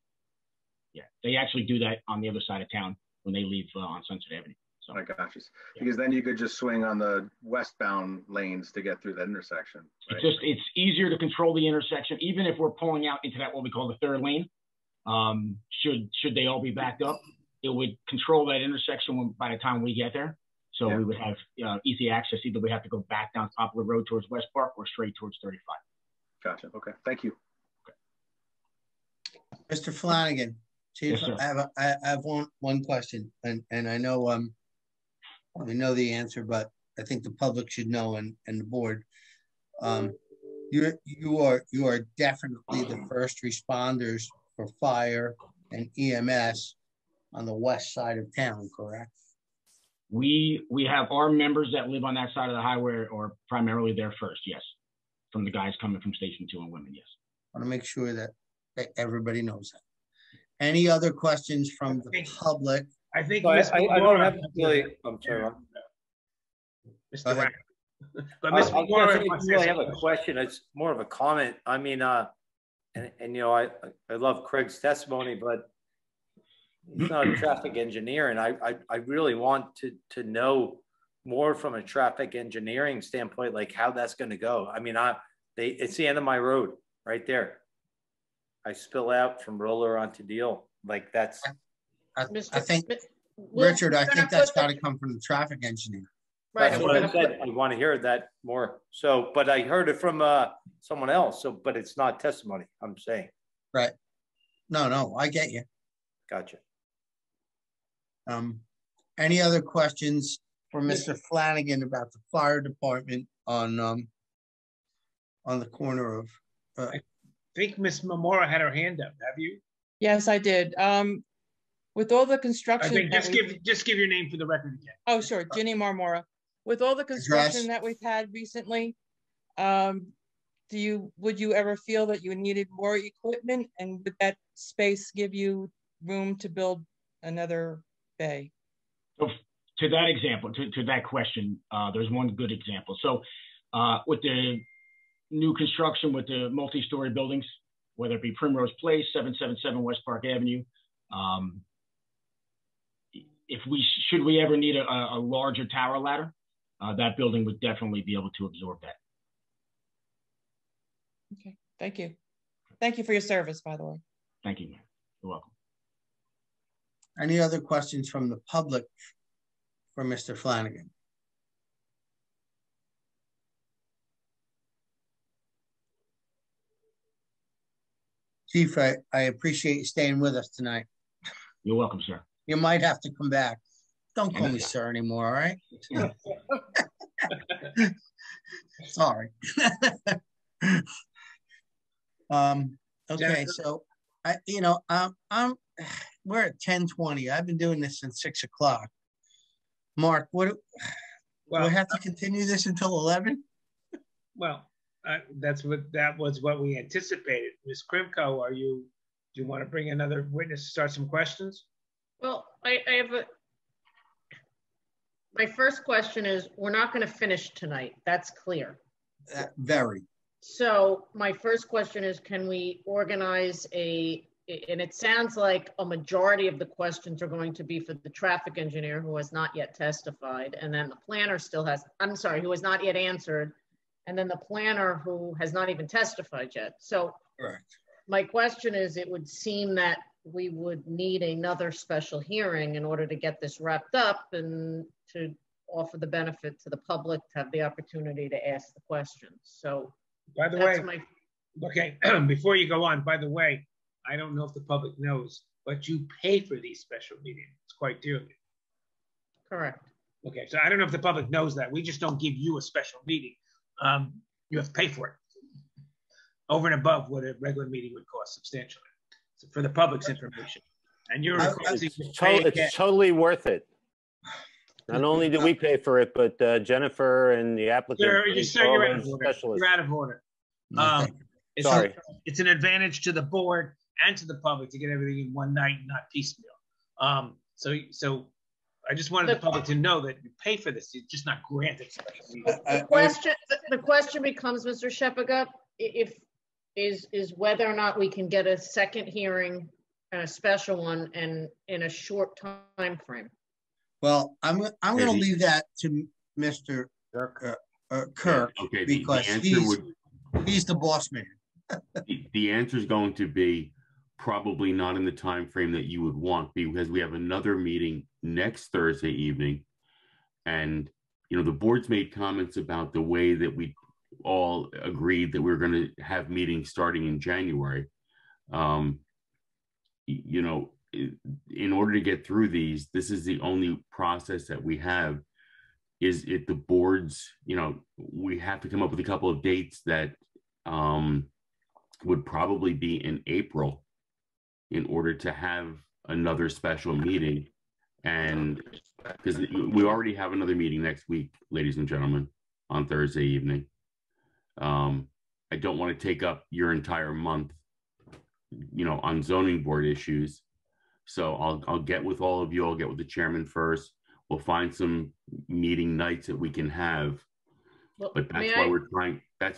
Yeah, they actually do that on the other side of town when they leave on Sunset Avenue. So, I got you. Because then you could just swing on the westbound lanes to get through that intersection. Right? It's easier to control the intersection, even if we're pulling out into that what we call the third lane. Should they all be backed up, it would control that intersection by the time we get there. So we would have easy access. Either we have to go back down Poplar Road towards West Park or straight towards 35. Gotcha. Okay. Thank you. Mr. Flanagan, Chief, yes, I have one question, and I know we know the answer, but I think the public should know, and the board. You are definitely the first responders for fire and EMS on the west side of town, correct? We have our members that live on that side of the highway are primarily there first, yes. From the guys coming from Station 2 and women, yes. I want to make sure that everybody knows that. Any other questions from the public? I think I don't have really. I'm sorry. Mr. Brown. But I Mr. really have a question. It's more of a comment. I mean, and you know, I love Craig's testimony, but he's not a traffic engineer, and I really want to know more from a traffic engineering standpoint, like how that's going to go. I mean, it's the end of my road right there. I spill out from Roller onto Deal. Like that's. I think, Richard, I think that's got to come from the traffic engineer. Right. That's what I said. I want to hear that more. So, but I heard it from someone else. So, but it's not testimony, I'm saying. Right. No, I get you. Gotcha. Any other questions for Mr. Flanagan about the fire department on the corner of? I think Miss Mamora had her hand up. Have you? Yes, I did. With all the construction, I think just give your name for the record again. Oh, sure, Ginny Marmora. With all the construction that we've had recently, would you ever feel that you needed more equipment, and would that space give you room to build another bay? So to that example, to that question, there's one good example. So with the new construction with the multi-story buildings, whether it be Primrose Place, 777 West Park Avenue, should we ever need a larger tower ladder, that building would definitely be able to absorb that. Okay, thank you. Thank you for your service, by the way. Thank you, Mayor. You're welcome. Any other questions from the public for Mr. Flanagan? Chief, I appreciate you staying with us tonight. You're welcome, sir. You might have to come back. Don't call me sir anymore, all right? Sorry. Okay, so we're at 10:20. I've been doing this since 6 o'clock. Mark, do we have to continue this until 11? Well, that was what we anticipated. Ms. Krimko, do you want to bring another witness to start some questions? Well, I have my first question is, we're not going to finish tonight. That's clear. Very. So my first question is, can we organize and it sounds like a majority of the questions are going to be for the traffic engineer who has not yet testified. And then the planner who has not yet answered. And then the planner who has not even testified yet. So correct. My question is, it would seem that we would need another special hearing in order to get this wrapped up and to offer the benefit to the public to have the opportunity to ask the questions. So by the way, okay, before you go on, by the way, I don't know if the public knows, but you pay for these special meetings quite dearly. Correct. Okay, so I don't know if the public knows that. We just don't give you a special meeting. You have to pay for it over and above what a regular meeting would cost substantially. So for the public's information. And you're requesting it's totally worth it. Not only do we pay for it, but Jennifer and the applicant. You're out of order. You're out of order. Sorry. It's an advantage to the board and to the public to get everything in one night, not piecemeal. So I just wanted the public to know that you pay for this. It's just not granted. The question becomes, Mr. Shepaga, is whether or not we can get a second hearing and a special one and in a short time frame. Well, I'm going to leave that to Mr. Kirk, okay, because he's the boss man. The answer is going to be probably not in the time frame that you would want, because we have another meeting next Thursday evening, And, you know, the board's made comments about the way that we all agreed that we were going to have meetings starting in January. You know, in order to get through these, this is the only process that we have. Is it the board's, you know, we have to come up with a couple of dates that would probably be in April in order to have another special meeting. And because we already have another meeting next week, ladies and gentlemen, on Thursday evening. I don't want to take up your entire month, you know, on zoning board issues. So I'll get with all of you. I'll get with the chairman first. We'll find some meeting nights that we can have. Well, but that's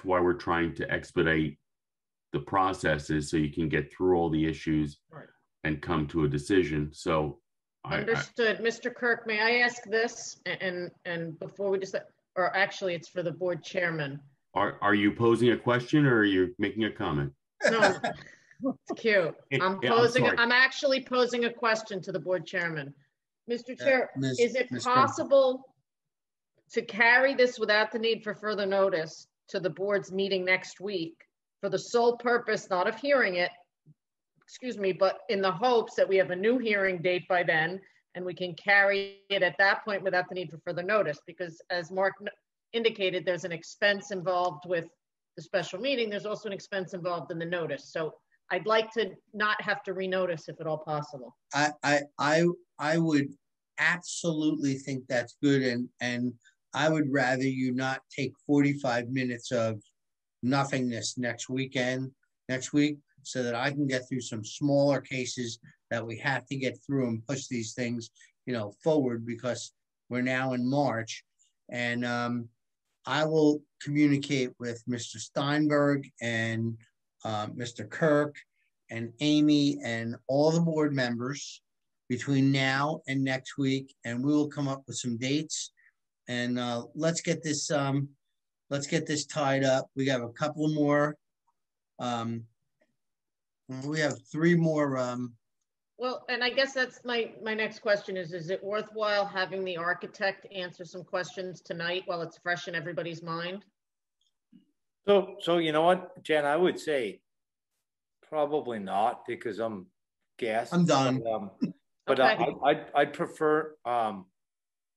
why we're trying to expedite the processes so you can get through all the issues and come to a decision. So understood. Mr. Kirk, may I ask this? And before we just, or actually it's for the board chairman. Are you posing a question or are you making a comment? No, it's cute. I'm actually posing a question to the board chairman. Mr. Chair, is it possible to carry this without the need for further notice to the board's meeting next week for the sole purpose, not of hearing it, excuse me, but in the hopes that we have a new hearing date by then and we can carry it at that point without the need for further notice? Because as Mark indicated, there's an expense involved with the special meeting. There's also an expense involved in the notice. So I'd like to not have to renotice if at all possible. I would absolutely think that's good. And I would rather you not take 45 minutes of nothingness next week, so that I can get through some smaller cases that we have to get through and push these things, you know, forward, because we're now in March. And I will communicate with Mr. Steinberg and Mr. Kirk and Amy and all the board members between now and next week, and we will come up with some dates. And let's get this tied up. We have a couple more. We have 3 more. Well, and I guess that's my next question is it worthwhile having the architect answer some questions tonight while it's fresh in everybody's mind? So you know what, Jen, I would say probably not, because I'm gassed. I'm done. But okay. I'd prefer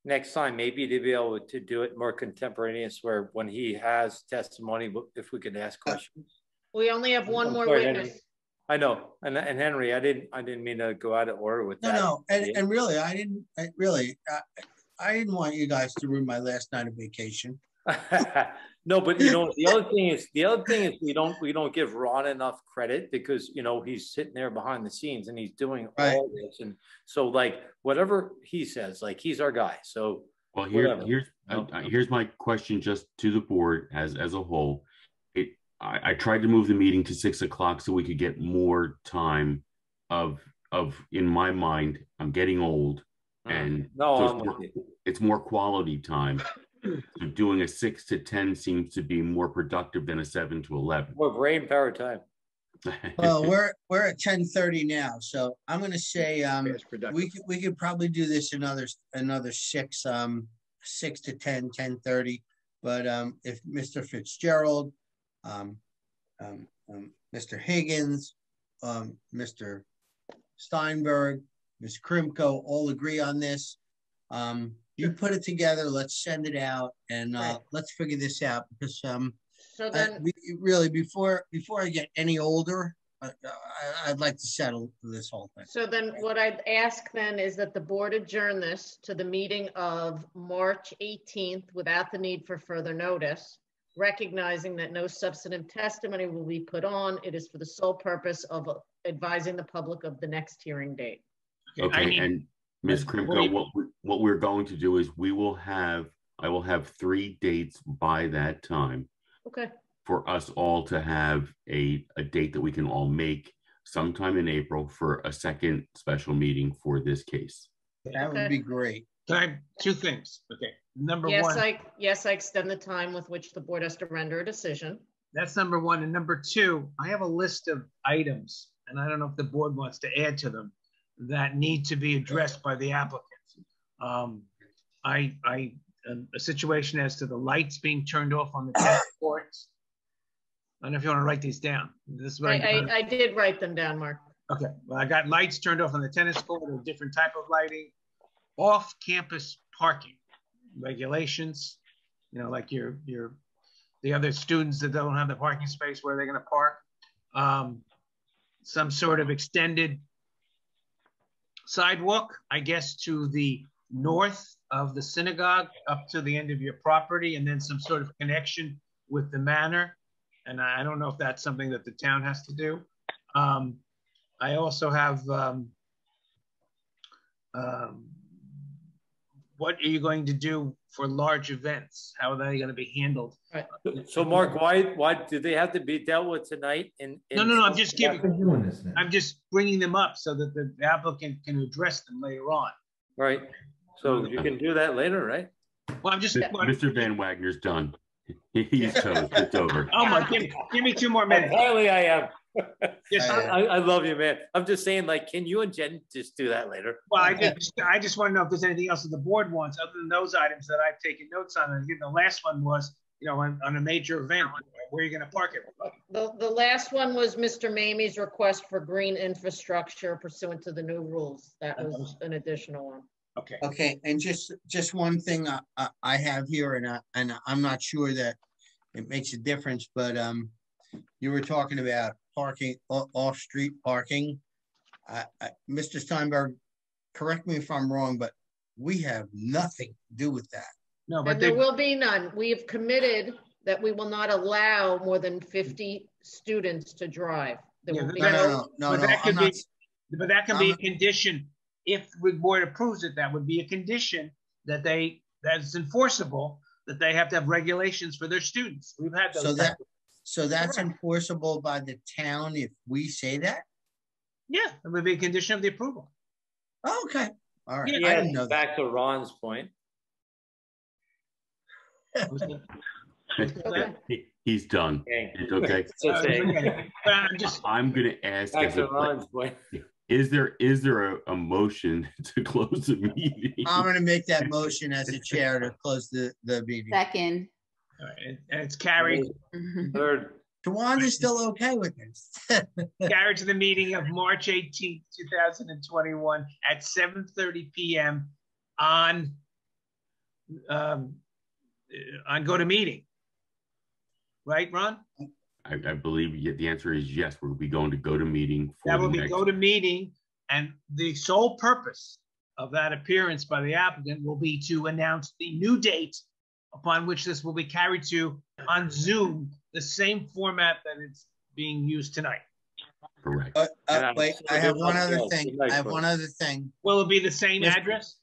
next time maybe to be able to do it more contemporaneous, where when he has testimony, if we could ask questions. We only have one more witness. Henry. I know, and Henry, I didn't mean to go out of order with that. No, and really, I didn't want you guys to ruin my last night of vacation. No, but you know, the other thing is we don't give Ron enough credit, because you know he's sitting there behind the scenes and he's doing all this, and so like whatever he says, like he's our guy. So well, here's my question just to the board as a whole. I tried to move the meeting to 6 o'clock so we could get more time of in my mind, I'm getting old, and it's more quality time. So doing a 6 to 10 seems to be more productive than a 7 to 11. More brain power time. Well, we're at 10:30 now, so I'm going to say we could probably do this another 6 to 10, 10:30. But if Mr. Fitzgerald, Mr. Higgins, Mr. Steinberg, Ms. Krimko all agree on this, you put it together, let's send it out, and let's figure this out, because so then, really before I get any older, I'd like to settle this whole thing. So then what I'd ask then is that the board adjourn this to the meeting of March 18th without the need for further notice, recognizing that no substantive testimony will be put on. It is for the sole purpose of advising the public of the next hearing date. Okay, and Ms. Krimko, what we're going to do is I will have 3 dates by that time. Okay. For us all to have a date that we can all make sometime in April for a second special meeting for this case. That would be great. Time, 2 things. Okay. Number yes, one. Yes, I extend the time with which the board has to render a decision. That's number 1. And number 2, I have a list of items, and I don't know if the board wants to add to them, that need to be addressed by the applicants. a situation as to the lights being turned off on the tennis courts. I don't know if you want to write these down. This is what I did write them down, Mark. Okay, well, I got lights turned off on the tennis court or different type of lighting. Off-campus parking regulations, you know, like the other students that don't have the parking space, where they're going to park. Some sort of extended sidewalk, I guess, to the north of the synagogue up to the end of your property, and then some sort of connection with the manor. And I don't know if that's something that the town has to do. I also have, what are you going to do for large events? How are they going to be handled? Right. So Mark, why do they have to be dealt with tonight? No, I'm just I'm just bringing them up so that the applicant can address them later on. Right. So you can do that later, right? Well, I'm just. Mr. Van Wagner's done. He's toast. It's over. Oh my! Give me 2 more minutes. Apparently, I am. I love you, man. I'm just saying, like, can you and Jen just do that later? Well, I just want to know if there's anything else that the board wants other than those items that I've taken notes on. And the last one was, you know, on a major event, where are you going to park everybody? The last one was Mr. Mamie's request for green infrastructure pursuant to the new rules. That was an additional one. Okay. Okay, and just one thing I have here, and I'm not sure that it makes a difference, but you were talking about parking, off-street parking. Mr. Steinberg, correct me if I'm wrong, but we have nothing to do with that. No, but there will be none. We have committed that we will not allow more than 50 students to drive. There will be no. But that can be a condition. If the board approves it, that would be a condition that's enforceable, that they have to have regulations for their students. We've had those. So that's enforceable by the town if we say that? Yeah, it would be a condition of the approval. Oh, okay. All right. Yeah, I didn't know back to Ron's point. He's done. It's okay. I'm going to ask. Back to Ron's point. Is there a motion to close the meeting? I'm going to make that motion as a chair to close the meeting. Second. All right, and it's carried. Third. Tawanda's still okay with this. Carried to the meeting of March 18th, 2021 at 7:30 p.m. on Go to Meeting. Right, Ron? I believe the answer is yes. We'll be going to Go to Meeting. That will be Go to Meeting, and the sole purpose of that appearance by the applicant will be to announce the new date upon which this will be carried to on Zoom, the same format that it's being used tonight. Correct. Wait, I have one other thing. Will it be the same address?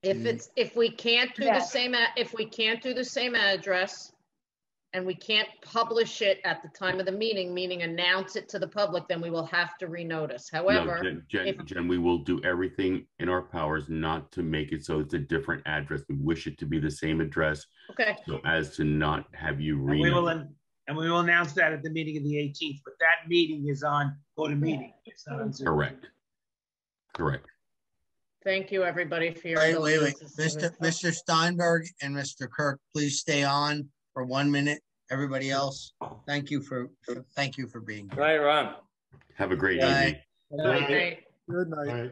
If we can't do the same address, and we can't publish it at the time of the meeting, meaning announce it to the public, then we will have to renotice. However, no, Jen, we will do everything in our powers not to make it so it's a different address. We wish it to be the same address. Okay. So as to not have you read. And we will announce that at the meeting of the 18th, but that meeting is on Go to Meeting. It's not on Zoom. Correct. Thank you, everybody, for your wait. Mr. Steinberg and Mr. Kirk, please stay on for 1 minute. Everybody else, thank you for being here. Right, Ron. Have a great evening. Good night. Good night.